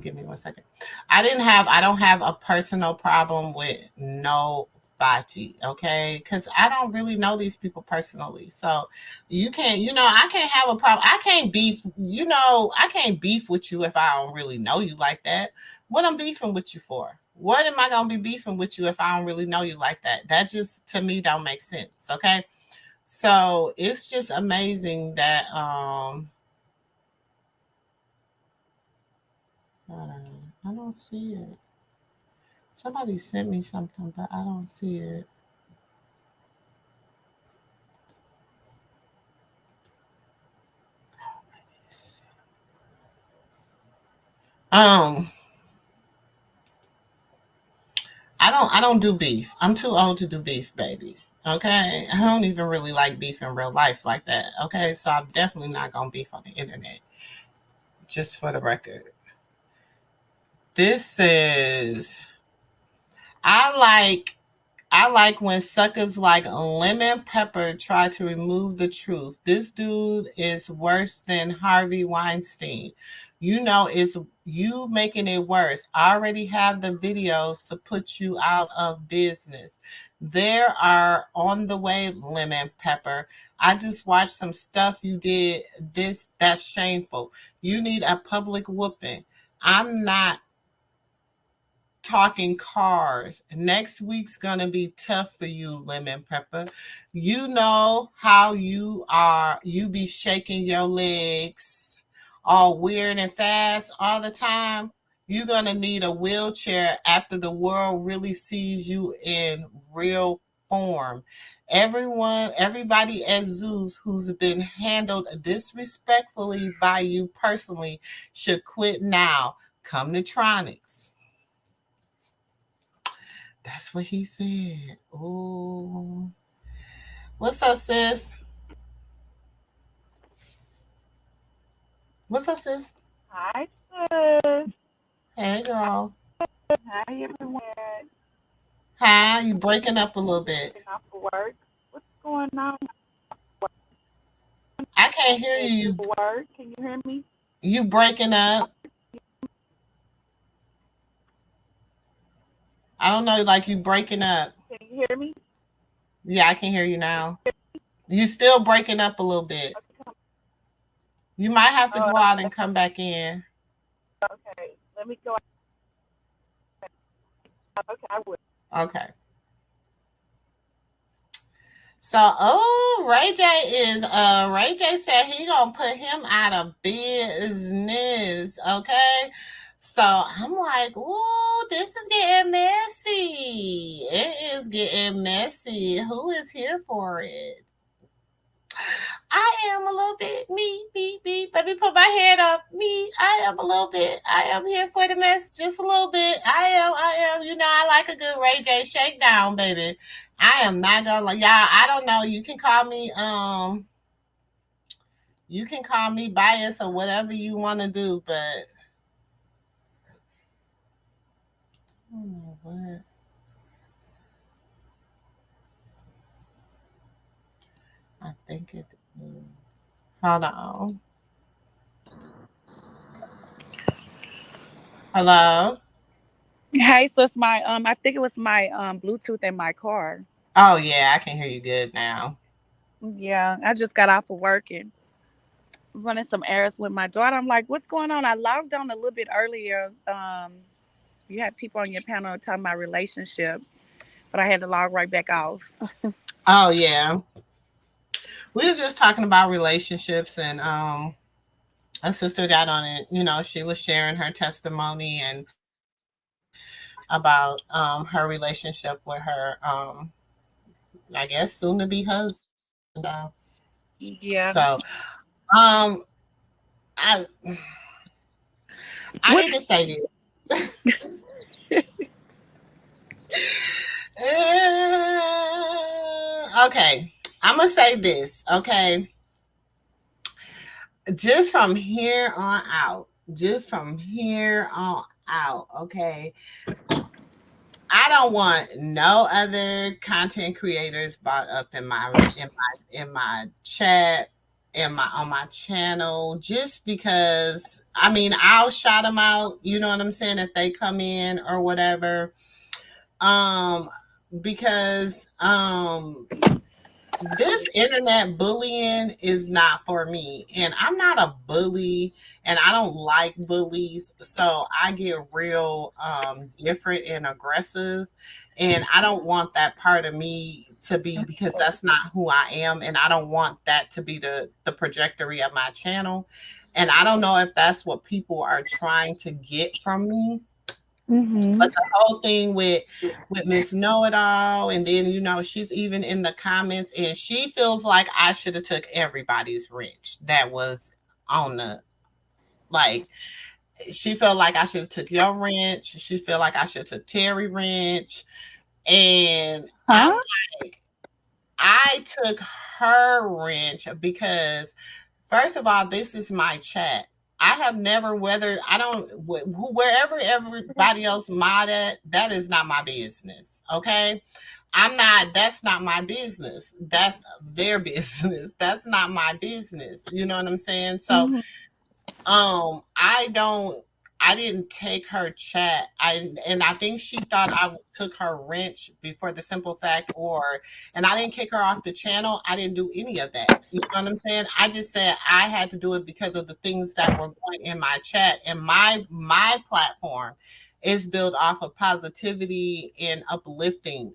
Give me 1 second. I don't have a personal problem with nobody, okay? Because I don't really know these people personally. So you can't, I can't have a problem. I can't beef, I can't beef with you if I don't really know you like that. What I'm beefing with you for? What am I gonna be beefing with you if I don't really know you like that? That just to me don't make sense, okay? So it's just amazing that hold on, I don't see it. Somebody sent me something, but I don't see it. Um, I don't do beef. I'm too old to do beef, baby. Okay, I don't even really like beef in real life like that. Okay, so I'm definitely not gonna beef on the internet. Just for the record, this says I like I like when suckers like Lemon Pepper try to remove the truth. This dude is worse than Harvey Weinstein. It's you making it worse. I already have the videos to put you out of business. There are on the way, Lemon Pepper. I just watched some stuff you did. That's shameful. You need a public whooping. I'm not talking cars. Next week's gonna be tough for you, Lemon Pepper. You know how you are. You be shaking your legs all weird and fast all the time. You're gonna need a wheelchair after the world really sees you in real form. Everybody at zoos who's been handled disrespectfully by you personally should quit now. Come to Tronics. That's what he said. Oh, what's up, sis? What's up, sis? Hi, sis. Hey, girl. Hi, everyone. Hi, you breaking up a little bit. Off for work. What's going on? I can't hear you. Work. Can you hear me? You breaking up. I don't know, like you breaking up. Can you hear me? Yeah, I can hear you now. You still breaking up a little bit. You might have to go out and come back in. Okay, let me go. Okay, I will. Okay. So, Ray J said he gonna put him out of business. Okay. So I'm like, oh, this is getting messy. It is getting messy. Who is here for it? I am a little bit me. Let me put my hand up. I am a little bit. I am here for the mess just a little bit. I am. I like a good Ray J shakedown, baby. I am not gonna y'all. I don't know. You can call me biased or whatever you want to do, but I don't know what. I think it. Hold on. Hello. Hey, so it's my I think it was my Bluetooth in my car. Oh yeah, I can hear you good now. Yeah, I just got off of work and running some errands with my daughter. I'm like, what's going on? I logged on a little bit earlier. You had people on your panel talking about relationships, but I had to log right back off. Oh yeah. We was just talking about relationships and a sister got on it, she was sharing her testimony and about her relationship with her I guess soon to be husband. Yeah. So I What? need to say this. Okay, I'm gonna say this. Okay, just from here on out. Okay, I don't want no other content creators brought up in my chat, on my channel, just because I mean I'll shout them out, you know what I'm saying, if they come in or whatever. Because this internet bullying is not for me, and I'm not a bully, and I don't like bullies, so I get real different and aggressive, and I don't want that part of me to be, because that's not who I am, and I don't want that to be the trajectory of my channel. And I don't know if that's what people are trying to get from me. Mm-hmm. But the whole thing with Miss Know It All, and then she's even in the comments, and she feels like I should have took everybody's wrench that was on the, like, she felt like I should have took your wrench. She felt like I should have took Terry wrench, and I'm like, I took her wrench because, first of all, this is my chat. I have never, wherever everybody else mod at, that is not my business. Okay. That's not my business. That's their business. That's not my business. You know what I'm saying? So, I didn't take her chat. And I think she thought I took her wrench before the simple fact, and I didn't kick her off the channel. I didn't do any of that. You know what I'm saying? I just said I had to do it because of the things that were going in my chat, and my platform is built off of positivity and uplifting,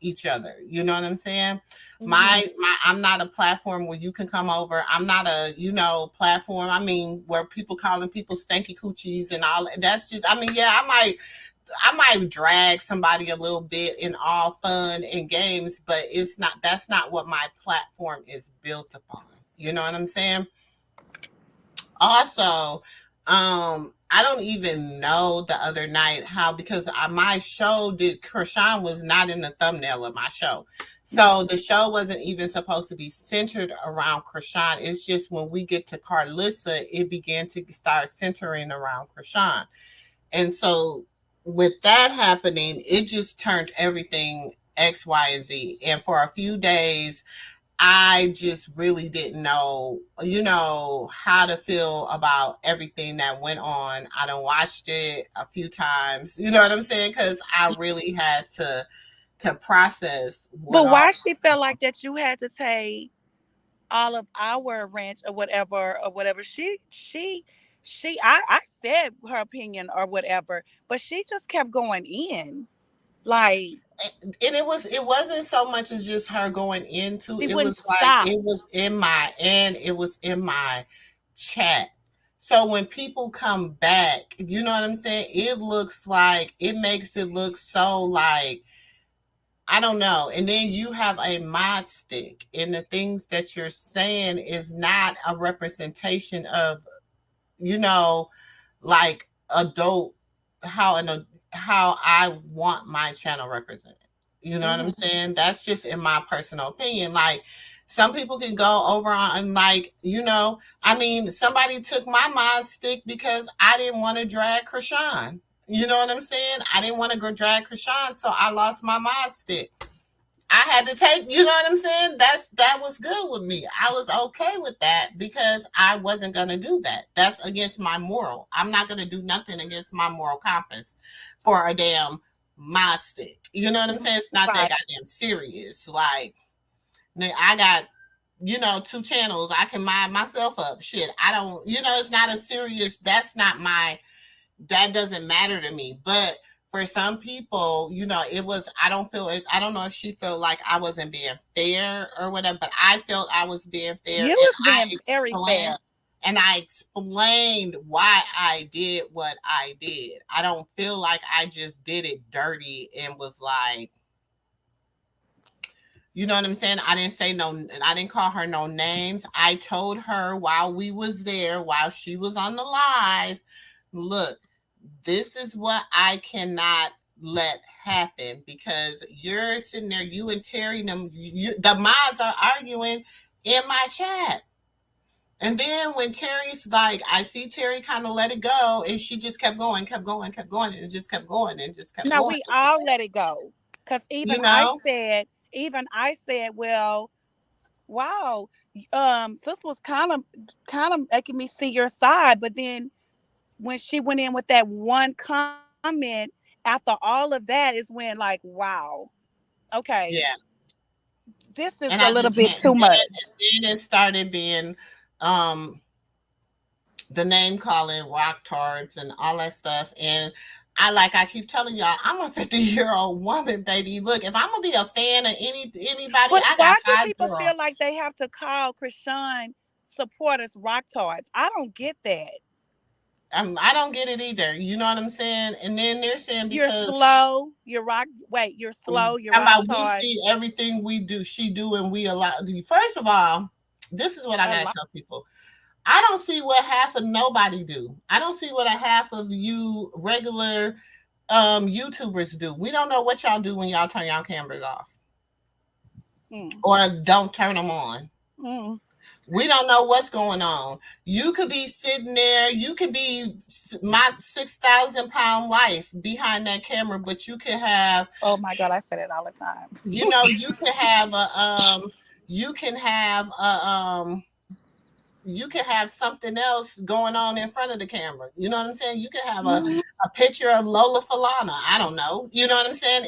each other. You know what I'm saying? I'm not a platform where you can come over. I'm not a, platform. I mean, where people calling people stanky coochies and all. That's just, I mean, yeah, I might drag somebody a little bit in all fun and games, but that's not what my platform is built upon. You know what I'm saying? Also, I don't even know the other night how, because my show Krishan was not in the thumbnail of my show. So the show wasn't even supposed to be centered around Krishan. It's just when we get to Carlissa, it began to start centering around Krishan. And so with that happening, it just turned everything X, Y, and Z. And for a few days, I just really didn't know, how to feel about everything that went on. I done watched it a few times, you know what I'm saying? Because I really had to process. But why she felt like that you had to take all of our ranch or whatever. I said her opinion or whatever, but she just kept going in. Like, and it wasn't so much as just her going into it. Was like stop. it was in my chat. So when people come back, you know what I'm saying, it makes it look so like, I don't know. And then you have a mod stick, and the things that you're saying is not a representation of, like adult, how I want my channel represented. You know what I'm saying? That's just in my personal opinion. Like, some people can go over on, like, I mean, somebody took my mod stick because I didn't want to drag Krishan. You know what I'm saying? I didn't want to go drag Krishan, so I lost my mod stick. I had to take, you know what I'm saying? That was good with me. I was okay with that because I wasn't going to do that. That's against my moral. I'm not going to do nothing against my moral compass for a damn mod stick. You know what I'm saying? It's not that goddamn serious. Like, I got, 2 channels. I can mod myself up. Shit. I don't, it's not a serious, that doesn't matter to me. But for some people, it was, I don't know if she felt like I wasn't being fair or whatever, but I felt I was being fair. You was being very fair. And I explained why I did what I did. I don't feel like I just did it dirty and was like, you know what I'm saying? I didn't say no, I didn't call her no names. I told her while we was there, while she was on the live, look, this is what I cannot let happen, because you're sitting there, you and Terry, the mods are arguing in my chat. And then when Terry's like, I see Terry kind of let it go, and she just kept going, and it just kept going, and just kept No, going. we all let it go. Because even I said, well, wow, sis was kind of making me see your side. But then when she went in with that one comment, after all of that is when, like, wow, okay, Yeah. this is And a I little just bit can't. too much. Then it started being the name calling, rock tards, and all that stuff. And I keep telling y'all, I'm a 50-year-old woman, baby. Look, if I'm gonna be a fan of anybody, But I got why do 5 people girls. feel like they have to call Krishan supporters rock tards? I don't get that. I don't get it either. You know what I'm saying? And then they're saying You're because slow, you're rock. Wait, you're slow, you're rock about we tards. see everything we do, she do, and we allow. First of all, this is what I gotta tell people. I don't see what half of nobody do. I don't see what a half of you regular YouTubers do. We don't know what y'all do when y'all turn y'all cameras off. Or don't turn them on. We don't know what's going on. You could be sitting there. You could be my 6,000-pound wife behind that camera, but you could have. Oh my God, I say it all the time. You know, you could have a. You can have a. You can have something else going on in front of the camera. You know what I'm saying? You can have a picture of Lola Falana. I don't know. You know what I'm saying?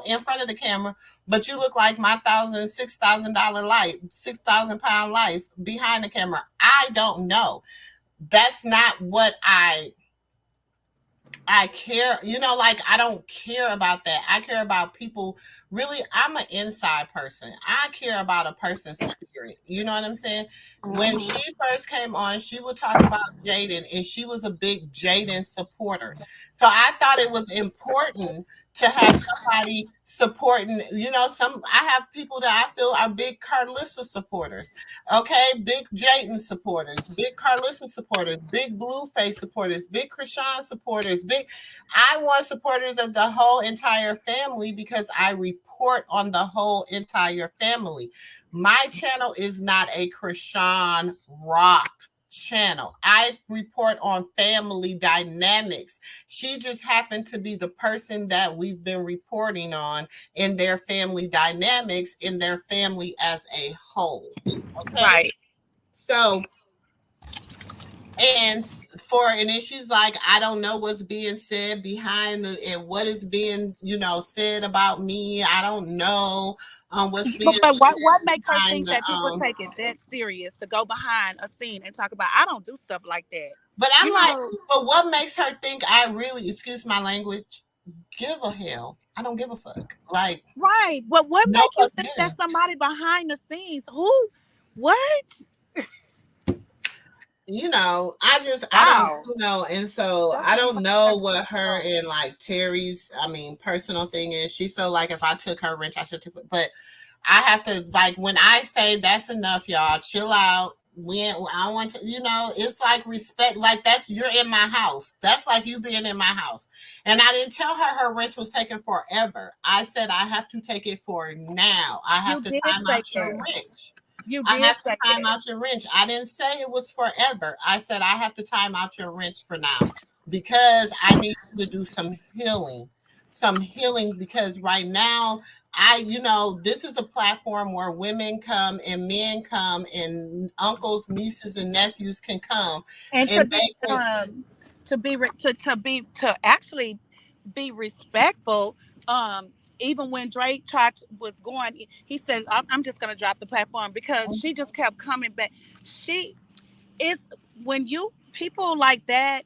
In front of the camera, but you look like my $6,000 life, 6,000-pound life behind the camera. I don't know. That's not what I care, like I don't care about that. I care about people. Really, I'm an inside person. I care about a person's spirit. You know what I'm saying? When she first came on, she would talk about Jaden, and she was a big Jaden supporter. So I thought it was important to have somebody supporting, I have people that I feel are big Carlissa supporters. Okay, big Jaden supporters, big Carlissa supporters, big Blueface supporters, big Krishan supporters, I want supporters of the whole entire family, because I report on the whole entire family. My channel is not a Krishan rock channel. I report on family dynamics. She just happened to be the person that we've been reporting on in their family dynamics, in their family as a whole. Okay. Right. So, and she's like, I don't know what's being said behind and what is being, said about me. I don't know what's being. But what makes her think that people take it that serious to go behind a scene and talk about? I don't do stuff like that. But I'm but what makes her think I really, excuse my language, give a hell? I don't give a fuck. Like, right. But what makes you think that somebody behind the scenes? Who? What? I don't, and so I don't know what her and like Terry's, personal thing is. She felt like if I took her wrench, I should take it. But I have to, like, when I say that's enough, y'all, chill out. I want to, it's like respect. Like, you're in my house. That's like you being in my house. And I didn't tell her wrench was taken forever. I said, I have to take it for now. I have to time out your wrench. I have to time out your wrench. I didn't say it was forever. I said I have to time out your wrench for now, because I need to do some healing. Because right now, this is a platform where women come and men come and uncles, nieces, and nephews can come. And to actually be respectful. Even when Drake was going, he said, I'm just going to drop the platform, because she just kept coming back. She is, when people like that,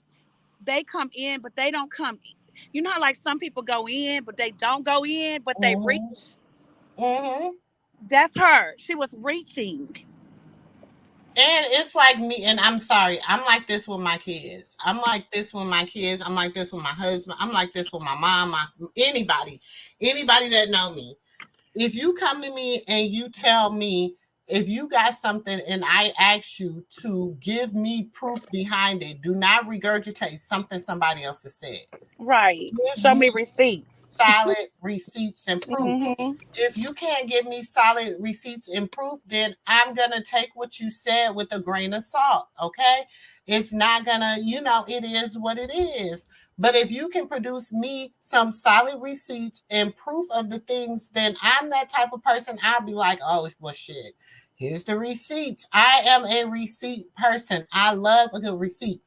they come in, but they don't come. You know how like some people go in, but they don't go in, but they reach? That's her. She was reaching. And it's like me, and I'm sorry, I'm like this with my kids. I'm like this with my kids. I'm like this with my husband. I'm like this with my mom, anybody that know me. If you come to me and you tell me if you got something and I ask you to give me proof behind it, do not regurgitate something somebody else has said. Right. Give Show me receipts. Solid receipts and proof. Mm-hmm. If you can't give me solid receipts and proof, then I'm going to take what you said with a grain of salt. Okay. It's not going to, it is what it is. But if you can produce me some solid receipts and proof of the things, then I'm that type of person. I'll be like, oh, well, shit. Here's the receipts. I am a receipt person. I love a good receipt.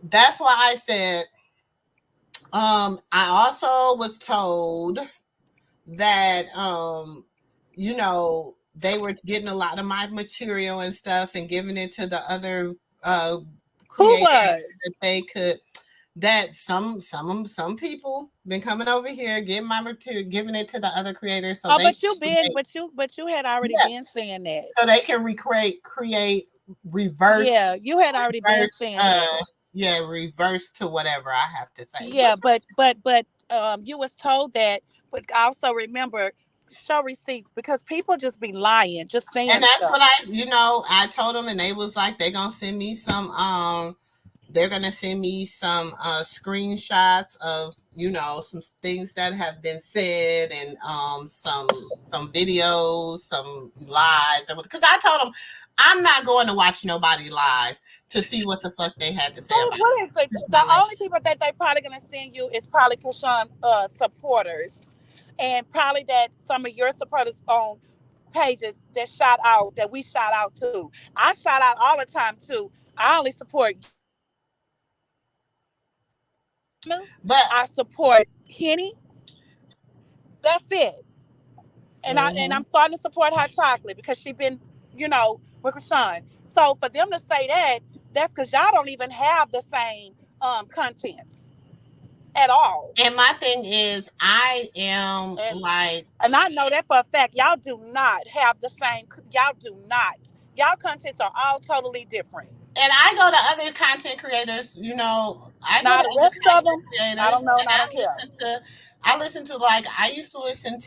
That's why I said, I also was told that they were getting a lot of my material and stuff and giving it to the other creators that they could, that some people been coming over here getting my material, giving it to the other creators, so but you had already been saying that, so they can create reverse. Yeah, you had already been saying that. Yeah, reverse to whatever I have to say. Yeah, but you was told that, but also remember, show receipts, because people just be lying, just saying. And that's stuff. what I told them, and they was like, they're gonna send me some screenshots of some things that have been said, and some videos, some lives, because I told them I'm not going to watch nobody live to see what the fuck they had to say about what is it? The only people that they probably gonna send you is probably Krishan supporters, and probably that some of your supporters on pages that we shout out to. I shout out all the time too. I only support, but I support Henny. That's it. And I'm starting to support Hot Chocolate because she been, with Krishan. So for them to say that, that's because y'all don't even have the same contents at all. And my thing is, I am and I know that for a fact. Y'all do not have the same. Y'all do not. Y'all contents are all totally different. And I go to other content creators, I go to the rest other of them, creators, I don't know, and I don't care. I listen to I used to listen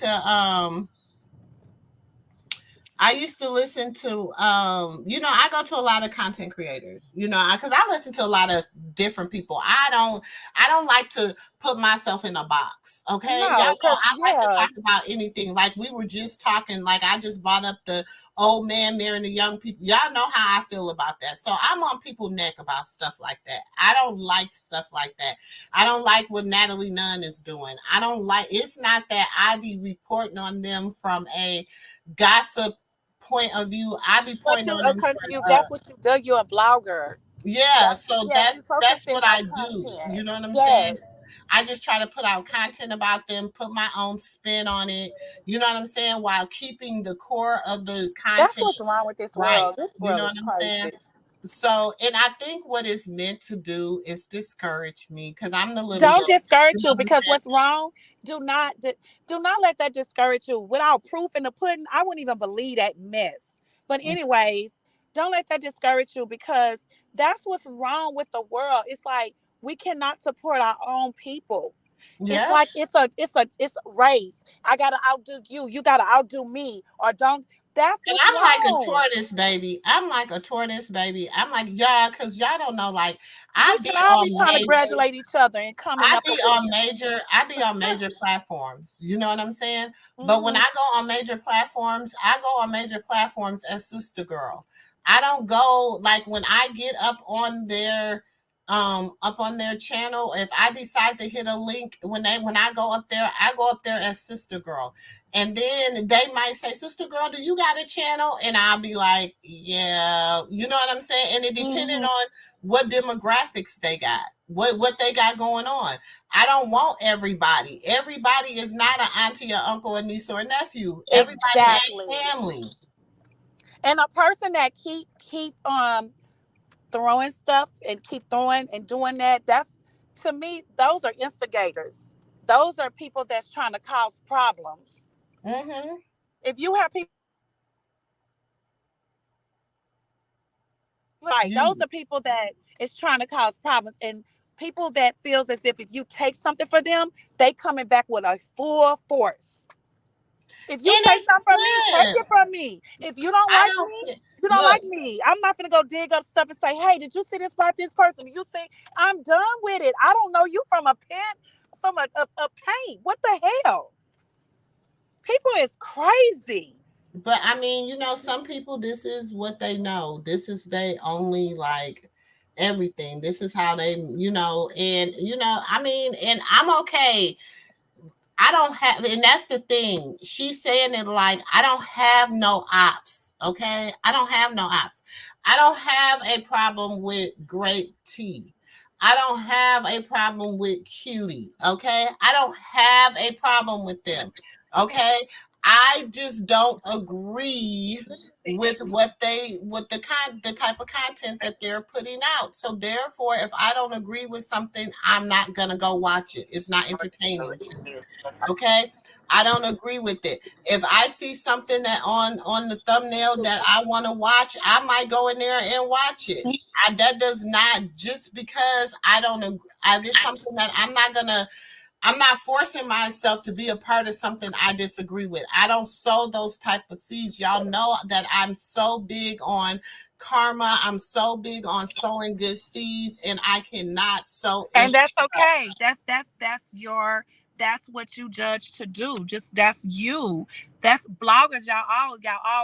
to I go to a lot of content creators, because I listen to a lot of different people. I don't like to put myself in a box. Okay. No, Y'all know I like to talk about anything. Like we were just talking, like I just brought up the old man marrying the young people. Y'all know how I feel about that. So I'm on people's neck about stuff like that. I don't like stuff like that. I don't like what Natalie Nunn is doing. I don't like, it's not that I be reporting on them from a gossip point of view. I be pointing on them. That's what you do. You're a blogger. Yeah, that's what I do. You know what I'm saying? I just try to put out content about them, put my own spin on it. You know what I'm saying? While keeping the core of the content. That's what's wrong with this world. This world is crazy. So, and I think what it's meant to do is discourage me, because I'm the little. Don't discourage you, because what's wrong? Do not let that discourage you. Without proof in the pudding, I wouldn't even believe that mess. But anyways, don't let that discourage you, because that's what's wrong with the world. It's like we cannot support our own people. Yeah. It's like it's a race. I gotta outdo you. You gotta outdo me, or don't. That's what's I'm wrong. like a tortoise, baby. I'm like y'all, because y'all don't know. Like I be trying to congratulate each other and coming up. I be on major platforms. You know what I'm saying? Mm-hmm. But when I go on major platforms, I go on major platforms as SistaGirl. I don't go like when I get up on their channel. If I decide to hit a link, when I go up there as SistaGirl. And then they might say, SistaGirl, do you got a channel? And I'll be like, yeah, you know what I'm saying? And it depended on what demographics they got, what they got going on. I don't want everybody. Everybody is not an auntie or uncle or niece or nephew. Everybody ain't family. And a person that keep throwing stuff and keep throwing and doing that, that's, to me, those are instigators. Those are people that's trying to cause problems. Mm-hmm. If you have people Right. Those are people that is trying to cause problems, and people that feels as if you take something for them, they coming back with a full force. If you take something from me, take it from me. If you don't like me, you don't like me. I'm not gonna go dig up stuff and say, hey, did you see this about this person? You see, I'm done with it. I don't know you from a pen, from a paint. What the hell? People is crazy. But I mean, you know, some people, this is what they know. This is they only like everything. This is how they, you know, and you know, I mean, and I'm okay. I don't have, and that's the thing. She's saying it like, I don't have no ops. Okay. I don't have no ops. I don't have a problem with grape tea. I don't have a problem with cutie. Okay. I don't have a problem with them. Okay. I just don't agree with the type of content that they're putting out. So therefore, if I don't agree with something, I'm not gonna go watch it. It's not entertaining to me. Okay. I don't agree with it. If I see something that on the thumbnail that I want to watch, I might go in there and watch it. That does not, just because I don't agree. It's something that I'm not forcing myself to be a part of something I disagree with. I don't sow those type of seeds. Y'all know that I'm so big on karma. I'm so big on sowing good seeds, and I cannot sow. And that's okay. That's what you judge to do. Just that's you. That's bloggers. Y'all all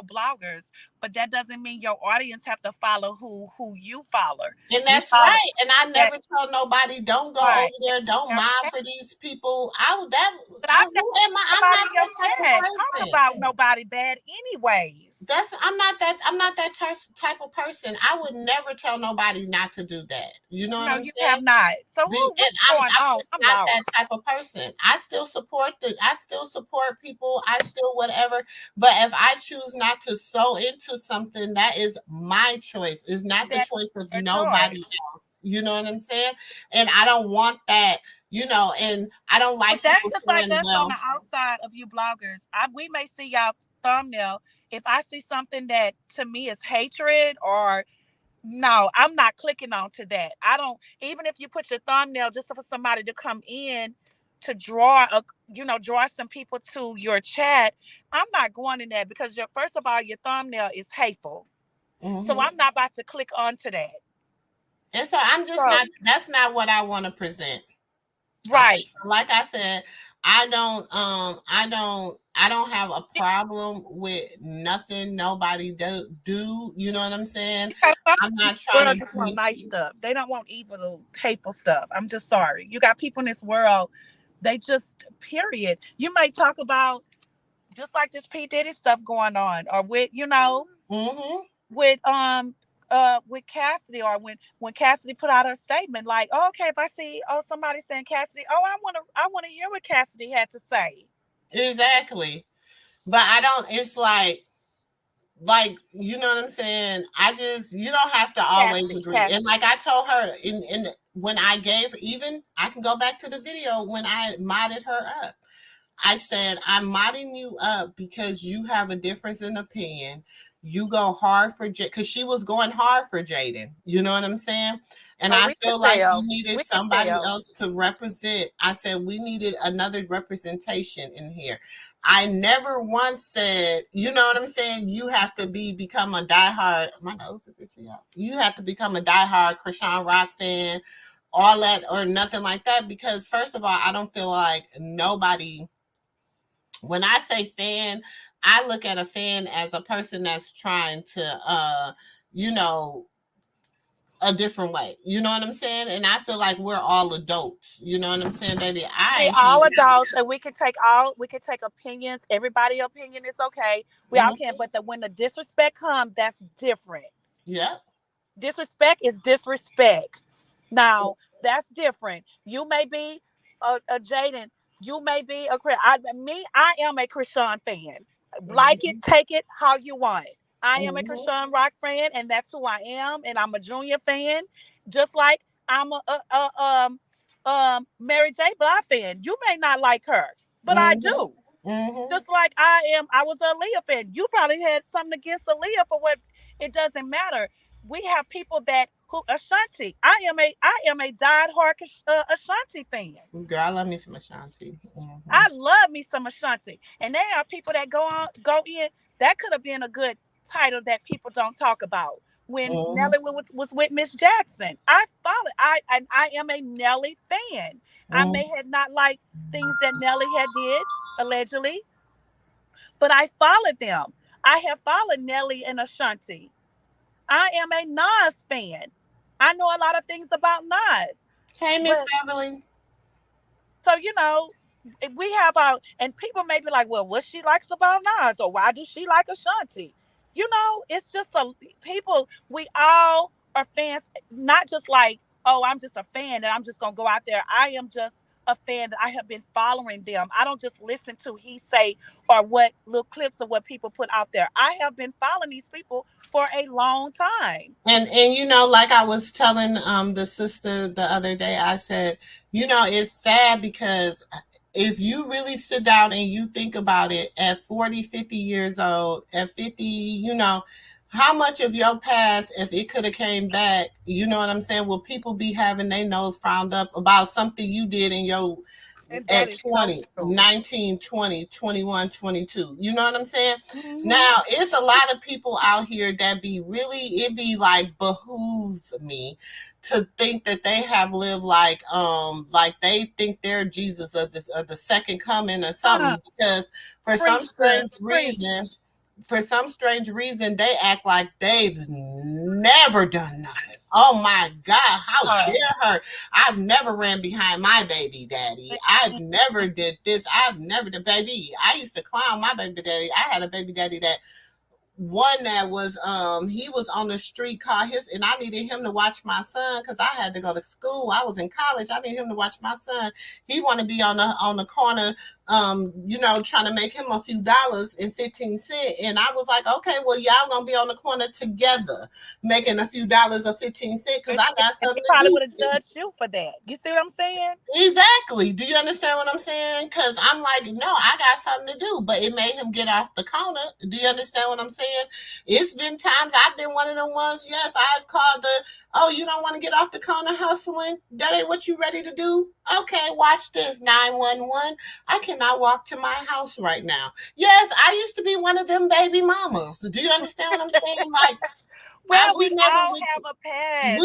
bloggers. But that doesn't mean your audience have to follow who you follow. And that's right. And I never tell nobody, don't go over there, don't mind for these people. I'm not that type of person. Talk about nobody bad anyways. I'm not that type of person. I would never tell nobody not to do that. You know what I'm saying? No, you have not. So I'm not that type of person. I still support people. I still whatever. But if I choose not to sow into something, that is my choice. It's not the choice of nobody else. You know what I'm saying? And I don't want that, you know, and I don't like that's just like that's on the outside of you bloggers. We may see y'all thumbnail. If I see something that to me is hatred or no, I'm not clicking on to that. I don't, even if you put your thumbnail just for somebody to come in to draw some people to your chat, I'm not going in there because first of all, your thumbnail is hateful. Mm-hmm. So I'm not about to click onto that. And so I'm just that's not what I want to present. Right. Okay? So like I said, I don't have a problem with nothing nobody do. You know what I'm saying? I'm not trying to want nice stuff. They don't want evil, hateful stuff. I'm just sorry. You got people in this world, they just period. You might talk about just like this P. Diddy stuff going on, or with with Cassidy, or when Cassidy put out her statement, like, oh, okay, if I see somebody saying Cassidy, I want to hear what Cassidy had to say. Exactly. But I don't, it's like, you know what I'm saying? You don't have to always agree. Cassidy. And like I told her in when I can go back to the video when I modded her up. I said, I'm modding you up because you have a difference in opinion. You go hard for because she was going hard for Jaden. You know what I'm saying? And I feel like you needed somebody else to represent. I said we needed another representation in here. I never once said, you know what I'm saying? You have to become a diehard. My nose is itchy out. You have to become a diehard Krishan Rock fan, all that or nothing like that. Because first of all, I don't feel like nobody. When I say fan, I look at a fan as a person that's trying to, a different way. You know what I'm saying? And I feel like we're all adults. You know what I'm saying, baby? We're all adults, and we can take opinions. Everybody's opinion is okay. We all can, but when the disrespect comes, that's different. Yeah. Disrespect is disrespect. Now, that's different. You may be a Jaden. You may be a Chris. I am a Krishan fan. Like it, take it how you want it. I am a Krishan Rock fan, and that's who I am. And I'm a Junior fan, just like I'm a Mary J. Blige fan. You may not like her, but I do. Just like I was a Aaliyah fan. You probably had something against Aaliyah for what it doesn't matter. we have people that who Ashanti. I am a diehard Ashanti fan. Girl, I love me some Ashanti. Mm-hmm. I love me some Ashanti, and there are people that go in. That could have been a good title that people don't talk about. When Mm-hmm. Nelly was with Miss Jackson, I followed. I am a Nelly fan. I Mm-hmm. may have not liked things that Nelly had did allegedly, but I followed them. I have followed Nelly and Ashanti. I am a Nas fan. I know a lot of things about Nas, Hey, Miss but Beverly. so we have our, and people may be like, well, what she likes about Nas, or why does she like Ashanti? It's just people. We all are fans, not just like, oh, I'm just a fan and I'm just gonna go out there. I am just a fan that I have been following them. I don't just listen to he say or what little clips of what people put out there. I have been following these people for a long time. And like I was telling the sister the other day, I said, it's sad because if you really sit down and you think about it, at 40, 50 years old, at 50, how much of your past, if it could have came back, you know what I'm saying, will people be having their nose frowned up about something you did in your And that at is so 20, true. 19, 20, 21, 22. You know what I'm saying? Mm-hmm. Now, it's a lot of people out here that it be like behooves me to think that they have lived like they think they're Jesus of the second coming or something, because for some Preach, strange sis, preach. reason they act like they've never done nothing. Oh my God, how dare her? I've never ran behind my baby daddy. I've never did this. I've never did, baby. I used to clown my baby daddy. I had a baby daddy that was he was on the street car and I needed him to watch my son because I had to go to school. I was in college. I needed him to watch my son. He wanted to be on the corner, trying to make him a few dollars and 15 cents. And I was like, okay, well, y'all gonna be on the corner together making a few dollars or 15 cents because I got something He to probably do. would have judged you for that. You see what I'm saying? Exactly. Do you understand what I'm saying? Because I'm like, no, I got something to do, but it made him get off the corner. Do you understand what I'm saying? It's been times I've been one of the ones, yes, I've called oh, you don't want to get off the corner hustling? That ain't what you ready to do? Okay, watch this, 911. I cannot walk to my house right now. Yes, I used to be one of them baby mamas. Do you understand what I'm saying? Like, well, we all have a past.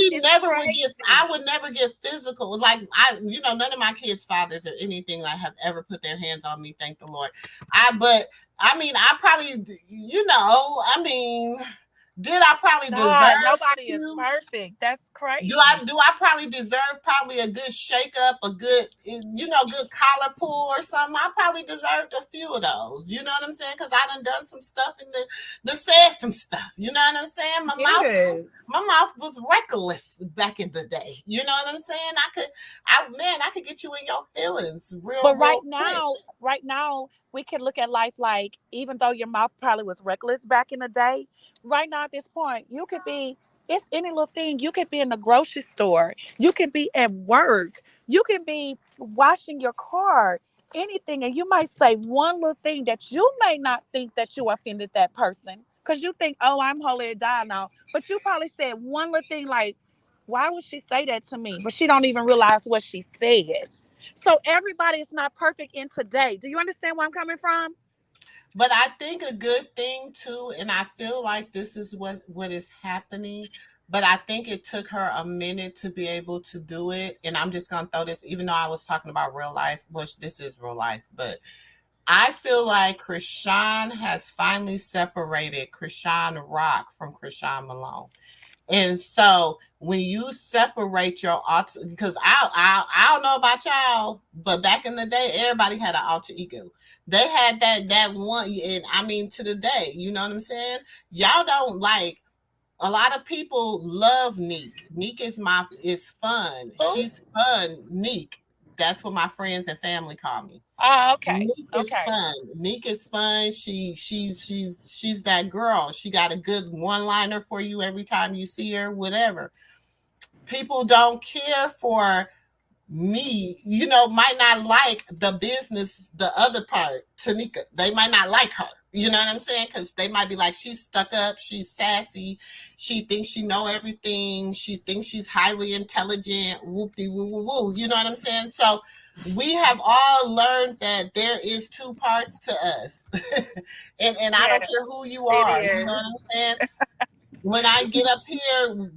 I would never get physical. Like none of my kids' fathers or anything like have ever put their hands on me, thank the Lord. I probably, did I probably deserve? Nobody is perfect. That's crazy. Do I probably deserve a good shake up, a good, good collar pull or something? I probably deserved a few of those. You know what I'm saying? Because I done some stuff and said some stuff. You know what I'm saying? My mouth was reckless back in the day. You know what I'm saying? I could get you in your feelings But right now, we can look at life like, even though your mouth probably was reckless back in the day, right now at this point, you could be, it's any little thing. You could be in the grocery store. You could be at work. You can be washing your car, anything. And you might say one little thing that you may not think that you offended that person. Because you think, oh, I'm holy to die now. But you probably said one little thing like, why would she say that to me? But she don't even realize what she said. So everybody is not perfect in today. Do you understand where I'm coming from? But I think a good thing too, and I feel like this is what is happening, but I think it took her a minute to be able to do it. And I'm just gonna throw this, even though I was talking about real life, which this is real life, but I feel like Krishan has finally separated Krishan Rock from Krishan Malone. And so when you separate your alter, because I don't know about y'all, but back in the day, everybody had an alter ego. They had that one, and I mean to the day, you know what I'm saying? Y'all don't like. A lot of people love Neek. Neek is fun. She's fun. Neek. That's what my friends and family call me. Oh, okay. Neek is fun. Neek is fun. She's that girl. She got a good one-liner for you every time you see her, whatever. People don't care for me, might not like the business, the other part, Tanika. They might not like her. You know what I'm saying? Because they might be like, she's stuck up, she's sassy, she thinks she know everything, she thinks she's highly intelligent, whoop-de woo woo woo. You know what I'm saying? So we have all learned that there is two parts to us. and I don't care who you are. You know what I'm saying? When I get up here,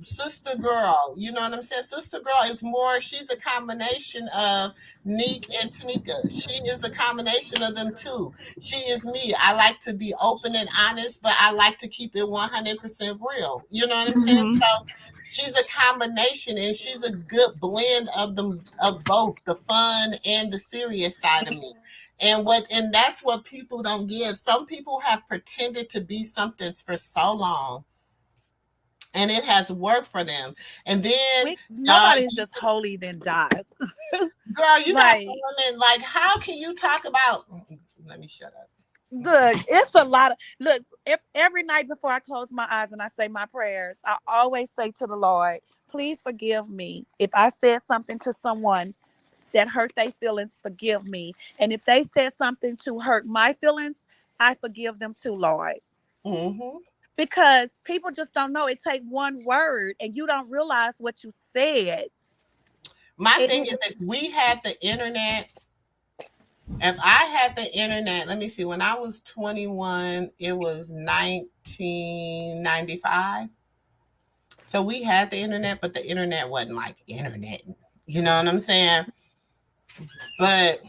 SistaGirl, you know what I'm saying? SistaGirl is more, she's a combination of Neek and Tanika. She is a combination of them too. She is me. I like to be open and honest, but I like to keep it 100% real. You know what I'm saying? So she's a combination, and she's a good blend of them, of both the fun and the serious side of me. And that's what people don't give. Some people have pretended to be something for so long, and it has worked for them. And then nobody's just holy then die. Girl, you got some women, like, how can you talk about, let me shut up. Look, it's a lot of, if every night before I close my eyes and I say my prayers, I always say to the Lord, please forgive me. If I said something to someone that hurt their feelings, forgive me. And if they said something to hurt my feelings, I forgive them too, Lord. Mm-hmm. Because people just don't know. It takes one word and you don't realize what you said. My thing is, if we had the internet, if I had the internet, let me see, when I was 21, it was 1995. So we had the internet, but the internet wasn't like internet. You know what I'm saying? But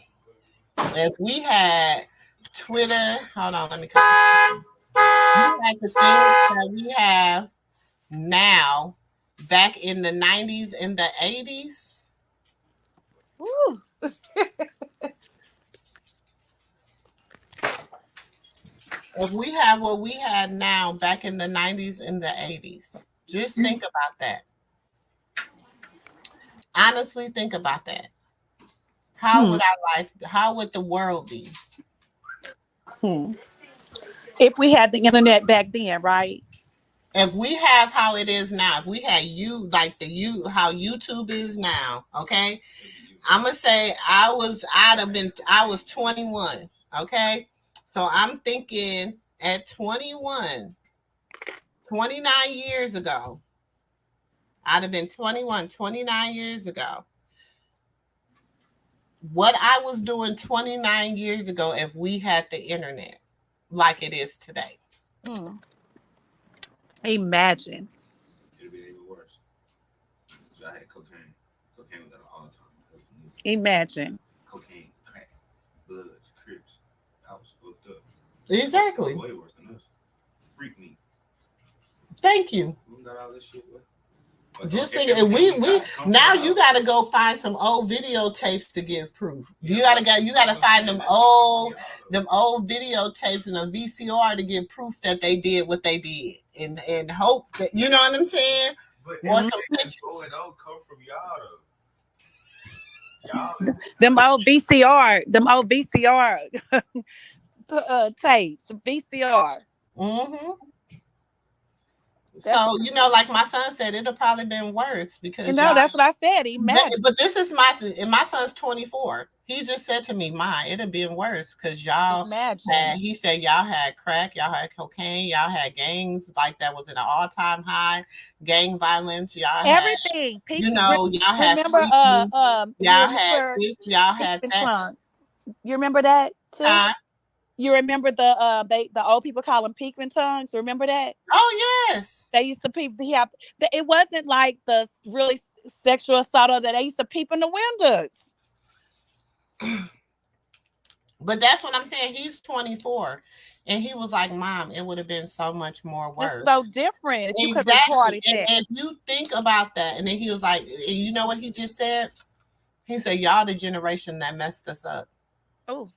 if we had Twitter, hold on, let me cut this. Like the things that we have now, back in the 90s and the 80s. Woo. If we have what we had now back in the 90s and the 80s, just think about that. Honestly, think about that. How would our life, how would the world be? If we had the internet back then, right? If we have how it is now, if we had how YouTube is now, okay? I'm gonna say I was 21, okay? So I'm thinking at 21, 29 years ago, I'd have been 21, 29 years ago. What I was doing 29 years ago, if we had the internet like it is today. Imagine. It'd be even worse. I had cocaine. Cocaine was all the time. Imagine. Cocaine, crack, bloods, crips. I was fucked up. Exactly. Way worse than us. Freak me. Thank you. We got all this shit. Just think, we now you gotta go find some old videotapes to give proof. You gotta find them old videotapes and a VCR to give proof that they did what they did, and hope that, you know what I'm saying. But some pictures. It don't come from y'all though. Y'all. Them old VCR tapes, VCR. Mm-hmm. So, like my son said, it'll probably been worse because that's what I said. But this is my son's 24. He just said to me, "Ma, it'd have been worse because y'all he said y'all had crack, y'all had cocaine, y'all had gangs like that was at an all-time high, gang violence, y'all everything. Had, y'all had y'all had that. You remember that too? You remember the old people call them peeping tongues? Remember that? Oh yes. They used to peep. It wasn't like the really sexual assault that they used to peep in the windows. But that's what I'm saying. He's 24, and he was like, "Mom, it would have been so much more worse. It's so different if you could record it. And if you think about that, and then he was like, you know what he just said? He said, "Y'all the generation that messed us up." Oh,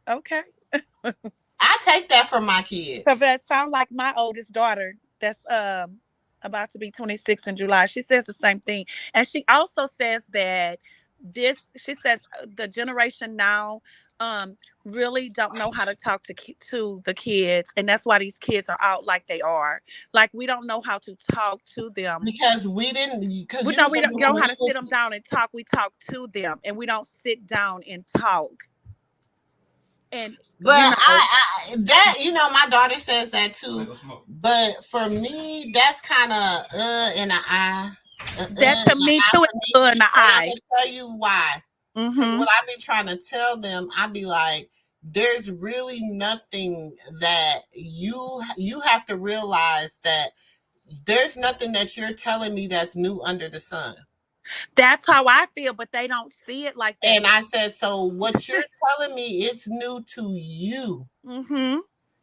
okay. I take that from my kids. So that sounds like my oldest daughter that's about to be 26 in July. She says the same thing. And she also says that she says the generation now really don't know how to talk to the kids, and that's why these kids are out like they are. Like, we don't know how to talk to them because we didn't. Because we don't know how to sit them down and talk. We talk to them, and we don't sit down and talk. And but I that my daughter says that too. But for me, that's kind of in the eye. That to me too is in the eye. I'm gonna tell you why. Because what I be trying to tell them, I be like, there's really nothing that you have to realize that there's nothing that you're telling me that's new under the sun. That's how I feel, but they don't see it like that. And I said, so what you're telling me, it's new to you.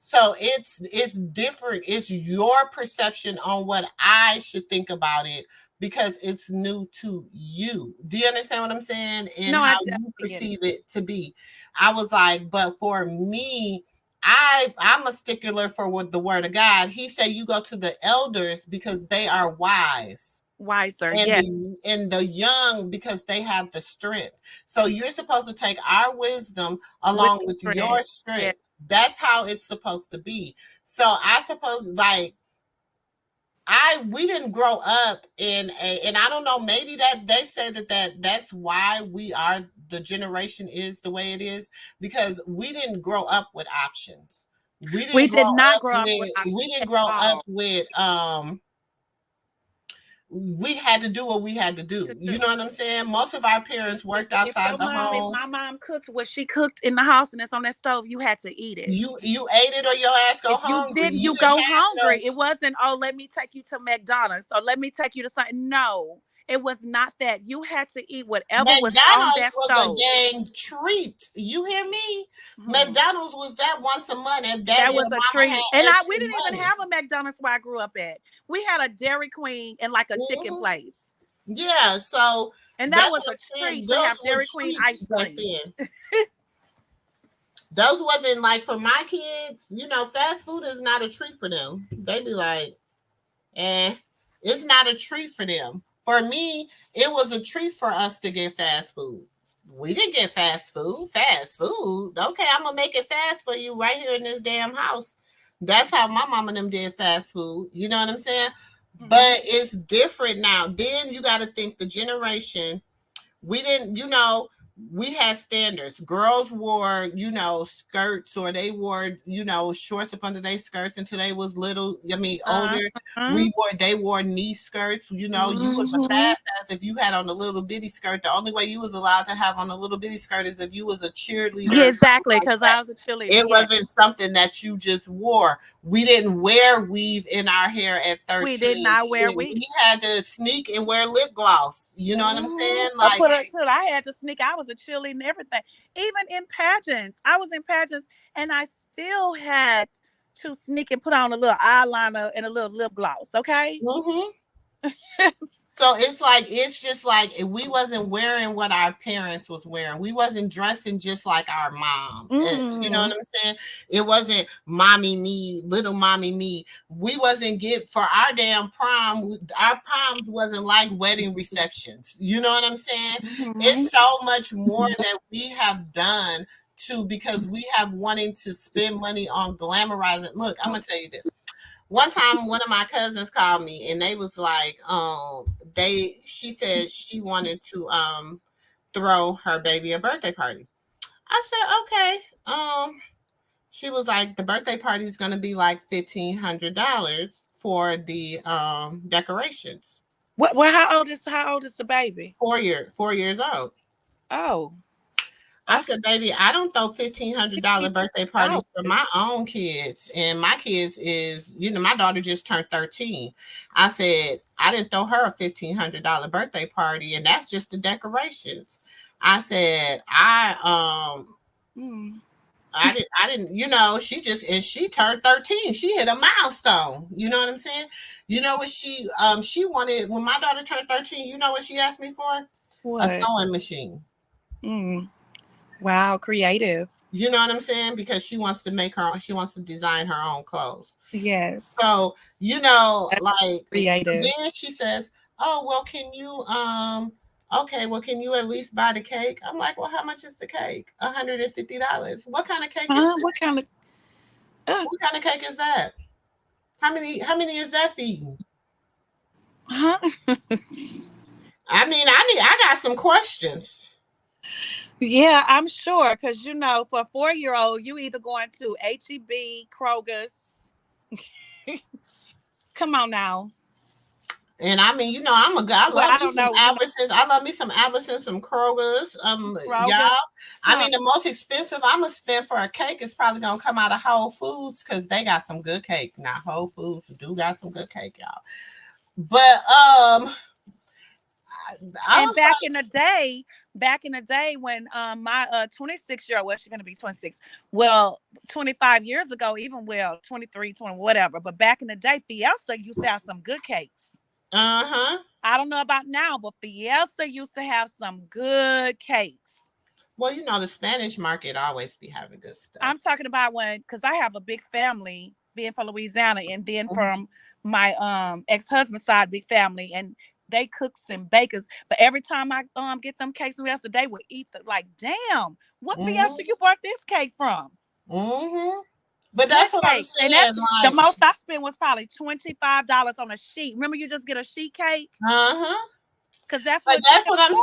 So it's different. It's your perception on what I should think about it because it's new to you. Do you understand what I'm saying? And how you perceive it to be. I was like, but for me, I'm a stickler for what the word of God. He said you go to the elders because they are wiser, and the young because they have the strength. So you're supposed to take our wisdom along with your strength. Yeah. That's how it's supposed to be. So I suppose we didn't grow up in and I don't know, maybe that they said that's why the generation is the way it is, because we didn't grow up with options. We didn't grow up with we had to do what we had to do. You know what I'm saying? Most of our parents worked outside the home. If my mom cooked what she cooked in the house and it's on that stove, you had to eat it. You ate it or your ass go hungry. You go hungry. It wasn't, oh, let me take you to McDonald's or let me take you to something. No. It was not that. You had to eat whatever was on that stove. McDonald's was a dang treat. You hear me? McDonald's was that once a month. That was a treat. And we didn't even have a McDonald's where I grew up at. We had a Dairy Queen and like a chicken place. Yeah, so and that was a treat to have Dairy Queen ice cream. Those wasn't like for my kids. Fast food is not a treat for them. They be like, it's not a treat for them. For me, it was a treat for us to get fast food. We didn't get fast food. Fast food? Okay, I'm going to make it fast for you right here in this damn house. That's how my mom and them did fast food. You know what I'm saying? But it's different now. Then you got to think the generation. We didn't, we had standards. Girls wore, skirts, or they wore, shorts up under their skirts until they was little. Older. They wore knee skirts. You was a fast ass if you had on a little bitty skirt. The only way you was allowed to have on a little bitty skirt is if you was a cheerleader. Yeah, exactly, because I was a cheerleader. It wasn't something that you just wore. We didn't wear weave in our hair at 13. We did not wear weave. We had to sneak and wear lip gloss. You know what I'm saying? I had to sneak. I was a cheerleader and everything. Even in pageants. I was in pageants and I still had to sneak and put on a little eyeliner and a little lip gloss. Okay. So it's just like we wasn't wearing what our parents was wearing. We wasn't dressing just like our mom. You know what I'm saying? It wasn't mommy me, little mommy me. We wasn't for our damn prom. Our proms wasn't like wedding receptions. You know what I'm saying? It's so much more that we have done because we have wanting to spend money on glamorizing. Look, I'm gonna tell you this. One time, one of my cousins called me and they was like, she said she wanted to throw her baby a birthday party. I said, okay. She was like, the birthday party is going to be like $1,500 for the decorations. Well, how old is the baby? 4 years old. Oh. I said, baby, I don't throw $1,500 birthday parties for my own kids. And my kids is, my daughter just turned 13. I said, I didn't throw her a $1,500 birthday party. And that's just the decorations. I said, I didn't, she turned 13. She hit a milestone. You know what I'm saying? You know what she wanted, when my daughter turned 13, you know what she asked me for? What? A sewing machine. Wow, creative. You know what I'm saying? Because she wants to design her own clothes. Yes. So, that's like creative. Then she says, oh, well, can you Okay, well, can you at least buy the cake? I'm like, well, how much is the cake? $150. What kind of cake is that? What kind of What kind of cake is that? How many is that feeding? huh? I got some questions. Yeah, I'm sure. Because, for a 4-year-old, you either going to HEB, Kroger's. Come on now. And I love me some Albertsons. I love me some Albertsons, some Kroger's. Y'all. The most expensive I'm gonna spend for a cake is probably gonna come out of Whole Foods because they got some good cake. Now Whole Foods do got some good cake, y'all. But and back in the day when my 26-year-old, well, she's gonna be 26. Well, 25 years ago, even 23, 20, whatever. But back in the day, Fiesta used to have some good cakes. I don't know about now, but Fiesta used to have some good cakes. Well, the Spanish market always be having good stuff. I'm talking about because I have a big family, being from Louisiana, and then from my ex-husband's side, big family, and they cooks and bakers. But every time I get them cakes from Fiesta, they would eat damn, what Fiesta you bought this cake from? But that's what I'm saying. And the most I spent was probably $25 on a sheet. Remember, you just get a sheet cake. Because that's what I'm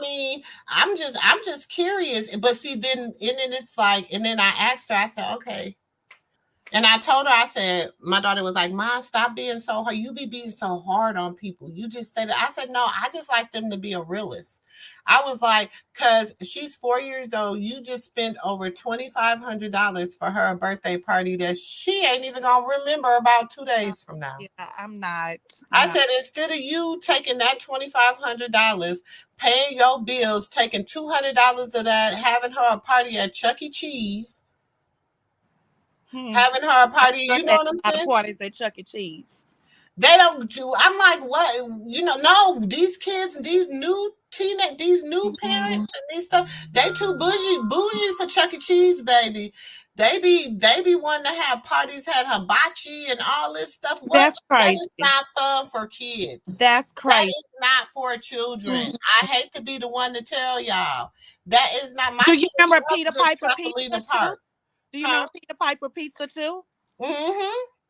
saying. I'm just curious. But see, then it's like, and then I asked her. I said, okay. And I told her, I said, my daughter was like, Mom, stop being so hard. You be being so hard on people. You just say that. I said, no, I just like them to be a realist. I was like, because she's 4 years old. You just spent over $2,500 for her birthday party that she ain't even going to remember about 2 days from now. Yeah, I'm not. I said, instead of you taking that $2,500, paying your bills, taking $200 of that, having her a party at Chuck E. Cheese, having her a party, you know what I'm saying? Parties at Chuck E. Cheese. They don't do. I'm like, what? No, these kids, these new parents and these stuff, they too bougie for Chuck E. Cheese, baby. They be wanting to have parties, had hibachi and all this stuff. That's crazy. That is not fun for kids. That's crazy. That is not for children. I hate to be the one to tell y'all. That is not my. Do you remember Peter Piper Pizza too? Do you remember Peter Piper Pizza too?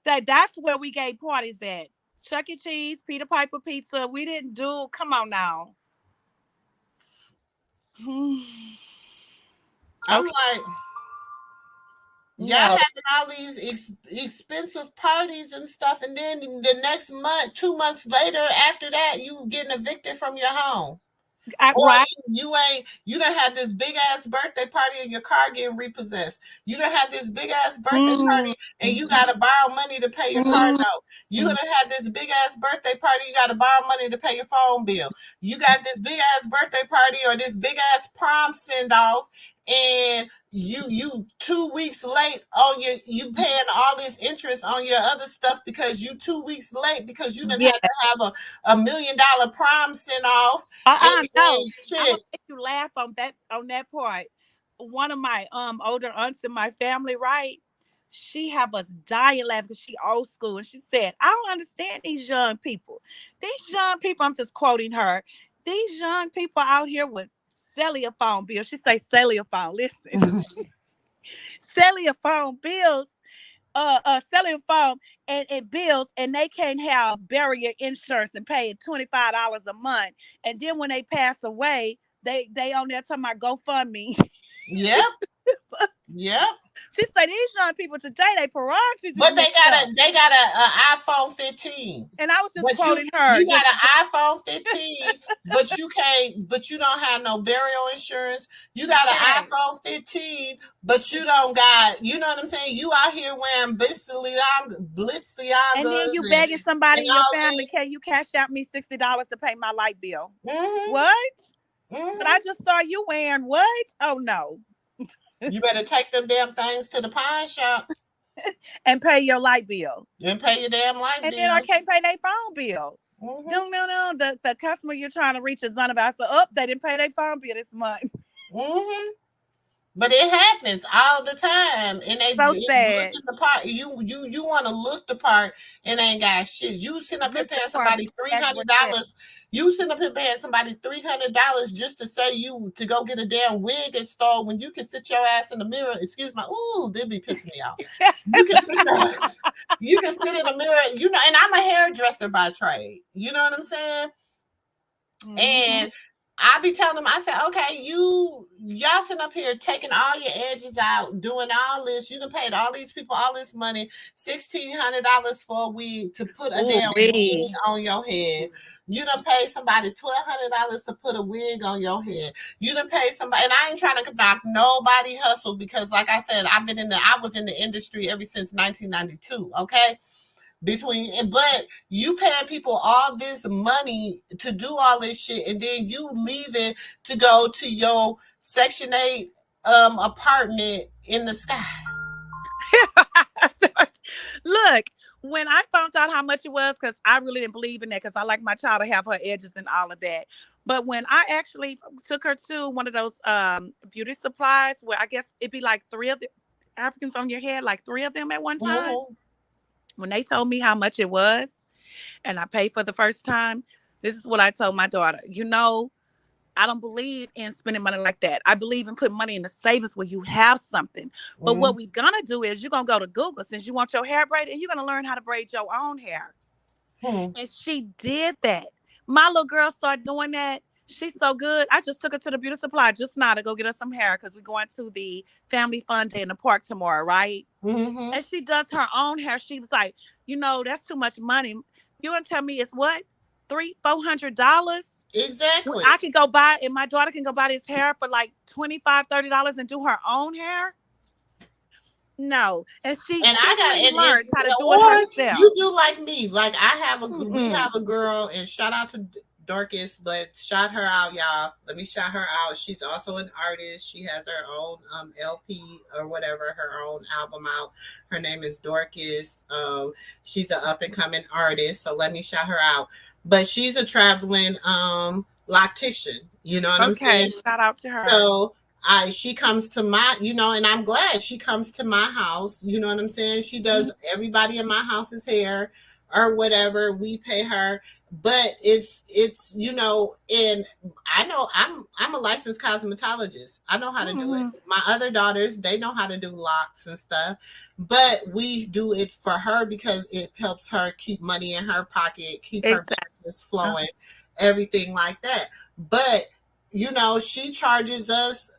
That's where we gave parties at. Chuck E. Cheese, Peter Piper Pizza. We didn't do. Come on now. I'm like, y'all having all these expensive parties and stuff, and then the next month, 2 months later, after that, you getting evicted from your home. Right. You done had this big ass birthday party and your car getting repossessed. You done had this big ass birthday party and you gotta borrow money to pay your car note. You done had this big ass birthday party, you gotta borrow money to pay your phone bill. You got this big ass birthday party or this big ass prom send off, and you 2 weeks late on you paying all this interest on your other stuff because you 2 weeks late because you done had to have a $1 million prom send off. No, I'm gonna make you laugh on that part. One of my older aunts in my family, right? She have us dying laughing because she old school, and she said, "I don't understand these young people. These young people," I'm just quoting her. "These young people out here with cellular phone bills." She say cellular phone. Listen, cellular phone bills, cellular phone and bills, and they can't have barrier insurance and pay $25 a month. And then when they pass away, they on there talking about GoFundMe. Yep. Yep. She said these young people today, they priorities. But they got an iPhone 15. And I was just quoting her. You got an iPhone 15, but you don't have no burial insurance. You got an iPhone 15, but you don't got, you know what I'm saying? You out here wearing Balenciaga. And then you begging somebody in your family, can you cash out me $60 to pay my light bill? What? But I just saw you wearing what? Oh no. You better take them damn things to the pawn shop and pay your light bill. And pay your damn light bill. And then I can't pay their phone bill. No. The customer you're trying to reach is none of us. So they didn't pay their phone bill this month. But it happens all the time, and they So look sad. in the part. You want to look the part, and ain't got shit. You sitting up here Look the paying part, somebody but three that's hundred what that. dollars. You sitting up here paying somebody $300 just to say you to go get a damn wig installed when you can sit your ass in the mirror. Excuse my, ooh, they be pissing me off. You can sit there, you can sit in the mirror, and I'm a hairdresser by trade. You know what I'm saying? And I be telling them, I said, okay, y'all sitting up here taking all your edges out, doing all this. You done paid all these people all this money, $1,600 for a wig to put a damn wig on your head. You done paid somebody $1,200 to put a wig on your head. You done paid somebody, and I ain't trying to knock nobody hustle because, like I said, I was in the industry ever since 1992. Okay. But you paying people all this money to do all this shit, and then you leaving to go to your Section 8 apartment in the sky. Look, when I found out how much it was, because I really didn't believe in that, because I like my child to have her edges and all of that. But when I actually took her to one of those beauty supplies where I guess it'd be like 3 of the Africans on your head, like 3 of them at one time. When they told me how much it was and I paid for the first time, this is what I told my daughter. I don't believe in spending money like that. I believe in putting money in the savings where you have something. But what we're going to do is you're going to go to Google since you want your hair braided, and you're going to learn how to braid your own hair. And she did that. My little girl started doing that. She's so good. I just took her to the beauty supply just now to go get her some hair because we're going to the family fun day in the park tomorrow, right? And she does her own hair. She was like, that's too much money. You gonna tell me it's what? $300-$400? Exactly. I can go buy, and my daughter can go buy this hair for like $25-$30 and do her own hair. No, and she learned how to do it herself. You do like me. Like we have a girl, and shout out to Dorcas. Let's shout her out, y'all. Let me shout her out. She's also an artist. She has her own LP or whatever, her own album out. Her name is Dorcas. She's an up and coming artist. So let me shout her out. But she's a traveling loctician. You know what I'm saying? Shout out to her. So she comes to my, and I'm glad she comes to my house. You know what I'm saying? She does everybody in my house's hair or whatever. We pay her, but it's and I know I'm a licensed cosmetologist. I know how to do it. My other daughters, they know how to do locks and stuff, but we do it for her because it helps her keep money in her pocket, keep her business flowing, everything like that. But she charges us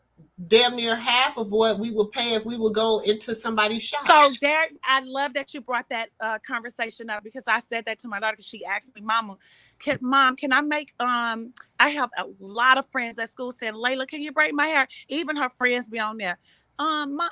damn near half of what we would pay if we would go into somebody's shop. So there, I love that you brought that conversation up because I said that to my daughter because she asked me, Mom, can I make I have a lot of friends at school saying, Layla, can you braid my hair? Even her friends be on there.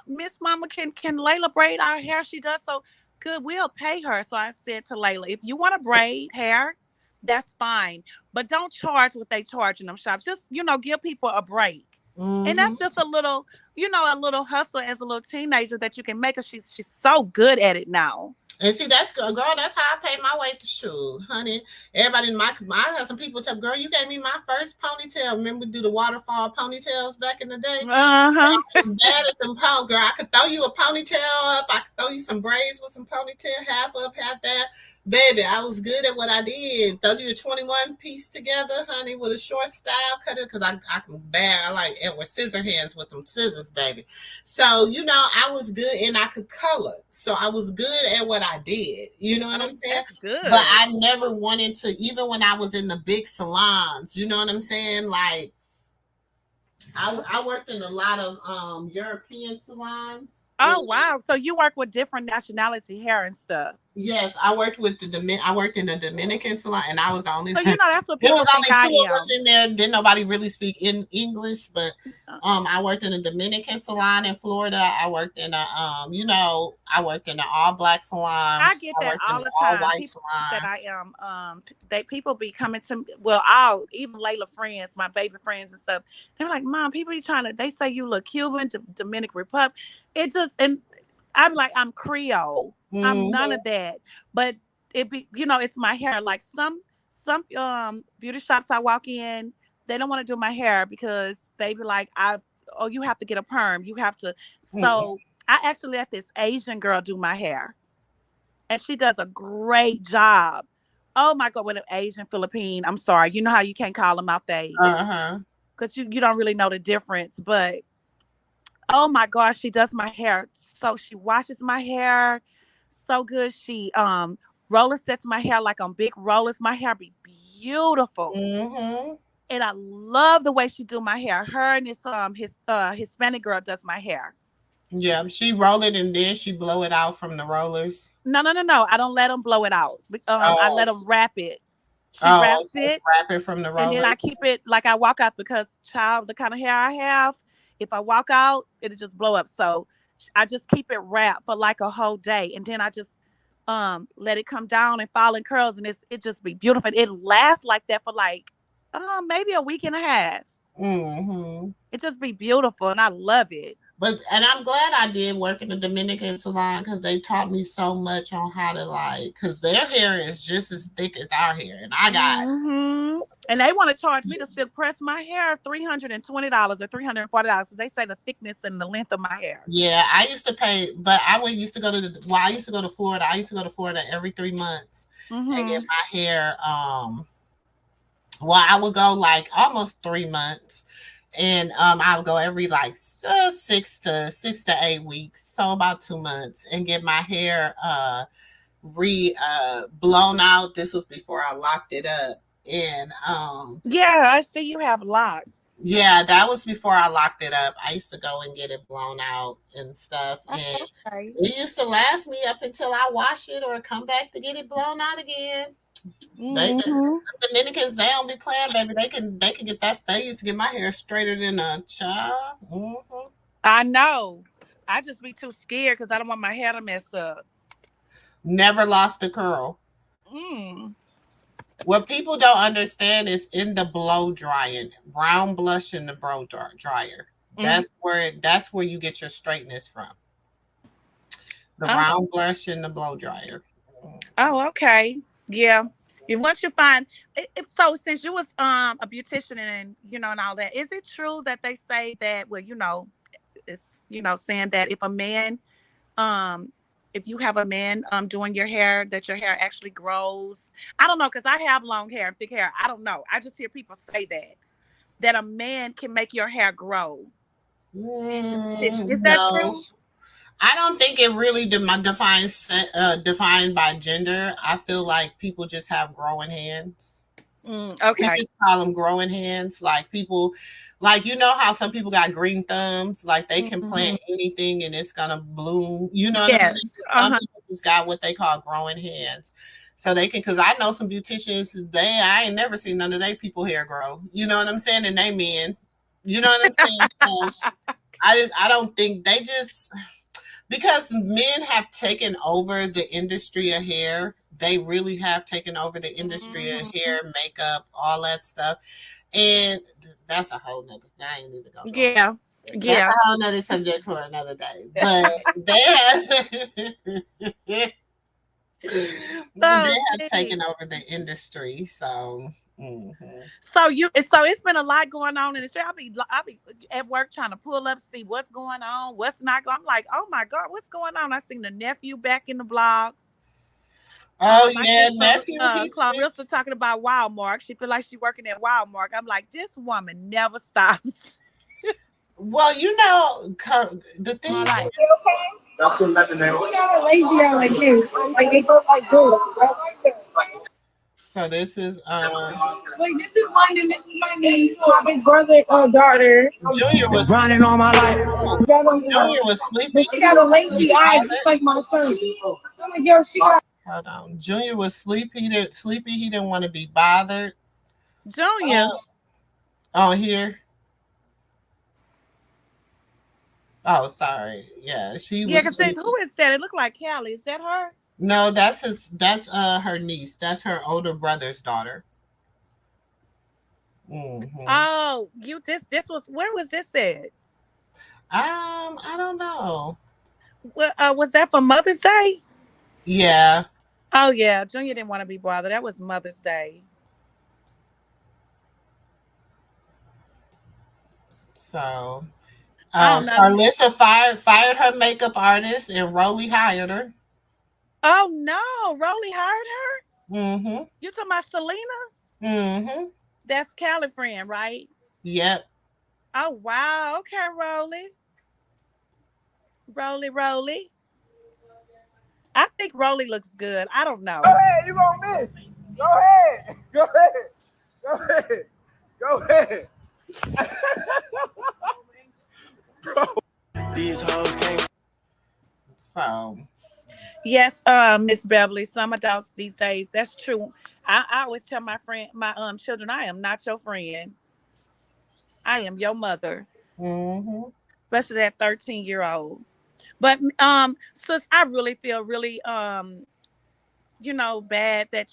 Miss Mama, can Layla braid our hair? She does so good. We'll pay her. So I said to Layla, if you want to braid hair, that's fine. But don't charge what they charge in them shops. Just, give people a break. And that's just a little, a little hustle as a little teenager that you can make her. She's so good at it now. And see, that's girl. That's how I paid my way to school, honey. Everybody in I had some people tell, girl, you gave me my first ponytail. Remember, do the waterfall ponytails back in the day? I was bad at them girl. I could throw you a ponytail up. I could throw you some braids with some ponytail, half up, half down. Baby, I was good at what I did. Throw you a 21 piece together, honey, with a short style cutter, because I can I like Edward Scissorhands with them scissors, baby. So, I was good and I could color. So I was good at what I did. You know what I'm saying? That's good. But I never wanted to, even when I was in the big salons, you know what I'm saying? Like, I worked in a lot of European salons. Oh, wow. So you work with different nationality hair and stuff. Yes, I worked with I worked in the Dominican salon, and I was the only. So that's what people think. There was only 2 of us in there. Didn't nobody really speak in English, but I worked in a Dominican salon in Florida. I worked in I worked in an all black salon. I get that all the time. People that I am, people be coming to me. Well, even Layla friends, my baby friends and stuff. They're like, Mom, people be they say you look Cuban, Dominican Republic. It just and. I'm like, I'm Creole. I'm none of that. But it be, it's my hair. Like some beauty shops I walk in, they don't want to do my hair because they be like, oh, you have to get a perm. You have to. So I actually let this Asian girl do my hair, and she does a great job. Oh my God, with an Asian Philippine. I'm sorry. You know how you can't call them out there. Because you don't really know the difference. But oh my gosh, she does my hair. So she washes my hair so good. She roller sets my hair like on big rollers. My hair be beautiful. And I love the way she do my hair. Her and this Hispanic girl does my hair. Yeah, she roll it and then she blow it out from the rollers. No. I don't let them blow it out. I let them wrap it. She wraps it. Wrap it from the rollers. And then I keep it like I walk out because, child, the kind of hair I have, if I walk out, it'll just blow up. So I just keep it wrapped for like a whole day. And then I just let it come down and fall in curls. And it just be beautiful. It lasts like that for like maybe a week and a half. It just be beautiful. And I love it. And I'm glad I did work in the Dominican salon because they taught me so much on how to because their hair is just as thick as our hair, and I got. And they want to charge me to silk press my hair $320 or $340 because they say the thickness and the length of my hair. Yeah, I used to pay, but I used to go to Florida. I used to go to Florida every 3 months and get my hair. I would go like almost 3 months. And I would go every like 6 to 8 weeks, so about 2 months, and get my hair blown out. This was before I locked it up, and yeah, I see you have locks. Yeah, that was before I locked it up. I used to go and get it blown out and stuff, and it used to last me up until I wash it or come back to get it blown out again. The Dominicans, they don't be playing, baby. They can get that. They used to get my hair straighter than a child. I know. I just be too scared because I don't want my hair to mess up. Never lost a curl. What people don't understand is in the blow drying, brown blush in the blow dryer. That's where you get your straightness from. The brown blush in the blow dryer. Oh, okay. Yeah. And once you find so since you was a beautician and and all that, is it true that they say that it's saying that if a man if you have a man doing your hair, that your hair actually grows? I don't know, because I have long hair, thick hair. I don't know. I just hear people say that a man can make your hair grow. Is that true? I don't think it really defined by gender. I feel like people just have growing hands. Okay. We just call them growing hands. Like people, how some people got green thumbs, like they can plant anything and it's gonna bloom. You know what I'm saying? Some people just got what they call growing hands. So they can, because I know some beauticians, I ain't never seen none of their people hair grow. You know what I'm saying? And they men. You know what I'm saying? So I don't think they just. Because men have taken over the industry of hair. They really have taken over the industry of hair, makeup, all that stuff. And that's a whole nother thing. I ain't need to go. Yeah. That's a whole nother subject for another day. But they have taken over the industry. So So it's been a lot going on in the show. I'll be at work trying to pull up, see what's going on, what's not going. I'm like, oh my God, what's going on? I seen the nephew back in the blogs. Oh yeah, nephew. Clarissa talking about Walmart. She feel like she working at Walmart. I'm like, this woman never stops. Well, the thing. Like, that's what nothing there. We got a lazy on like this. Like they go like this. So this is Wait, this is London. This is my niece, my big brother, daughter. Junior was running all my life. Junior was sleeping. She got a lazy eye, just like my son. Hold on. Junior was sleepy. He didn't want to be bothered. Junior. Here. Oh, sorry. Yeah, she was. Yeah, because who is that? It looked like Callie. Is that her? No, that's her niece. That's her older brother's daughter. Oh, this was, where was this at? I don't know. Was that for Mother's Day? Yeah. Oh yeah, Junior didn't want to be bothered. That was Mother's Day. So Carlissa fired her makeup artist and Rolly hired her. Oh no, Rolly hired her? Mm-hmm. You talking about Selena? Mm-hmm. That's Cali friend, right? Yep. Oh wow. Okay, Rolly. Rolly. I think Rolly looks good. I don't know. Go ahead, you gonna miss. Go ahead. These hoes can't. So. Yes, Miss Beverly. Some adults these days. That's true. I always tell my children, I am not your friend. I am your mother. Mm-hmm. Especially that 13-year-old. But sis, I really feel really bad that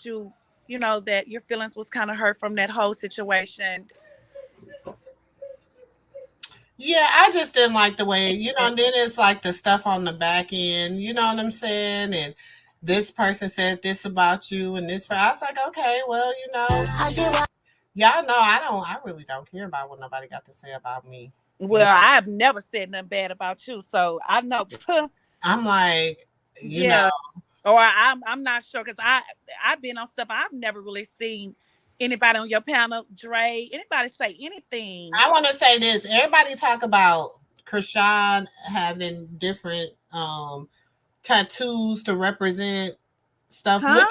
that your feelings was kind of hurt from that whole situation. Yeah, I just didn't like the way, and then it's like the stuff on the back end, you know what I'm saying? And this person said this about you and this, I was like, okay, well, y'all know I really don't care about what nobody got to say about me. Well, I have never said nothing bad about you, so I know. I'm like, you know. Or I'm not sure because I've been on stuff. I've never really seen anybody on your panel, Dre, anybody say anything. I want to say this. Everybody talk about Krishan having different tattoos to represent stuff. Huh?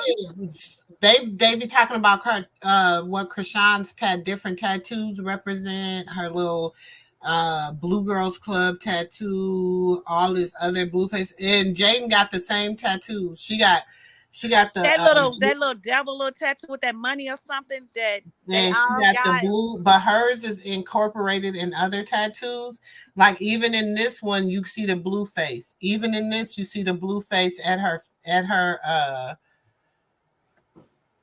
They be talking about what Krishan's different tattoos represent, her little Blue Girls Club tattoo, all this other blue face, and Jaden got the same tattoo. She got the that little devil little tattoo with that money or something that they all she got the blue, but hers is incorporated in other tattoos. Like even in this one, you see the blue face. Even in this, you see the blue face at her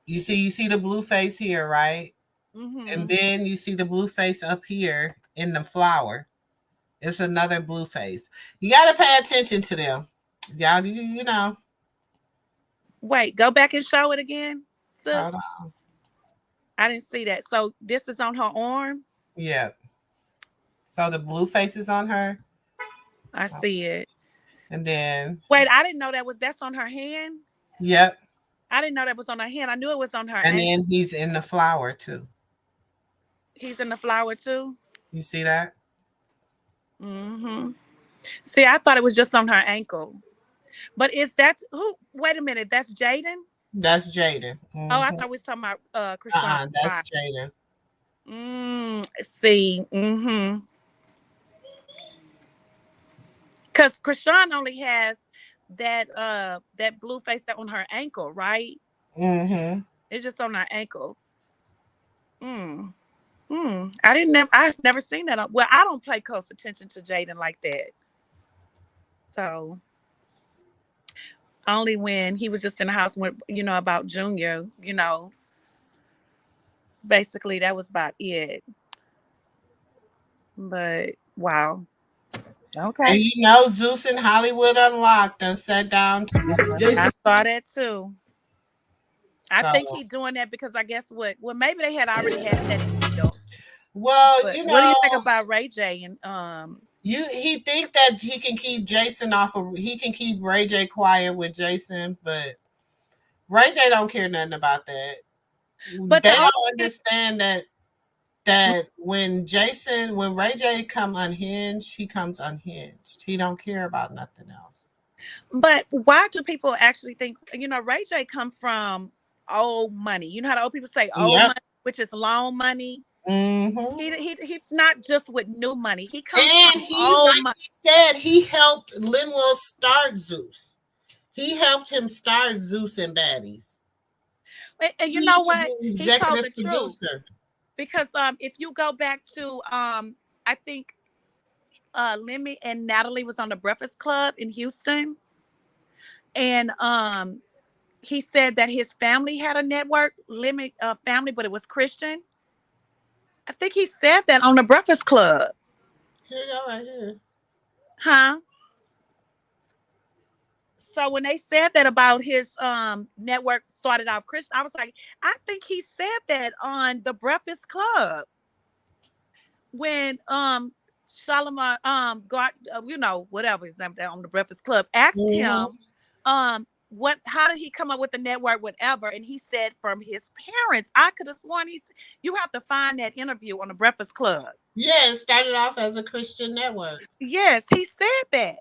you see the blue face here, right? Mm-hmm. And then you see the blue face up here in the flower. It's another blue face. You got to pay attention to them. Y'all, you know. Wait, go back and show it again, sis. Hold on. I didn't see that. So this is on her arm? Yeah. So the blue face is on her. I see it. And then. Wait, I didn't know that's on her hand? Yep. I didn't know that was on her hand. I knew it was on her And then he's in the flower too. He's in the flower too? You see that? Mm-hmm. See, I thought it was just on her ankle. But is that who? Wait a minute, that's Jaden? That's Jaden. Mm-hmm. Oh, I thought we was talking about Krishan. That's Jaden. See. Mm-hmm. Because Krishan only has that blue face that on her ankle, right? Mm-hmm. It's just on her ankle. I've never seen that. Well, I don't pay close attention to Jaden like that. So only when he was just in the house with, about Junior, basically that was about it. But wow. Okay. And Zeus in Hollywood Unlocked and sat down. I saw that too. I think he's doing that because I guess well, maybe they had already had that deal. Well, what do you think about Ray J and he think that he can keep Jason he can keep Ray J quiet with Jason, but Ray J don't care nothing about that. But they don't understand that when Ray J come unhinged, he comes unhinged. He don't care about nothing else. But why do people actually think, Ray J come from old money? You know how the old people say old money, which is loan money? Mm-hmm. He's not just with new money. He comes from old money. He said he helped Linwell start Zeus. He helped him start Zeus and Baddies. And you know what? He told the producer. Truth. Because if you go back to I think Lemmy and Natalie was on the Breakfast Club in Houston, and he said that his family had a network, Lemmy family, but it was Christian. I think he said that on the Breakfast Club. Here you go, right here. Huh? So when they said that about his network started off Christian, I was like, I think he said that on the Breakfast Club when Shalimar, whatever his name on the Breakfast Club, asked him, how did he come up with the network, whatever, and he said from his parents. I could have sworn you have to find that interview on the Breakfast Club. Yeah, it started off as a Christian network. Yes, he said that.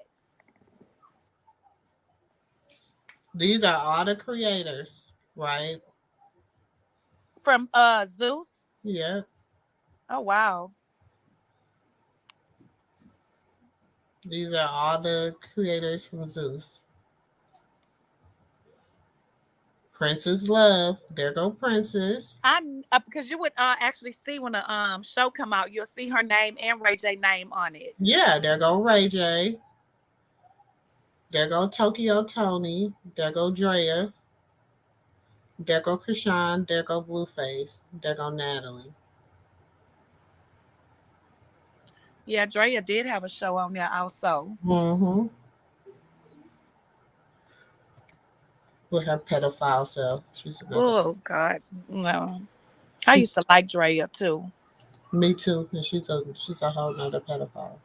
These are all the creators, right? From Zeus? Yeah. Oh, wow. These are all the creators from Zeus. Princess Love. There go Princess. Because you would actually see when the show come out, you'll see her name and Ray J name on it. Yeah, there go Ray J. There go Tokyo Tony. There go Drea. There go Krishan. There go Blueface. There go Natalie. Yeah, Drea did have a show on there also. Mm-hmm. With her pedophile self. Oh, God. No. I used to like Drea, too. Me, too. And she's a whole nother pedophile.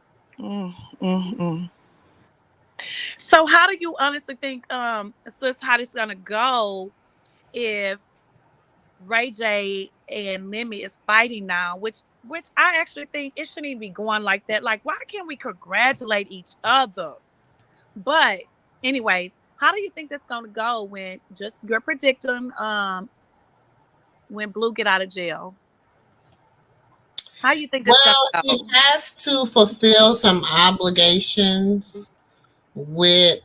So how do you honestly think, sis, how this is going to go if Ray J and Lemmy is fighting now, which I actually think it shouldn't even be going like that. Like, why can't we congratulate each other? But anyways, how do you think that's going to go when just you're predicting when Blue get out of jail? How do you think that's going to go? He has to fulfill some obligations with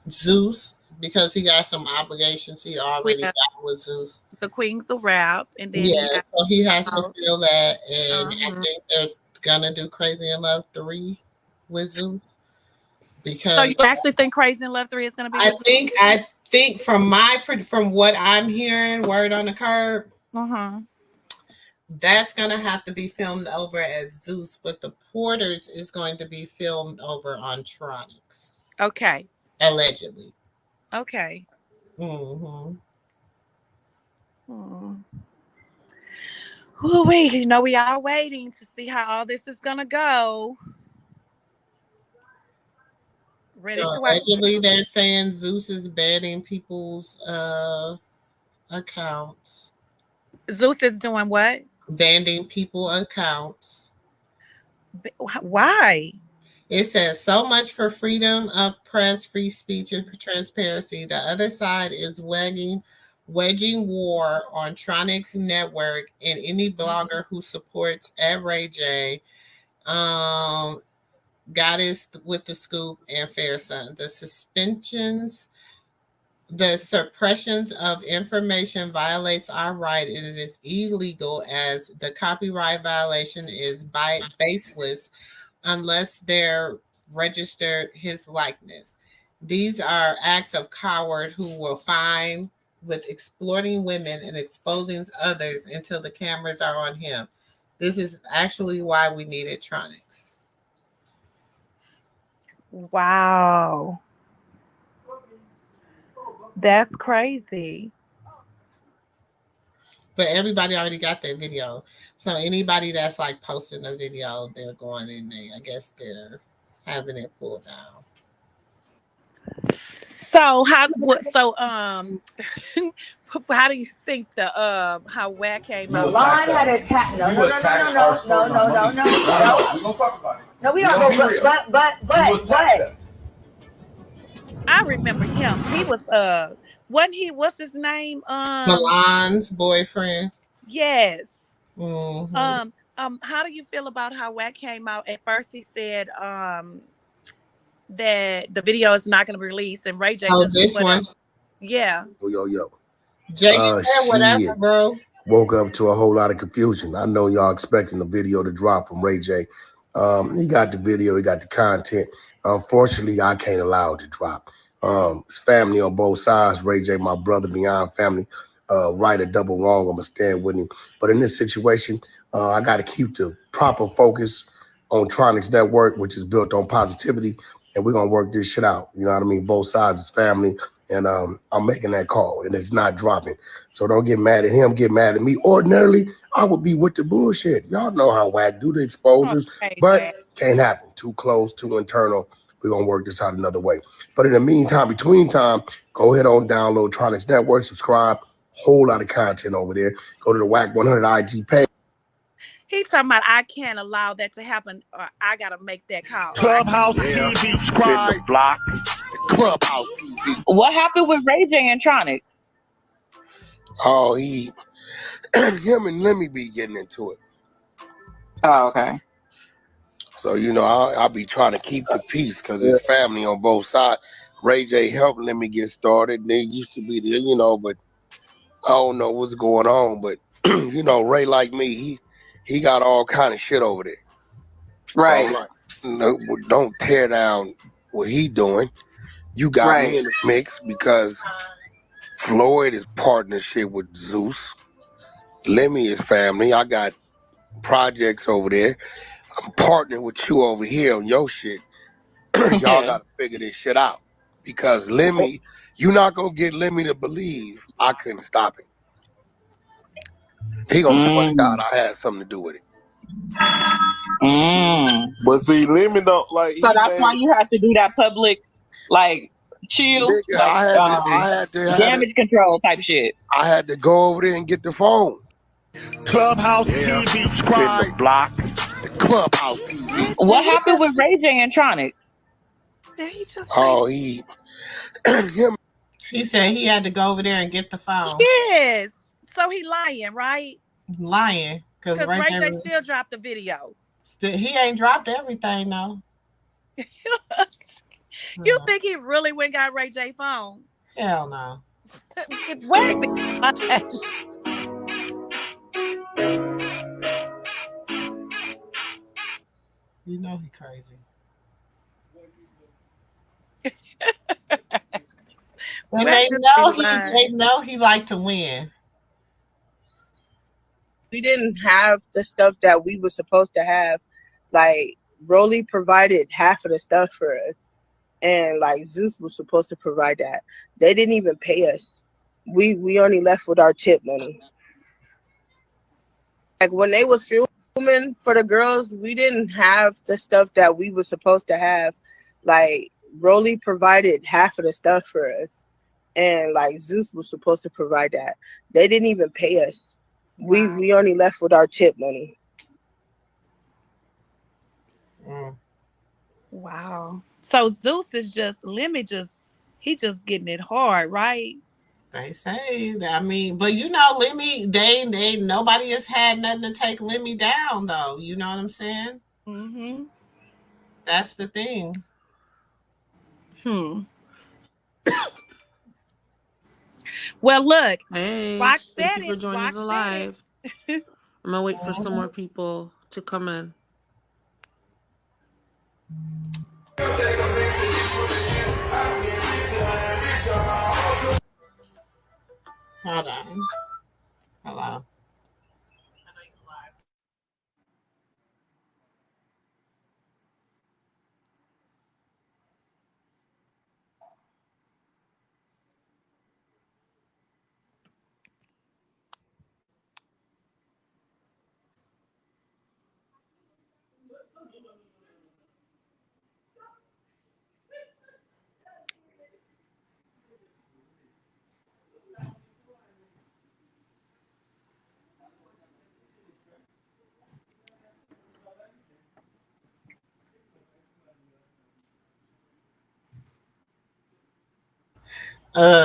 Zeus, because he got some obligations he already got with Zeus. The Queens of Rap, and then so he has to fulfill that, and I think they're gonna do Crazy in Love 3 with Zeus. Because so you actually think Crazy in Love 3 is gonna be? I think from what I'm hearing, word on the curb, that's gonna have to be filmed over at Zeus, but the Porters is going to be filmed over on Tronics. Okay. Allegedly. Okay. Wait, we are waiting to see how all this is gonna go. Ready to allegedly, they're saying Zeus is banning people's accounts. Zeus is doing what? Banning people accounts. Why? It says so much for freedom of press, free speech, and transparency. The other side is wedging war on Tronics Network and any blogger who supports Ray J, Goddess with the Scoop, and Fair Son. The suppressions of information violates our right, and it is illegal as the copyright violation is baseless unless they're registered his likeness. These are acts of coward who will fine with exploiting women and exposing others until the cameras are on him. This is actually why we needed Tronics. Wow. That's crazy. But everybody already got their video. So anybody that's like posting a video, they're going in there. I guess they're having it pulled down. So how do you think how WAC came out? Line had attacked. No. We don't talk about it. No, we are. But. I remember him. He was wasn't he? What's his name? Milan's boyfriend. Yes. How do you feel about how WAC came out? At first, he said that the video is not going to be released, and Ray J. This one. Yeah. Yo. Jay said whatever, bro. Woke up to a whole lot of confusion. I know y'all expecting the video to drop from Ray J. He got the video, he got the content. Unfortunately, I can't allow it to drop. It's family on both sides. Ray J, my brother, beyond family. Right or double wrong, I'm gonna stand with him. But in this situation, I got to keep the proper focus on Tronics Network, which is built on positivity and we're gonna work this shit out. You know what I mean? Both sides is family, and I'm making that call, and it's not dropping. So don't get mad at him, get mad at me. Ordinarily, I would be with the bullshit. Y'all know how whack do the exposures, but can't happen. Too close, too internal. We're gonna work this out another way. But in the meantime, between time, go ahead on download Tronics Network, subscribe. Whole lot of content over there. Go to the WAC 100 IG page. He's talking about I can't allow that to happen, or I gotta make that call. Clubhouse TV, subscribe. Block. Clubhouse TV. What happened with Ray J and Tronics? Oh, him and Lemmy be getting into it. Oh, okay. So, you know, I'll be trying to keep the peace because it's family on both sides. Ray J helped Lemmy get started. They used to be there, you know, but I don't know what's going on. But, you know, Ray, like me, he got all kind of shit over there. Right. So I'm like, no, don't tear down what he doing. You got me in the mix because Floyd is partnership with Zeus. Lemmy is family. I got projects over there. I'm partnering with you over here on your shit. Y'all got to figure this shit out. Because Lemmy, you're not going to get Lemmy to believe I couldn't stop him. He going to swear to God I had something to do with it. But see, Lemmy don't like. So that's why you have to do that public, like, chill, Nigga, like, I had to damage control type shit. I had to go over there and get the phone. Clubhouse TV, subscribe. Block. Clubhouse TV. What happened with Ray J and Tronics? Did he just say? Oh, him. He said he had to go over there and get the phone. Yes. So he lying, right? Lying. Because Ray J still dropped the video. He ain't dropped everything, though. You think he really went and got Ray J phone? Hell no. Wait a minute. You know he crazy. And they know he like to win. We didn't have the stuff that we were supposed to have. Like, Rolly provided half of the stuff for us. And like Zeus was supposed to provide that. They didn't even pay us. We only left with our tip money. Like when they was filming for the girls, we didn't have the stuff that we were supposed to have. Like Rolly provided half of the stuff for us. And like Zeus was supposed to provide that. They didn't even pay us. We only left with our tip money. Wow. So Zeus is just he just getting it hard, right? They say that. I mean, but you know, Lemmy, they nobody has had nothing to take Lemmy down though. You know what I'm saying? Mm-hmm. That's the thing. Well, look. Hey, Rock thank said you for it. joining Rock the said live. it. I'm gonna wait for some more people to come in. Hold on. Hello.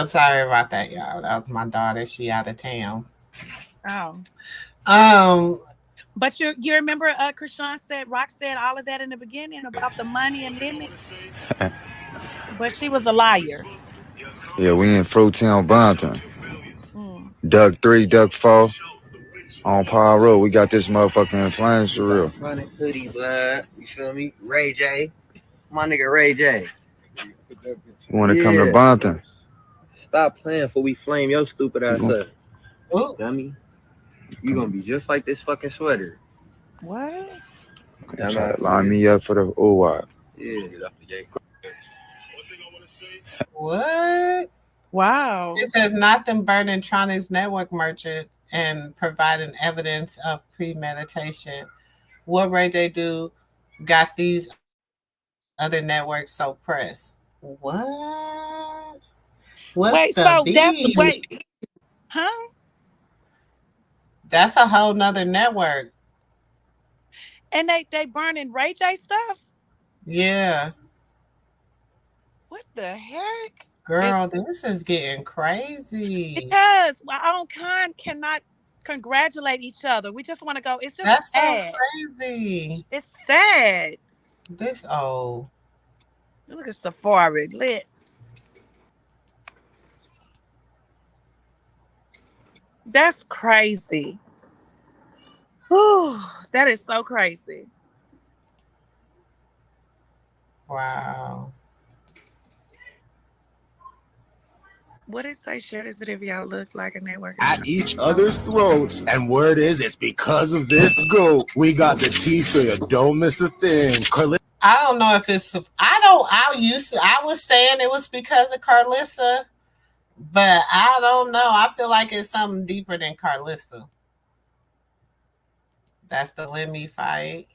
Sorry about that, y'all. That was my daughter. She out of town. But you remember Krishan said, Rock said all of that in the beginning about the money and limit. But she was a liar. Yeah, we in Fruitown, Bonton. Duck 3, Duck 4. On Power Road, we got this motherfucker in flames for real. Running hoodie, blood. You feel me? Ray J. My nigga Ray J. You want to come to Bonton? Stop playing before we flame your stupid ass up. Dummy. You gonna be just like this fucking sweater. What? Try to line me up for the OWAP. Yeah. What? Wow. It says nothing burning Tronics network merchant and providing evidence of premeditation. What Ray J do got these other networks so pressed? What? What's Wait, the so beef? huh? That's a whole nother network. And they burning Ray J stuff? Yeah. What the heck? Girl, this is getting crazy. Because our own kind cannot congratulate each other. We just want to go. It's just That's so sad. crazy. It's sad. This old. Look at Safari lit. That's crazy. Whew, that is so crazy. Wow. What did it say? Share this video if y'all look like a network. At each other's throats, and word is it's because of this goat. We got the tea so you don't miss a thing. I don't know if it's. I was saying it was because of Carlissa, but I don't know. I feel like it's something deeper than Carlissa. That's the Lemmy fight.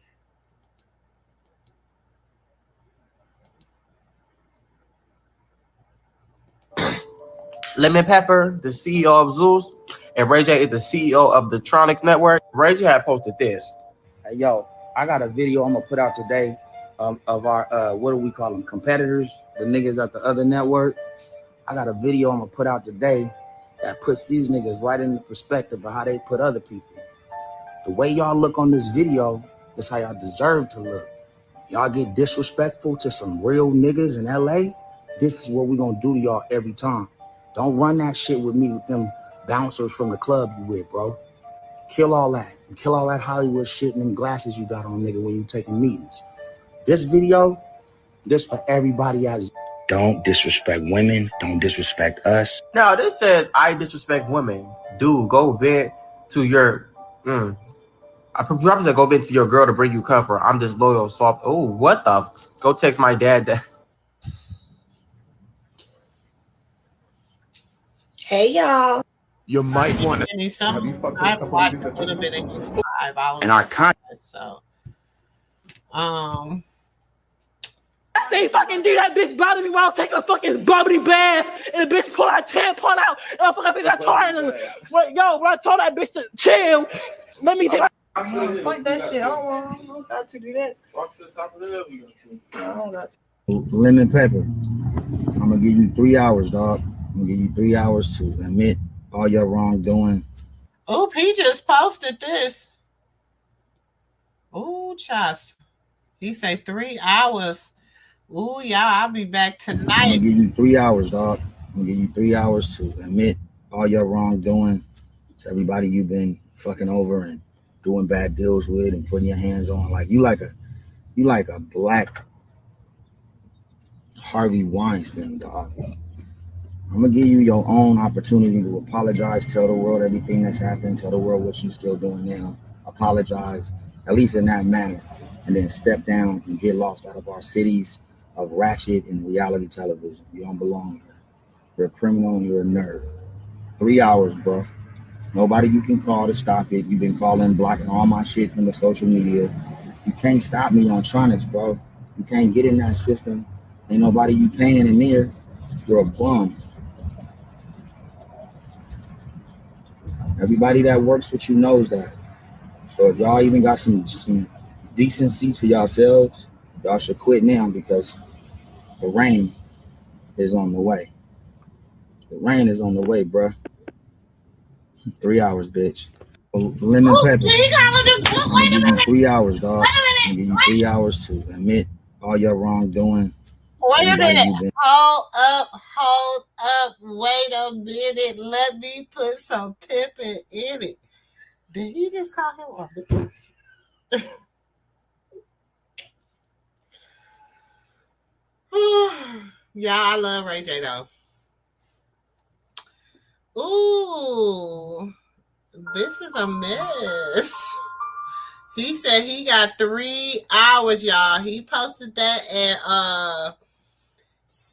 Lemon Pepper, the CEO of Zeus, and Ray J is the CEO of the Tronics Network. Ray J had posted this. Hey, yo, I got a video I'm gonna put out today of our what do we call them? Competitors, the niggas at the other network. I got a video I'm gonna put out today that puts these niggas right in the perspective of how they put other people. The way y'all look on this video is how y'all deserve to look. Y'all get disrespectful to some real niggas in LA. This is what we gonna do to y'all every time. Don't run that shit with me with them bouncers from the club you with, bro. Kill all that. And kill all that Hollywood shit and them glasses you got on, nigga, when you taking meetings. This video, this for everybody as don't disrespect women. Don't disrespect us. Now, this says, I disrespect women. Dude, go vent to your... I probably said go vent to your girl to bring you comfort. I'm just loyal, soft. Oh, what the... Go text my dad that... Hey, y'all. You might want to. I watched a little bit of his live. And our content. So, They fucking do that bitch bother me while I was taking a fucking bubbly bath and the bitch pulled her tampon out and I fucking got tired and when I told that bitch to chill, let me take my fuck that shit. I don't got to do that. Walk to the top of the hill. I don't got to. Lemon Pepper. I'm gonna give you 3 hours, dog. I'm gonna give you 3 hours to admit all your wrongdoing. oop, he just posted this. Ooh, Chas. He say 3 hours. Ooh, y'all, I'll be back tonight. I'm gonna give you 3 hours, dog. I'm gonna give you 3 hours to admit all your wrongdoing. To everybody you've been fucking over and doing bad deals with and putting your hands on. Like you like a black Harvey Weinstein, dog. I'm gonna give you your own opportunity to apologize, tell the world everything that's happened, tell the world what you're still doing now. Apologize, at least in that manner, and then step down and get lost out of our cities of ratchet and reality television. You don't belong here. You're a criminal and you're a nerd. 3 hours, bro. Nobody you can call to stop it. You've been calling, blocking all my shit from the social media. You can't stop me on Tronics, bro. You can't get in that system. Ain't nobody you paying in there. You're a bum. Everybody that works with you knows that. So if y'all even got some decency to yourselves, y'all should quit now because the rain is on the way. The rain is on the way, bruh. 3 hours, bitch. Lemon Pepper. I'm gonna give you 3 hours, dog. I'm gonna give you 3 hours to admit all your wrongdoing. Wait a minute. Hold up. Wait a minute. Let me put some pimping in it. Did he just call him a bitch? Yeah, I love Ray J though. Ooh, this is a mess. He said he got 3 hours, y'all. He posted that at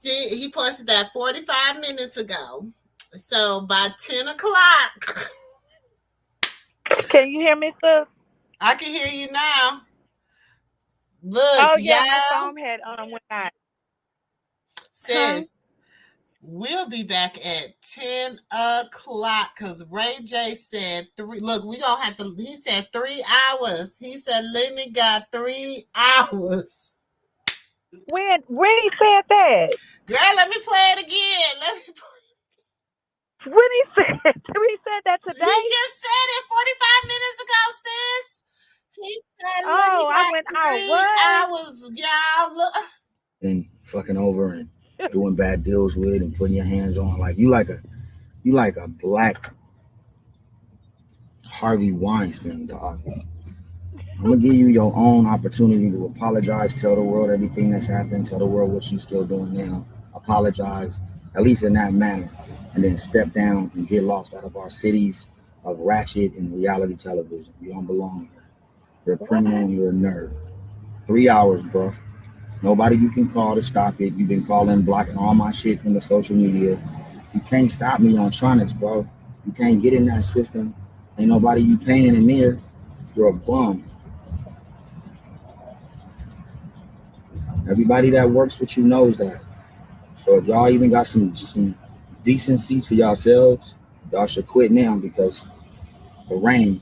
He posted that 45 minutes ago. So by 10 o'clock. Can you hear me, sis? I can hear you now. Look, Oh yeah, my y'all. phone had went out. Sis, we'll be back at 10 o'clock because Ray J said 3. Look, we gonna have to. He said 3 hours. He said Lemmy got 3 hours. When he said that? Girl, let me play it again. Let me play. When he said that today? He just said it 45 minutes ago, sis. He said Lemmy Oh, I got went out. 3 What? hours, y'all. Look. And fucking over and doing bad deals with and putting your hands on. Like you like a black Harvey Weinstein, dog. I'm gonna give you your own opportunity to apologize, tell the world everything that's happened, tell the world what you're still doing now, apologize, at least in that manner, and then step down and get lost out of our cities of ratchet and reality television. You don't belong here. You're a criminal, you're a nerd. 3 hours, bro. Nobody you can call to stop it. You've been calling, blocking all my shit from the social media. You can't stop me on Tronics, bro. You can't get in that system. Ain't nobody you paying in there. You're a bum. Everybody that works with you knows that. So if y'all even got some decency to yourselves, y'all should quit now because the rain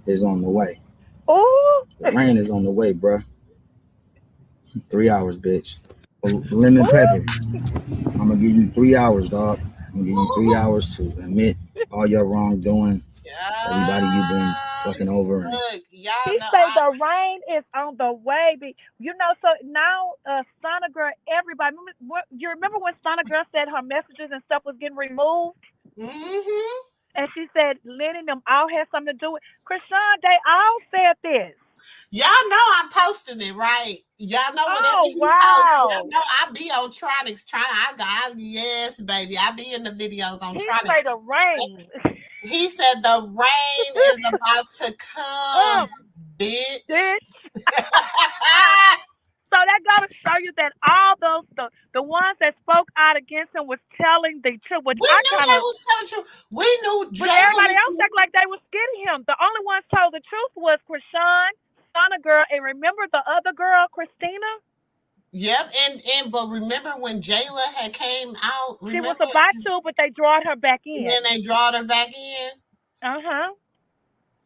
is on the way. Oh, the rain is on the way, bruh. 3 hours, bitch. Lemon pepper. I'm gonna give you 3 hours, dog. I'm gonna give you 3 hours to admit all your wrongdoing. Everybody you've been fucking over. And Look, y'all he know say the rain is on the way. You know, so now SistaGirl, everybody. You remember when SistaGirl said her messages and stuff was getting removed? Mm-hmm. And she said Lenny and them all had something to do with Krishan. They all said this. Y'all know I'm posting it, right? Y'all know whatever Oh, he posts. wow. Y'all know I be on Tronics. Yes, baby. I be in the videos on He Tronics. say the rain. He said the rain is about to come, bitch. So that gotta show you that all those the ones that spoke out against him was telling the truth, which We I knew kind that of. was telling truth. We knew But Jayla everybody was. else act like they was scared of him. The only ones told the truth was Krishan, SistaGirl, and remember the other girl, Christina? Yep, and but remember when Jayla had came out? She was Remember? about to, but they drawed her back in. And then they drawed her back in. Uh-huh.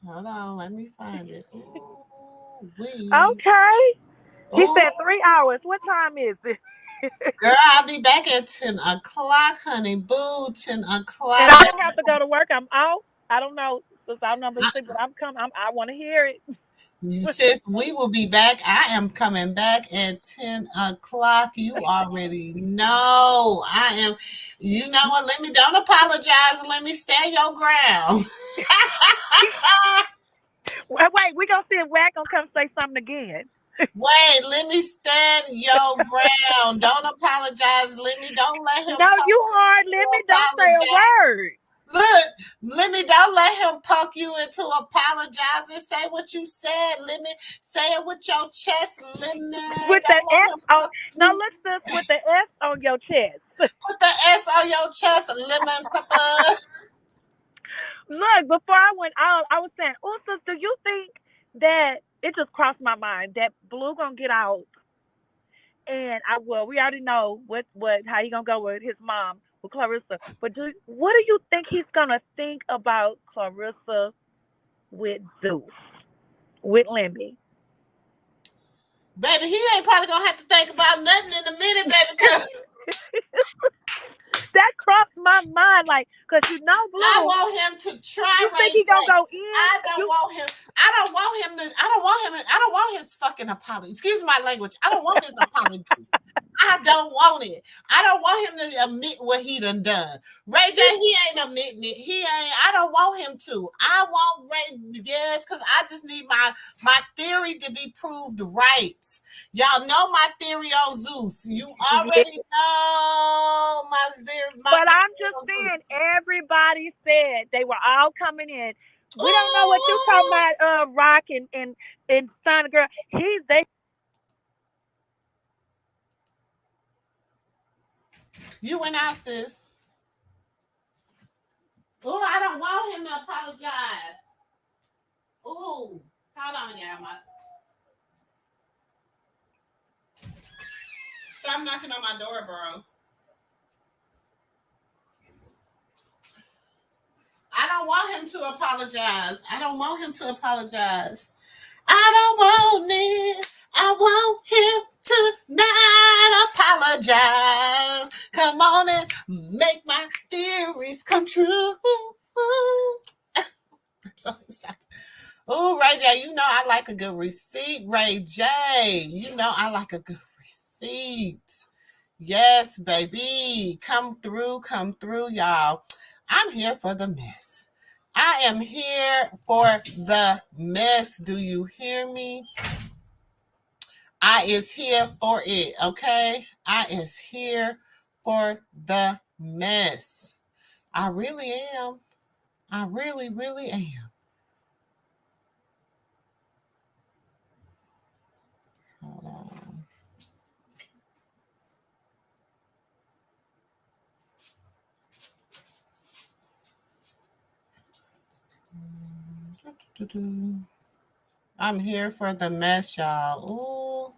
Hold on, let me find it. Ooh, Okay. He said 3 hours. What time is it? Girl, I'll be back at 10 o'clock, honey. Boo, 10 o'clock. And I don't have to go to work. I'm out. I don't know. Since I'm number 6, but I'm coming. I want to hear it. Sis, we will be back. I am coming back at 10 o'clock. You already know. I am. You know what? Let me don't apologize. Let me stand your ground. Wait, we gonna see if Wack gonna come say something again. Wait, let me stand your ground. Don't apologize. Don't let him. No, you hard. Don't say a word. Look, don't let him poke you into apologizing. Say what you said. Say it with your chest. With the S on. No, let's just with the S on your chest. Put the S on your chest, lemon pepper. Look, before I went out, I was saying, oh, sister, do you think that it just crossed my mind that Blue gonna get out? And we already know how he gonna go with his mom, with Clarissa. But what do you think he's gonna think about Clarissa with Zeus, with Lemmy? Baby, he ain't probably gonna have to think about nothing in a minute, baby. Cause that crossed my mind, like, cause Blue. I want him to try. You think he gonna go in? I don't want him. I don't want his fucking apology. Excuse my language. I don't want his apology. I don't want it. I don't want him to admit what he done. Ray J, he ain't admitting it. I don't want him to. I want Ray, yes, because I just need my theory to be proved right. Y'all know my theory on Zeus. You already know my theory. But I'm just saying, everybody said they were all coming in. We don't know what you talking about, Rock and SistaGirl. They You went out, sis. Oh, I don't want him to apologize. Oh, hold on, y'all. Stop knocking on my door, bro. I don't want him to apologize. I don't want him to apologize. I don't want it. I want him to not apologize. Come on and make my theories come true. So sorry. Oh, Ray J, you know I like a good receipt, Ray J. You know I like a good receipt. Yes, baby. Come through, y'all. I'm here for the mess. I am here for the mess. Do you hear me? I is here for it, okay? I is here for the mess. I really am. I really, really am. Hold on. I'm here for the mess, y'all. Ooh.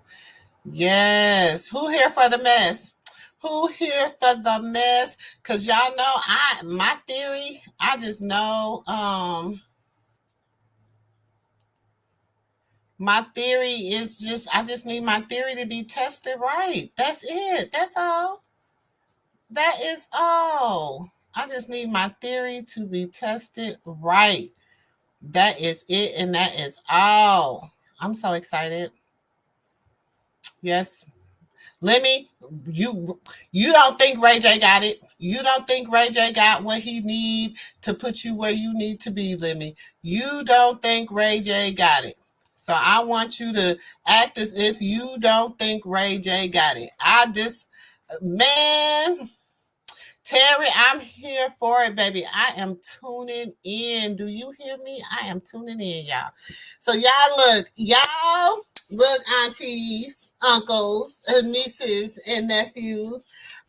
Yes. Who here for the mess? Who here for the mess? Cause y'all know my theory, I just know my theory is just I just need my theory to be tested right. That's it. That's all. That is all. I just need my theory to be tested right. That is it, and that is all. I'm so excited. Yes. Lemmy, you don't think Ray J got it? You don't think Ray J got what he need to put you where you need to be, Lemmy? You don't think Ray J got it? So I want you to act as if you don't think Ray J got it. Man, Terry, I'm here for it, baby. I am tuning in. Do you hear me? I am tuning in, y'all. So y'all look, aunties, uncles, nieces, and nephews.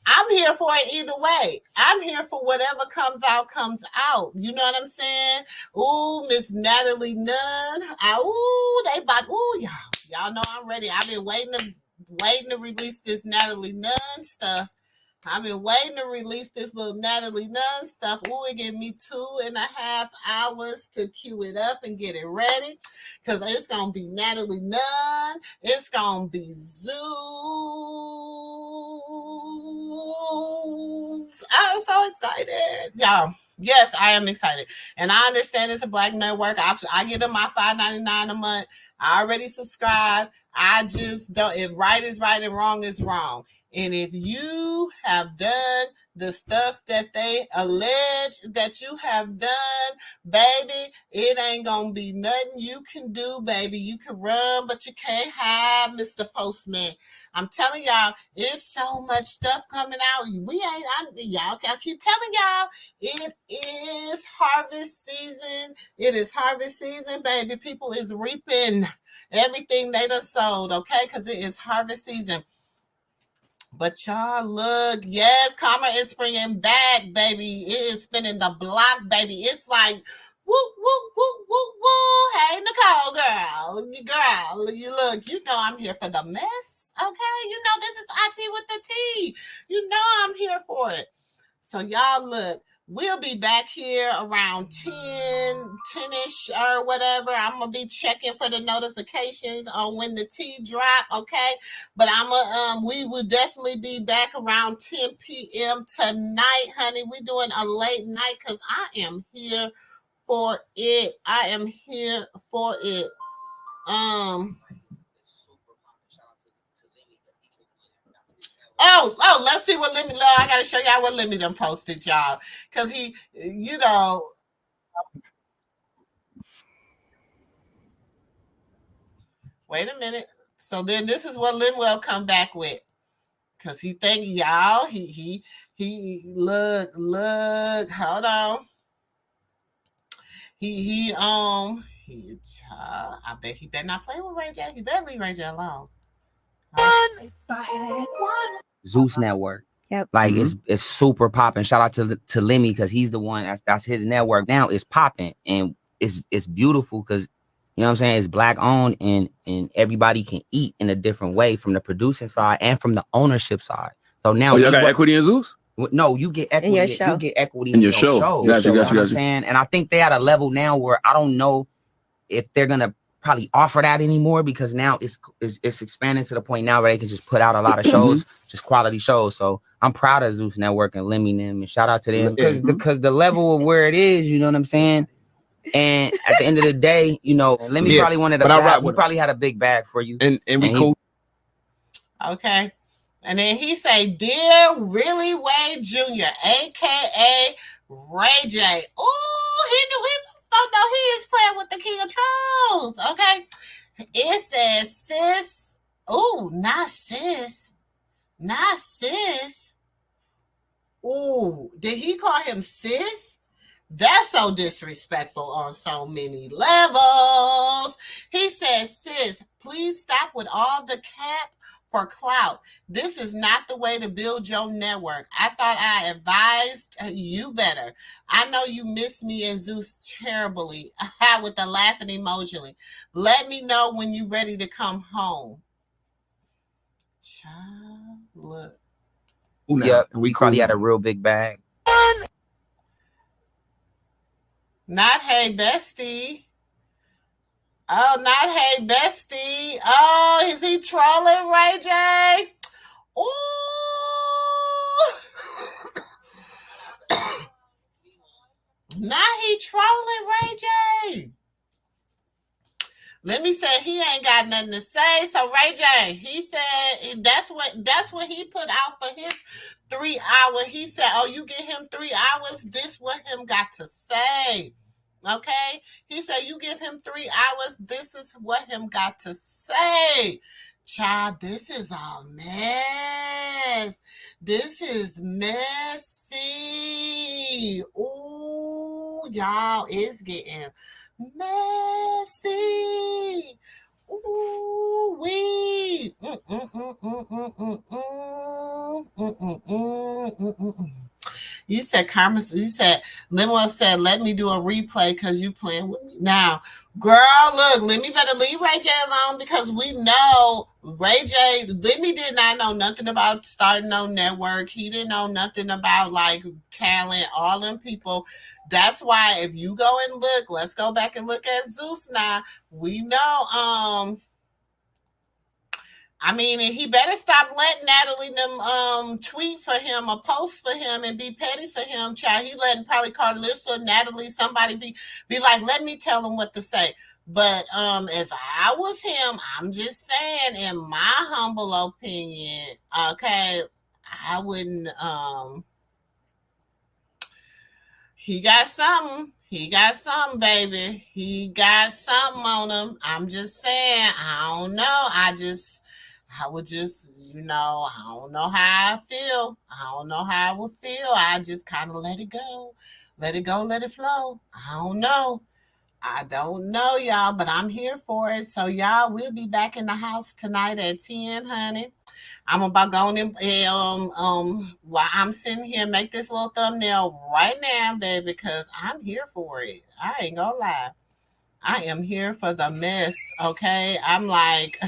I'm here for it either way. I'm here for whatever comes out, comes out. You know what I'm saying? Ooh, Miss Natalie Nunn. They about, y'all know I'm ready. I've been waiting to release this Natalie Nunn stuff. I've been waiting to release this little Natalie Nunn stuff. Ooh, it gave me 2.5 hours to cue it up and get it ready. Because it's going to be Natalie Nunn. It's going to be Zeus. I'm so excited. Y'all, yes, I am excited. And I understand it's a Black network. I get them my $5.99 a month. I already subscribe. I just don't, if right is right and wrong is wrong. And if you have done the stuff that they allege that you have done, baby, it ain't gonna be nothing you can do, baby. You can run, but you can't hide, Mr. Postman. I'm telling y'all, it's so much stuff coming out. Y'all, I keep telling y'all, it is harvest season. It is harvest season, baby. People is reaping everything they done sold, okay? Because it is harvest season. But y'all look, yes, karma is springing back, baby. It is spinning the block, baby. It's like, woo, woo, woo, woo, woo. Hey, Nicole, girl, you look, you know I'm here for the mess, okay? You know this is IT with the T. You know I'm here for it. So y'all look, we'll be back here around 10-ish or whatever. I'm going to be checking for the notifications on when the tea drop, okay? But we will definitely be back around 10 p.m. tonight, honey. We're doing a late night because I am here for it. I am here for it. Let's see what Lemmy. I gotta show y'all what Lemmy done posted, y'all, because he, Wait a minute. So then this is what Lemuel come back with, because he think y'all. He look. Hold on. I bet he better not play with Ray J. He better leave Ray J alone. Zeus Network. Yep. Like it's super popping. Shout out to Lemmy because he's the one that's his network now. It's popping and it's beautiful because you know what I'm saying. It's black owned and everybody can eat in a different way from the producing side and from the ownership side. So now y'all got equity in Zeus? No, you get equity. In your show. You get equity In your show. Got you. You know what I'm saying? And I think they at a level now where I don't know if they're gonna probably offer that anymore because now it's expanding to the point now where they can just put out a lot of shows, just quality shows. So I'm proud of Zeus Network and Lemmy and shout out to them because the level of where it is, you know what I'm saying? And at the end of the day, you know, Lemmy probably wanted a bag. He probably had a big bag for you. And we cool. Okay. And then he say, "Dear Really Wade Jr., aka Ray J." Ooh, he don't know he is playing with the King of Trolls. Okay. It says, "Sis." Ooh, not sis. Not sis. Ooh, did he call him sis? That's so disrespectful on so many levels. He says, "Sis, please stop with all the cap for clout. This is not the way to build your network. I thought I advised you better. I know you miss me and Zeus terribly." With the laughing emoji. "Let me know when you're ready to come home." Child, look. Yep, we probably had a real big bag. Not hey bestie. Oh, not hey bestie. Oh, is he trolling Ray J? Ooh. Now he trolling Ray J. Let me say he ain't got nothing to say. So Ray J, he said that's what he put out for his 3 hour. He said, "Oh, you get him 3 hours. This what him got to say." Okay, he said, "You give him 3 hours. This is what him got to say." Child, this is a mess. This is messy. Ooh, y'all, it's getting messy. Ooh, wee. You said karma. You said Limo said, "Let me do a replay because you playing with me." Now, girl, look, Lemmy better leave Ray J alone because we know Ray J. Lemmy did not know nothing about starting no network. He didn't know nothing about like talent. All them people. That's why if you go and look, let's go back and look at Zeus now. We know. I mean, and he better stop letting Natalie them tweet for him or post for him and be petty for him, child. He letting probably Carlissa, Natalie, somebody be like, "Let me tell him what to say." But if I was him, I'm just saying, in my humble opinion, okay, I wouldn't. He got something. He got something, baby. He got something on him. I'm just saying. I don't know. I would just, I don't know how I feel. I don't know how I would feel. I just kind of let it go. Let it go, let it flow. I don't know. I don't know, y'all, but I'm here for it. So, y'all, we'll be back in the house tonight at 10, honey. I'm about going in, while I'm sitting here, make this little thumbnail right now, baby, because I'm here for it. I ain't gonna lie. I am here for the mess, okay? I'm like...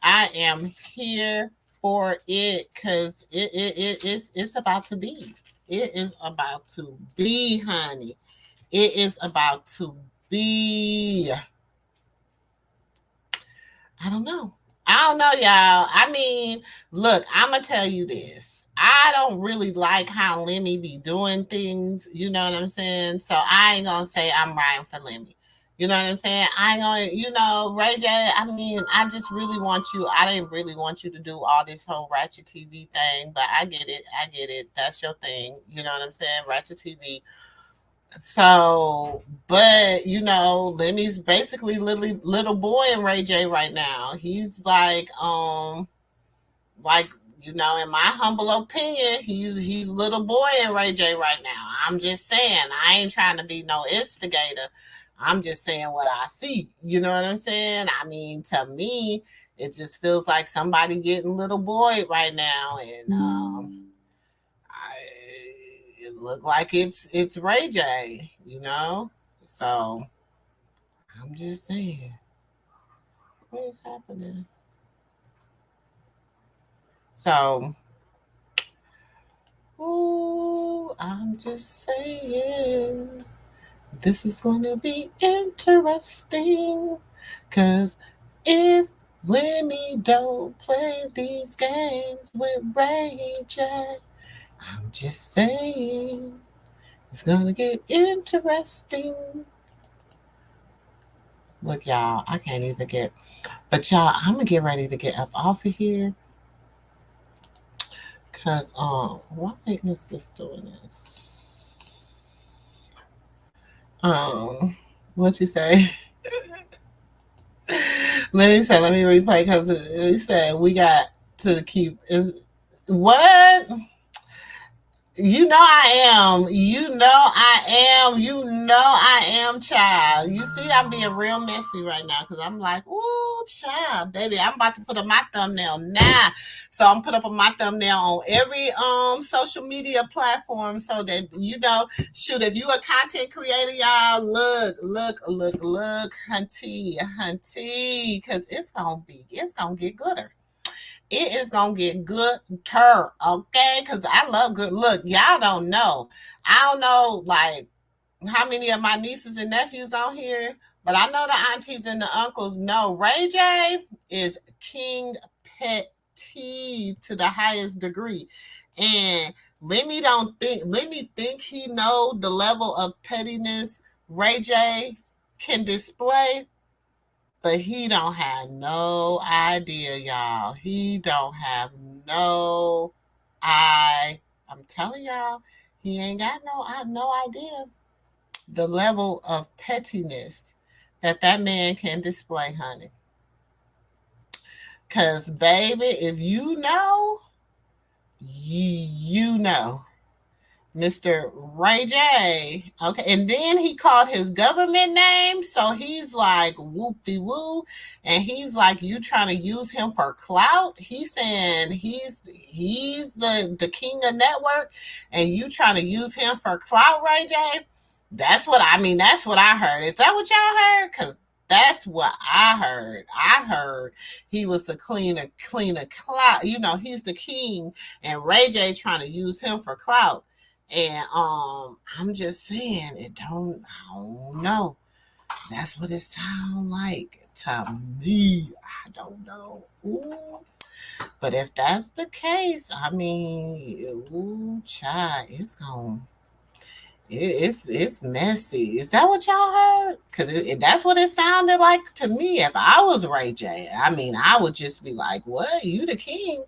I am here for it because it's about to be. It is about to be, honey. It is about to be. I don't know, y'all. I mean, look, I'm going to tell you this. I don't really like how Lemmy be doing things. You know what I'm saying? So I ain't going to say I'm riding for Lemmy. You know what I'm saying? I ain't gonna, Ray J, I mean, I just really want you, I didn't really want you to do all this whole Ratchet TV thing, but I get it. That's your thing. You know what I'm saying? Ratchet TV. So, but, Lemmy's basically little boy in Ray J right now. He's like, in my humble opinion, he's little boy in Ray J right now. I'm just saying, I ain't trying to be no instigator. I'm just saying what I see. You know what I'm saying? I mean, to me, it just feels like somebody getting little boy right now, and it looked like it's Ray J, So I'm just saying, what is happening? So, I'm just saying, this is gonna be interesting, 'cause if Lemmy don't play these games with Ray J, I'm just saying, it's gonna get interesting. Look, y'all, I can't even get, but y'all, I'm gonna get ready to get up off of here. Cause why is this doing this? What you say? Let me replay because it said we got to keep is what? You know I am. You know I am. You know I am, child. You see, I'm being real messy right now because I'm like, ooh, child, baby. I'm about to put up my thumbnail now. So I'm put up my thumbnail on every social media platform so that shoot, if you a content creator, y'all, look, hunty, because it's gonna get gooder. It is gonna get good okay? Because I love good. Look, y'all don't know. I don't know like how many of my nieces and nephews on here, but I know the aunties and the uncles know Ray J is king petty to the highest degree. And let me think he know the level of pettiness Ray J can display. But he don't have no idea, y'all. He don't have no I'm telling y'all, he ain't got no idea the level of pettiness that man can display, honey. Cause baby, if you know, you know. Mr. Ray J. Okay, and then he called his government name, so he's like whoop-de-woo, and he's like, you trying to use him for clout? He's saying he's the king of network, and you trying to use him for clout, Ray J? That's what I heard. Is that what y'all heard? Because that's what I heard. I heard he was the cleaner clout. He's the king, and Ray J trying to use him for clout. And I'm just saying, I don't know. That's what it sounds like to me. I don't know. Ooh. But if that's the case, I mean, ooh, child, it's messy. Is that what y'all heard? Because that's what it sounded like to me. If I was Ray J, I mean, I would just be like, what? You the king?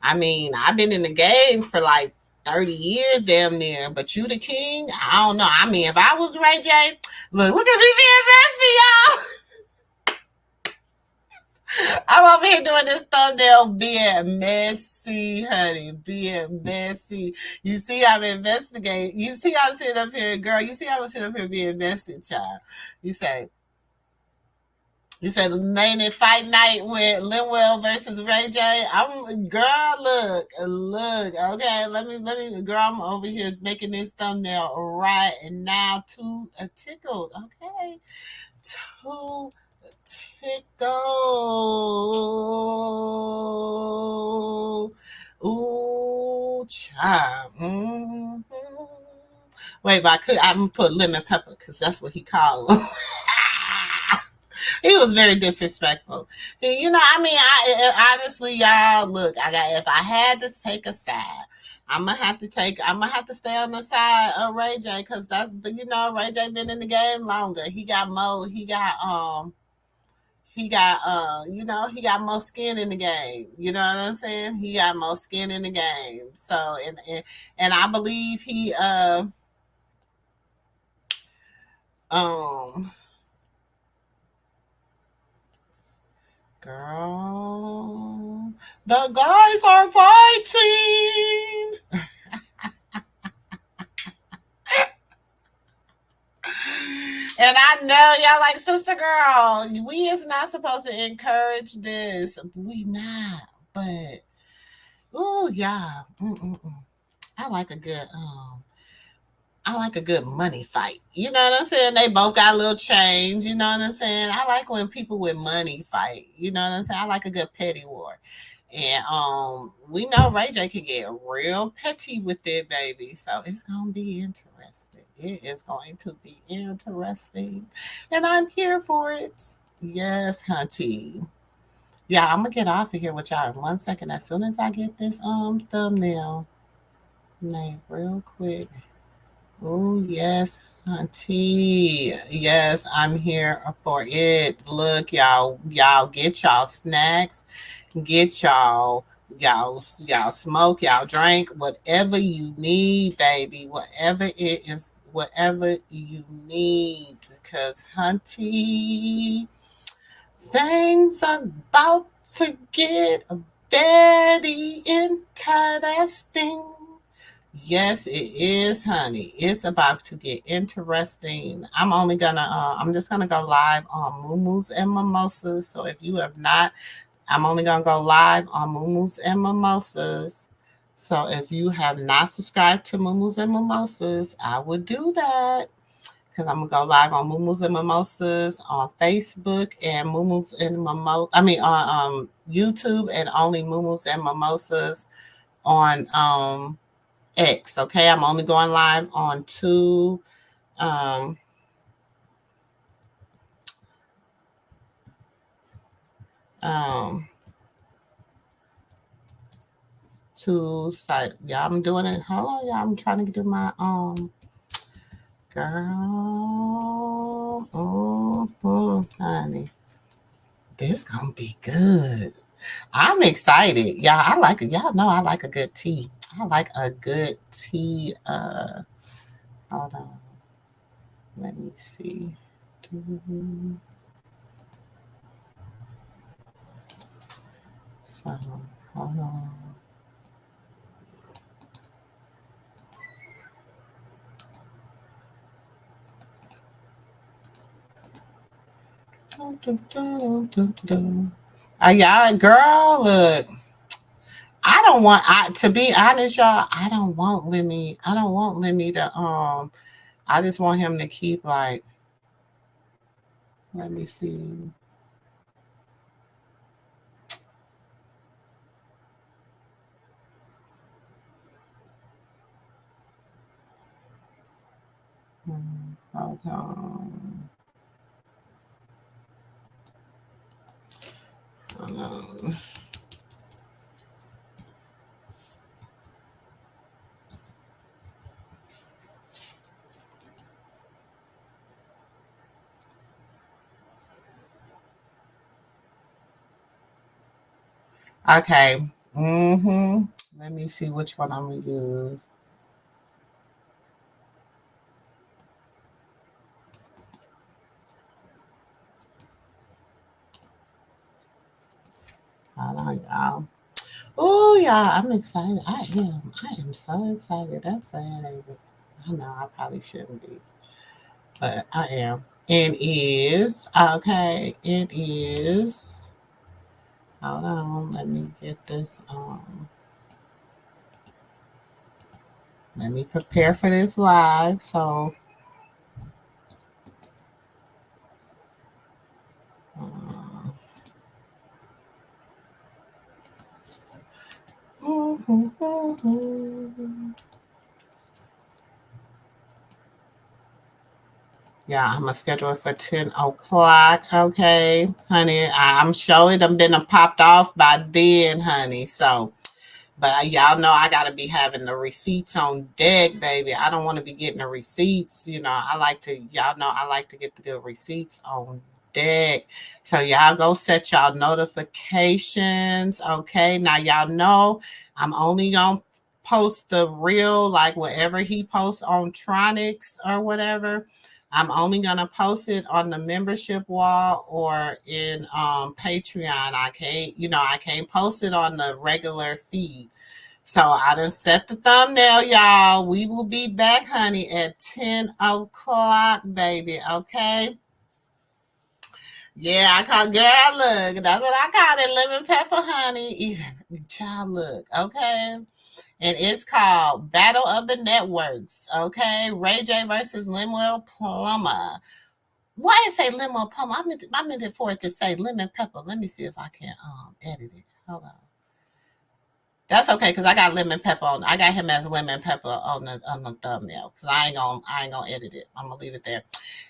I mean, I've been in the game for like 30 years damn near, but you the king? I don't know. I mean, if I was Ray J, look at me being messy, y'all. I'm over here doing this thumbnail being messy, honey, being messy. You see I'm investigating. You see I'm sitting up here, girl. You see I'm sitting up here being messy, child. You said name it fight night with Linwell versus Ray J. Look. Okay, let me, girl. I'm over here making this thumbnail right and now too tickled. Okay, too tickled. Ooh, child. Mm-hmm. Wait, but I'm gonna put lemon pepper because that's what he called them. He was very disrespectful. I mean, I honestly, y'all, look, if I had to take a side, I'm gonna have to stay on the side of Ray J because that's Ray J been in the game longer. He got more skin in the game. You know what I'm saying? He got more skin in the game. So and I believe he girl, the guys are fighting. And I know y'all like, sister girl, we is not supposed to encourage this. We not. But, ooh, yeah. I like a good money fight. You know what I'm saying? They both got a little change. You know what I'm saying? I like when people with money fight. You know what I'm saying? I like a good petty war. And we know Ray J can get real petty with it, baby. So it's gonna be interesting. It is going to be interesting. And I'm here for it. Yes, hunty. Yeah, I'm gonna get off of here with y'all in 1 second. As soon as I get this thumbnail made real quick. Oh, yes, auntie. Yes, I'm here for it. Look, y'all get y'all snacks, get y'all smoke, y'all drink, whatever you need, baby. Whatever it is, whatever you need. Because, hunty, things are about to get very interesting. Yes, it is, honey. It's about to get interesting. I'm just gonna go live on MooMoo's and Mimosas. So if you have not, I'm only gonna go live on MooMoo's and Mimosas. So if you have not subscribed to MooMoo's and Mimosas, I would do that. Because I'm gonna go live on MooMoo's and Mimosas on Facebook and MooMoo's and Mimosas. I mean on YouTube, and only MooMoo's and Mimosas on X. Okay, I'm only going live on two two sites. Yeah, I'm doing it. Hold on, y'all. I'm trying to do my girl. Honey, this gonna be good. I'm excited. Y'all know I like a good tea. I like a good tea. Hold on. Let me see. So, hold on. Yeah, girl, look. To be honest, y'all, I don't want Lemmy to I just want him to keep like, let me see. Hold on. Okay. Let me see which one I'm gonna use. Hold on, y'all. Oh, yeah, I'm excited. I am so excited. That's sad. I know I probably shouldn't be, but I am. It is okay. It is. Hold on. Let me get this. Let me prepare for this live. So. Yeah, I'm gonna schedule it for 10 o'clock. Okay, honey. I'm sure it done been popped off by then, honey. So, but y'all know I gotta be having the receipts on deck, baby. I don't want to be getting the receipts. Y'all know I like to get the good receipts on deck. So y'all go set y'all notifications. Okay, now y'all know I'm only gonna post the real, like whatever he posts on Tronics or whatever. I'm only gonna post it on the membership wall or in Patreon. I can't post it on the regular feed. So I done set the thumbnail, y'all. We will be back, honey, at 10 o'clock, baby. Okay. Yeah, I call girl look. That's what I call it, lemon pepper, honey. Even child look, okay. And it's called Battle of the Networks. Okay, Ray J versus Lemuel Plummer. Why it say Lemuel Plummer? I meant it for it to say lemon pepper. Let me see if I can edit it. Hold on. That's okay, cause I got lemon pepper on. I got him as lemon pepper on the thumbnail. Cause I ain't gonna edit it. I'm gonna leave it there.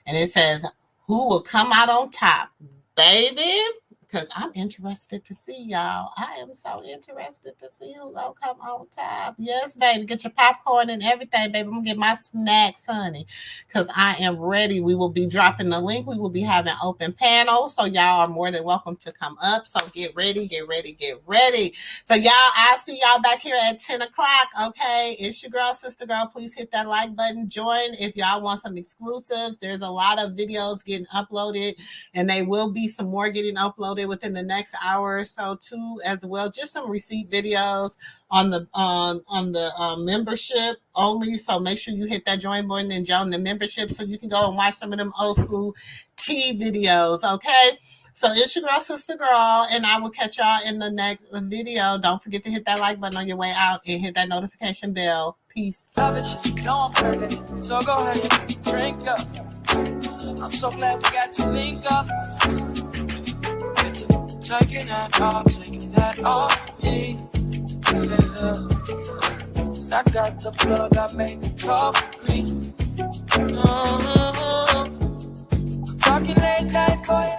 And it says, "Who will come out on top, baby?" Because I'm interested to see, y'all. I am so interested to see who gonna come on top. Yes, baby. Get your popcorn and everything, baby. I'm gonna get my snacks, honey. Because I am ready. We will be dropping the link. We will be having open panels. So y'all are more than welcome to come up. So get ready, get ready, get ready. So y'all, I'll see y'all back here at 10 o'clock. Okay. It's your girl, Sister Girl. Please hit that like button. Join if y'all want some exclusives. There's a lot of videos getting uploaded, and they will be some more getting uploaded within the next hour or so too, as well. Just some receipt videos on the membership only. So make sure you hit that join button and join the membership so you can go and watch some of them old school tea videos. Okay. So it's your girl, Sister Girl, and I will catch y'all in the next video. Don't forget to hit that like button on your way out and hit that notification bell. Peace. Love it, you know I'm crazy, so go ahead and drink up. I'm so glad we got to link up. Get to taking that off me. Yeah. I got the plug, I made the coffee green. Talking late night for you.